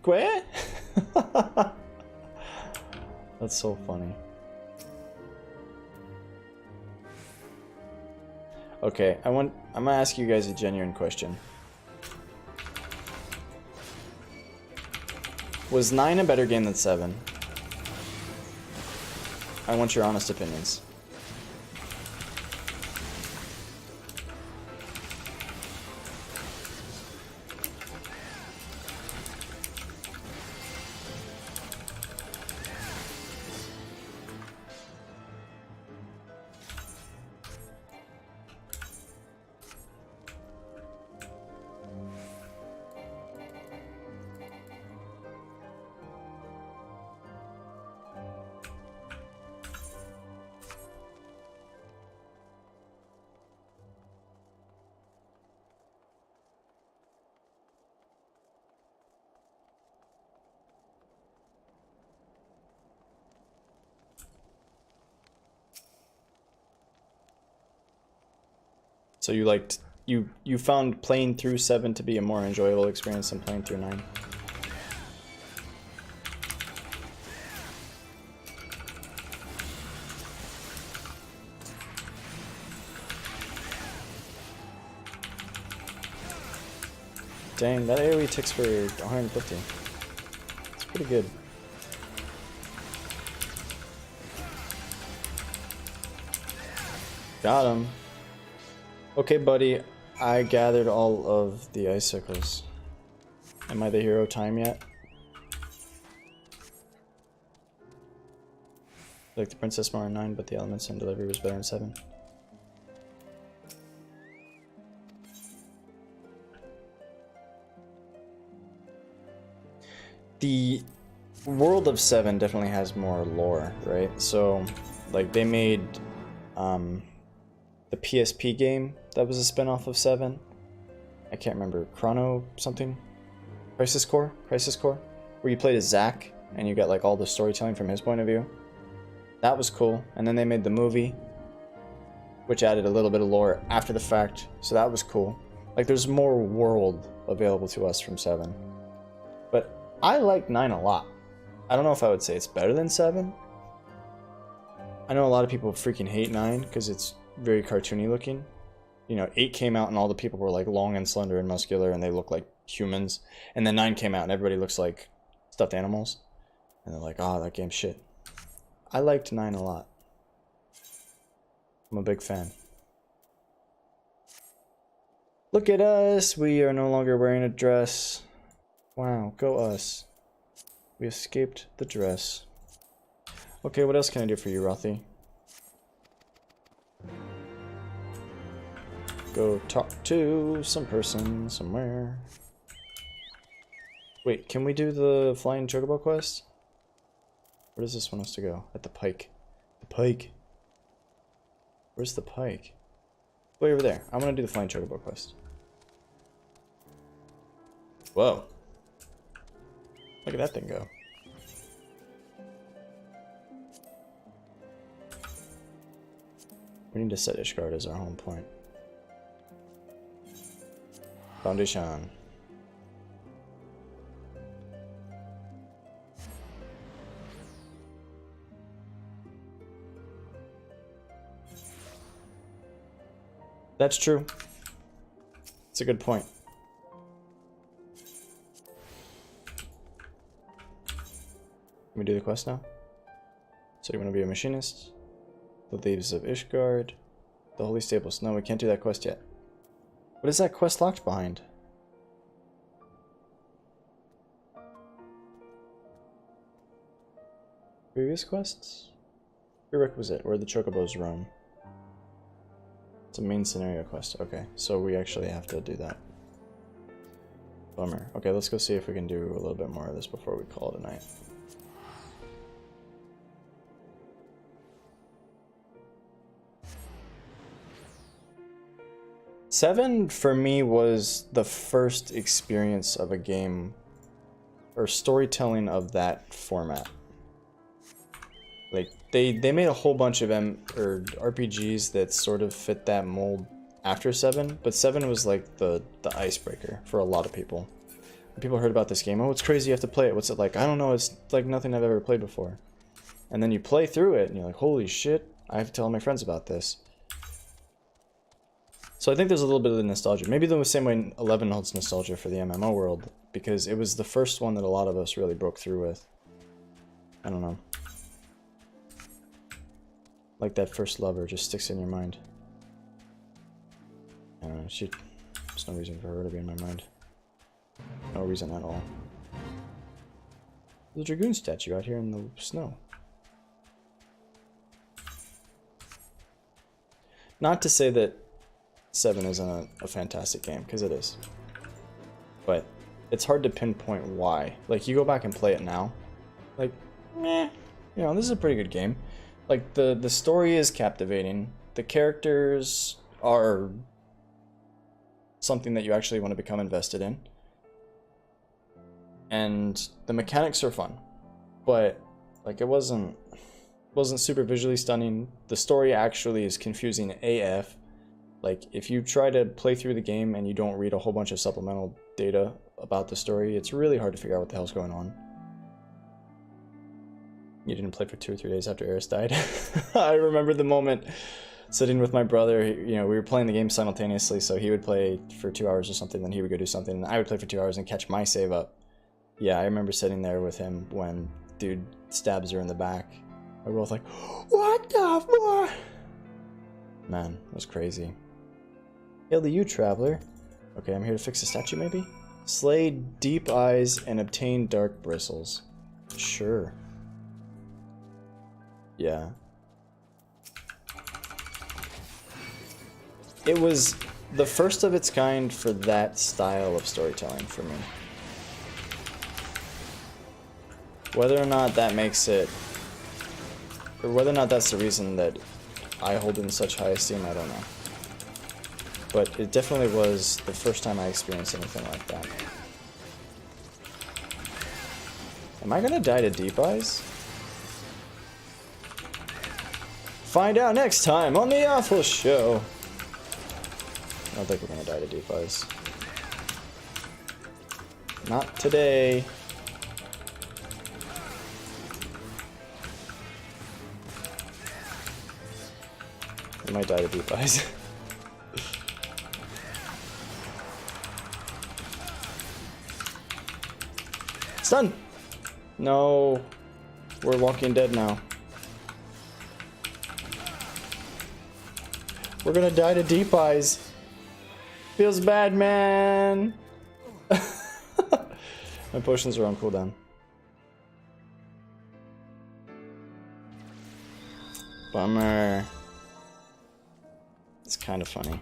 Quit? That's so funny. Okay, I'm gonna ask you guys a genuine question. Was 9 a better game than 7? I want your honest opinions. So you liked you found playing through 7 to be a more enjoyable experience than playing through 9. Dang, that AoE ticks for 150. It's pretty good. Got him. Okay, buddy. I gathered all of the icicles. Am I the hero time yet? Like the princess more in 9, but the elements and delivery was better in 7. The world of 7 definitely has more lore, right? So, like, they made the PSP game that was a spin-off of 7. I can't remember. Chrono something? Crisis Core, where you played as Zack and you got like all the storytelling from his point of view. That was cool. And then they made the movie, which added a little bit of lore after the fact, so that was cool. Like, there's more world available to us from 7. But I like 9 a lot. I don't know if I would say it's better than 7. I know a lot of people freaking hate 9 because it's very cartoony looking. You know, 8 came out and all the people were like long and slender and muscular and they look like humans. And then 9 came out and everybody looks like stuffed animals. And they're like, oh, that game's shit. I liked 9 a lot. I'm a big fan. Look at us! We are no longer wearing a dress. Wow, go us. We escaped the dress. Okay, what else can I do for you, Rothy? Go talk to some person somewhere. Wait, can we do the flying chocobo quest? Where does this want us to go? At the pike. The pike. Where's the pike? Way over there. I want to do the flying chocobo quest. Whoa. Look at that thing go. We need to set Ishgard as our home point. Foundation. That's true. It's a good point. Can we do the quest now? So you want to be a machinist? The Leaves of Ishgard. The Holy Stables. No, we can't do that quest yet. What is that quest locked behind? Previous quests? Prerequisite, where the chocobos roam. It's a main scenario quest. Okay, so we actually have to do that. Bummer. Okay, let's go see if we can do a little bit more of this before we call it a night. Seven, for me, was the first experience of a game or storytelling of that format. Like, they made a whole bunch of RPGs that sort of fit that mold after 7, but 7 was like the icebreaker for a lot of people. When people heard about this game, oh, it's crazy, you have to play it. What's it like? I don't know, it's like nothing I've ever played before. And then you play through it, and you're like, holy shit, I have to tell all my friends about this. So I think there's a little bit of the nostalgia. Maybe the same way 11 holds nostalgia for the MMO world, because it was the first one that a lot of us really broke through with. I don't know. Like that first lover just sticks in your mind. I don't know, there's no reason for her to be in my mind. No reason at all. There's a dragoon statue out here in the snow. Not to say that 7 isn't a fantastic game, because it is. But it's hard to pinpoint why. Like, you go back and play it now, like, meh, you know, this is a pretty good game. Like, the story is captivating. The characters are something that you actually want to become invested in. And the mechanics are fun. But, like, it wasn't super visually stunning. The story actually is confusing AF. Like, if you try to play through the game and you don't read a whole bunch of supplemental data about the story, it's really hard to figure out what the hell's going on. You didn't play for 2 or 3 days after Eris died? I remember the moment sitting with my brother. You know, we were playing the game simultaneously, so he would play for 2 hours or something, then he would go do something, and I would play for 2 hours and catch my save up. Yeah, I remember sitting there with him when dude stabs her in the back. We were both like, what the fuck? Man, it was crazy. Hail to you, traveler. Okay, I'm here to fix the statue, maybe? Slay deep eyes and obtain dark bristles. Sure. Yeah. It was the first of its kind for that style of storytelling for me. Whether or not that makes it, or whether or not that's the reason that I hold in such high esteem, I don't know. But it definitely was the first time I experienced anything like that. Am I gonna die to deep eyes? Find out next time on the Awfl show. I don't think we're gonna die to deep eyes. Not today. We might die to deep eyes. Stun! No. We're Walking Dead now. We're gonna die to deep eyes. Feels bad, man. My potions are on cooldown. Bummer. It's kind of funny.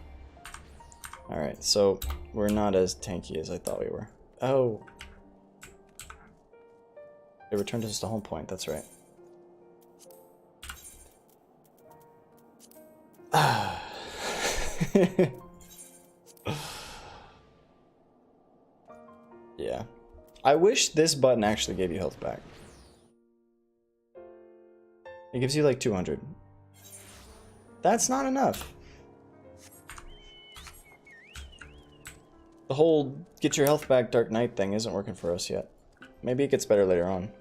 Alright, so we're not as tanky as I thought we were. Oh. It returned us to home point, that's right. Yeah. I wish this button actually gave you health back. It gives you like 200. That's not enough. The whole get your health back Dark Knight thing isn't working for us yet. Maybe it gets better later on.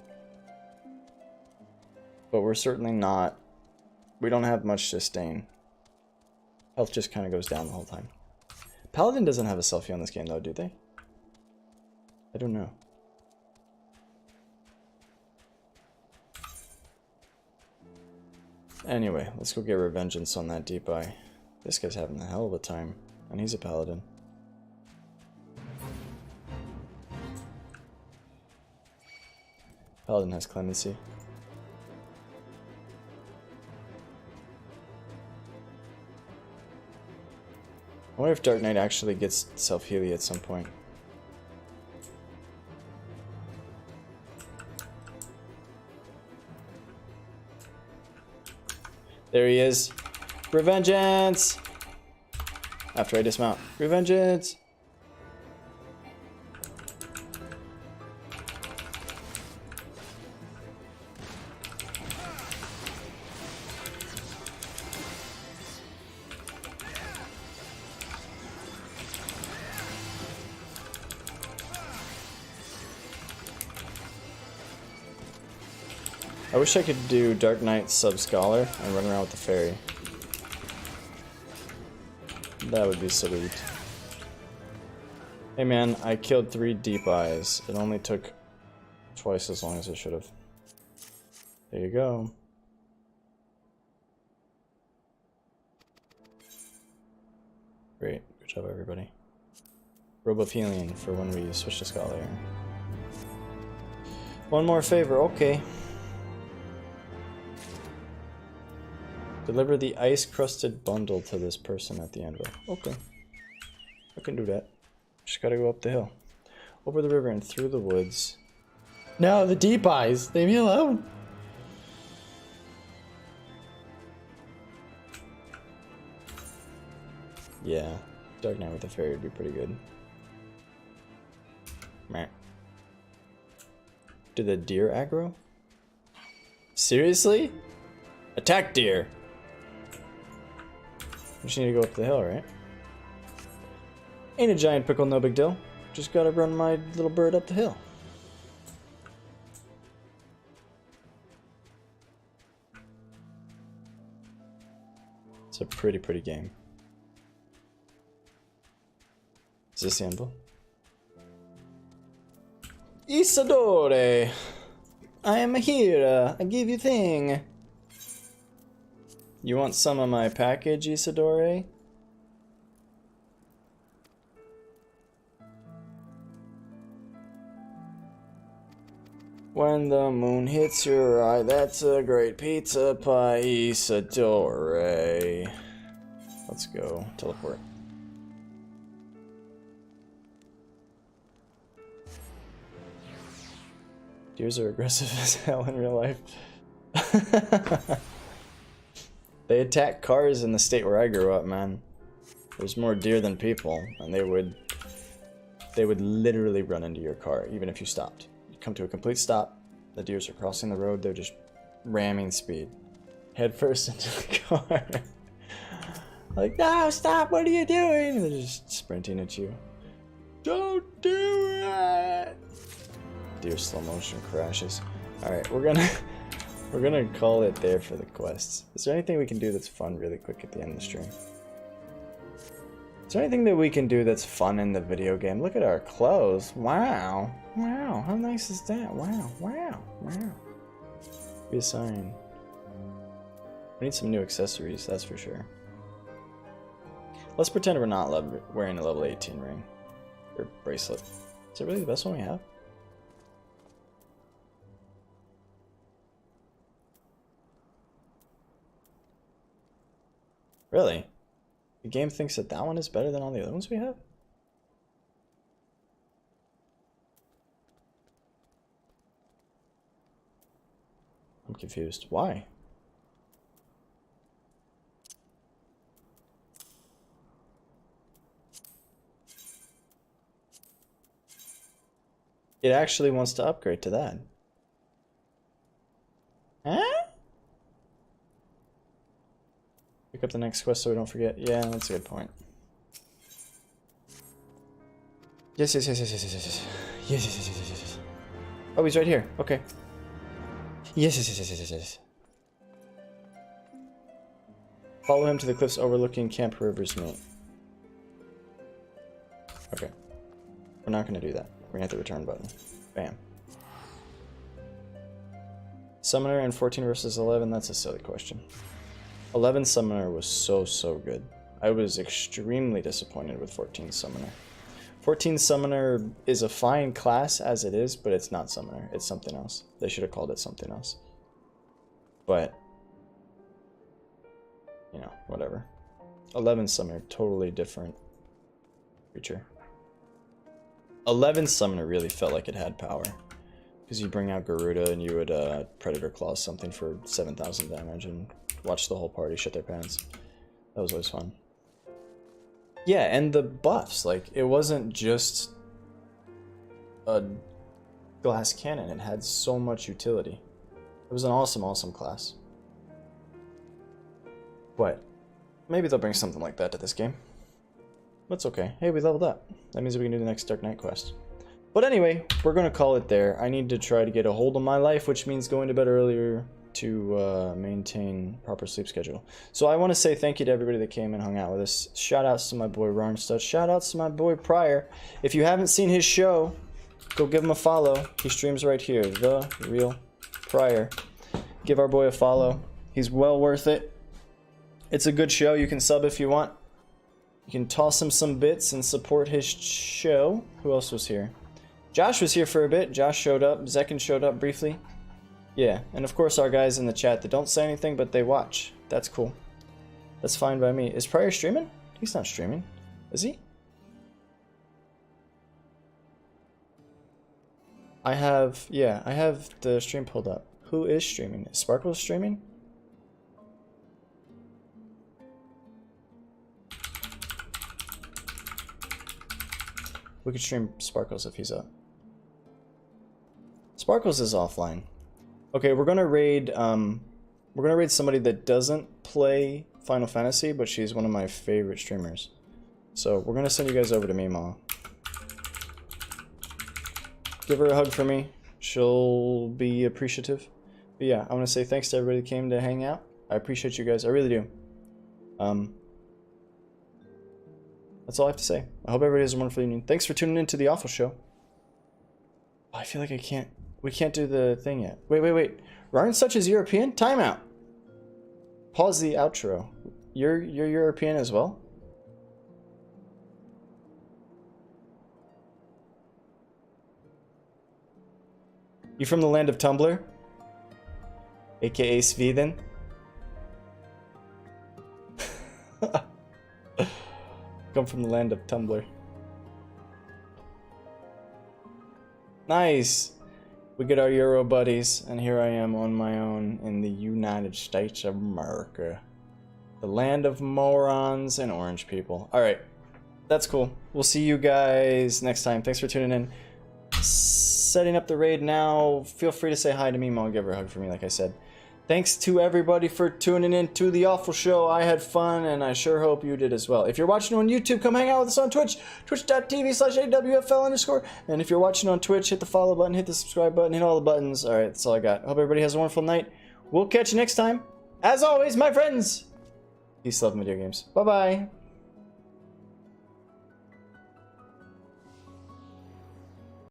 But we're certainly not... We don't have much sustain. Health just kind of goes down the whole time. Paladin doesn't have a selfie on this game though, do they? I don't know. Anyway, let's go get Revengeance on that deep eye. This guy's having a hell of a time, and he's a paladin. Paladin has clemency. I wonder if Dark Knight actually gets self-healy at some point. There he is. Revengeance! After I dismount. Revengeance! I wish I could do Dark Knight sub-scholar and run around with the fairy. That would be sweet. Hey man, I killed 3 deep eyes. It only took twice as long as it should have. There you go. Great. Good job, everybody. Robe of Healing for when we switch to Scholar. One more favor, okay. Deliver the ice-crusted bundle to this person at the anvil. Okay. I can do that. Just gotta go up the hill. Over the river and through the woods. No, the deep eyes! Leave me alone! Yeah. Dark Knight with the fairy would be pretty good. Meh. Did the deer aggro? Seriously? Attack deer! just need to go up the hill, right? Ain't a giant pickle, no big deal. Just gotta run my little bird up the hill. It's a pretty game. Is this the envelope? Isadore! I am here. I give you thing. You want some of my package, Isadore? When the moon hits your eye, that's a great pizza pie, Isadore. Let's go. Teleport. Deers are aggressive as hell in real life. They attack cars in the state where I grew up, man. There's more deer than people, and they would literally run into your car, even if you stopped. You come to a complete stop, the deers are crossing the road, they're just ramming speed. Head first into the car. Like, no, stop, what are you doing? And they're just sprinting at you. Don't do it! Deer slow motion crashes. Alright, we're gonna call it there for the quests. Is there anything we can do that's fun really quick at the end of the stream? Is there anything that we can do that's fun in the video game? Look at our clothes. Wow. Wow, how nice is that? Wow, wow, wow. Reassign. We need some new accessories, that's for sure. Let's pretend we're not wearing a level 18 ring. Or bracelet. Is it really the best one we have? Really? The game thinks that that one is better than all the other ones we have? I'm confused. Why? It actually wants to upgrade to that. Huh? Pick up the next quest so we don't forget. Yeah, that's a good point. Yes. Yes. Oh, he's right here. Okay. Yes. Follow him to the cliffs overlooking Camp River's meet. Okay. We're not going to do that. We're going to hit the return button. Bam. Summoner in 14 versus 11, that's a silly question. 11 Summoner was so good. I was extremely disappointed with 14 Summoner. 14 Summoner is a fine class as it is, but it's not Summoner. It's something else. They should have called it something else. But, you know, whatever. 11 Summoner, totally different creature. 11 Summoner really felt like it had power. Because you bring out Garuda and you would Predator Claw something for 7,000 damage and watch the whole party shit their pants. That was always fun. Yeah, and the buffs, like, it wasn't just a glass cannon. It had so much utility. It was an awesome class. What? Maybe they'll bring something like that to this game. That's okay. Hey, we leveled up. That means we can do the next Dartnet Quest. But anyway, we're going to call it there. I need to try to get a hold of my life, which means going to bed earlier to maintain proper sleep schedule. So I want to say thank you to everybody that came and hung out with us. Shout outs to my boy Rarnstad. Shout outs to my boy Pryor. If you haven't seen his show, go give him a follow. He streams right here. The Real Pryor. Give our boy a follow. He's well worth it. It's a good show. You can sub if you want. You can toss him some bits and support his show. Who else was here? Josh was here for a bit. Josh showed up. Zekin showed up briefly. Yeah, and of course our guys in the chat that don't say anything, but they watch. That's cool. That's fine by me. Is Pryor streaming? He's not streaming. Is he? I have the stream pulled up. Who is streaming? Is Sparkle streaming? We could stream Sparkles if he's up. Sparkles is offline. Okay, we're gonna raid somebody that doesn't play Final Fantasy, but she's one of my favorite streamers. So we're gonna send you guys over to Mima. Give her a hug for me. She'll be appreciative. But yeah, I want to say thanks to everybody that came to hang out. I appreciate you guys. I really do. That's all I have to say. I hope everybody has a wonderful evening. Thanks for tuning in to the Awfl show. Oh, I feel like we can't do the thing yet. Wait. Ryan Such is European? Timeout. Pause the outro. You're European as well? You from the land of Tumblr? AKA Sweden? Come from the land of Tumblr. Nice! We get our Euro buddies, and here I am on my own in the United States of America. The land of morons and orange people. Alright, that's cool. We'll see you guys next time. Thanks for tuning in. Setting up the raid now. Feel free to say hi to me. I'll give her a hug for me, like I said. Thanks to everybody for tuning in to the Awfl show. I had fun, and I sure hope you did as well. If you're watching on YouTube, come hang out with us on Twitch. Twitch.tv/AWFL_. And if you're watching on Twitch, hit the follow button, hit the subscribe button, hit all the buttons. Alright, that's all I got. Hope everybody has a wonderful night. We'll catch you next time. As always, my friends, peace, love, and video games. Bye-bye.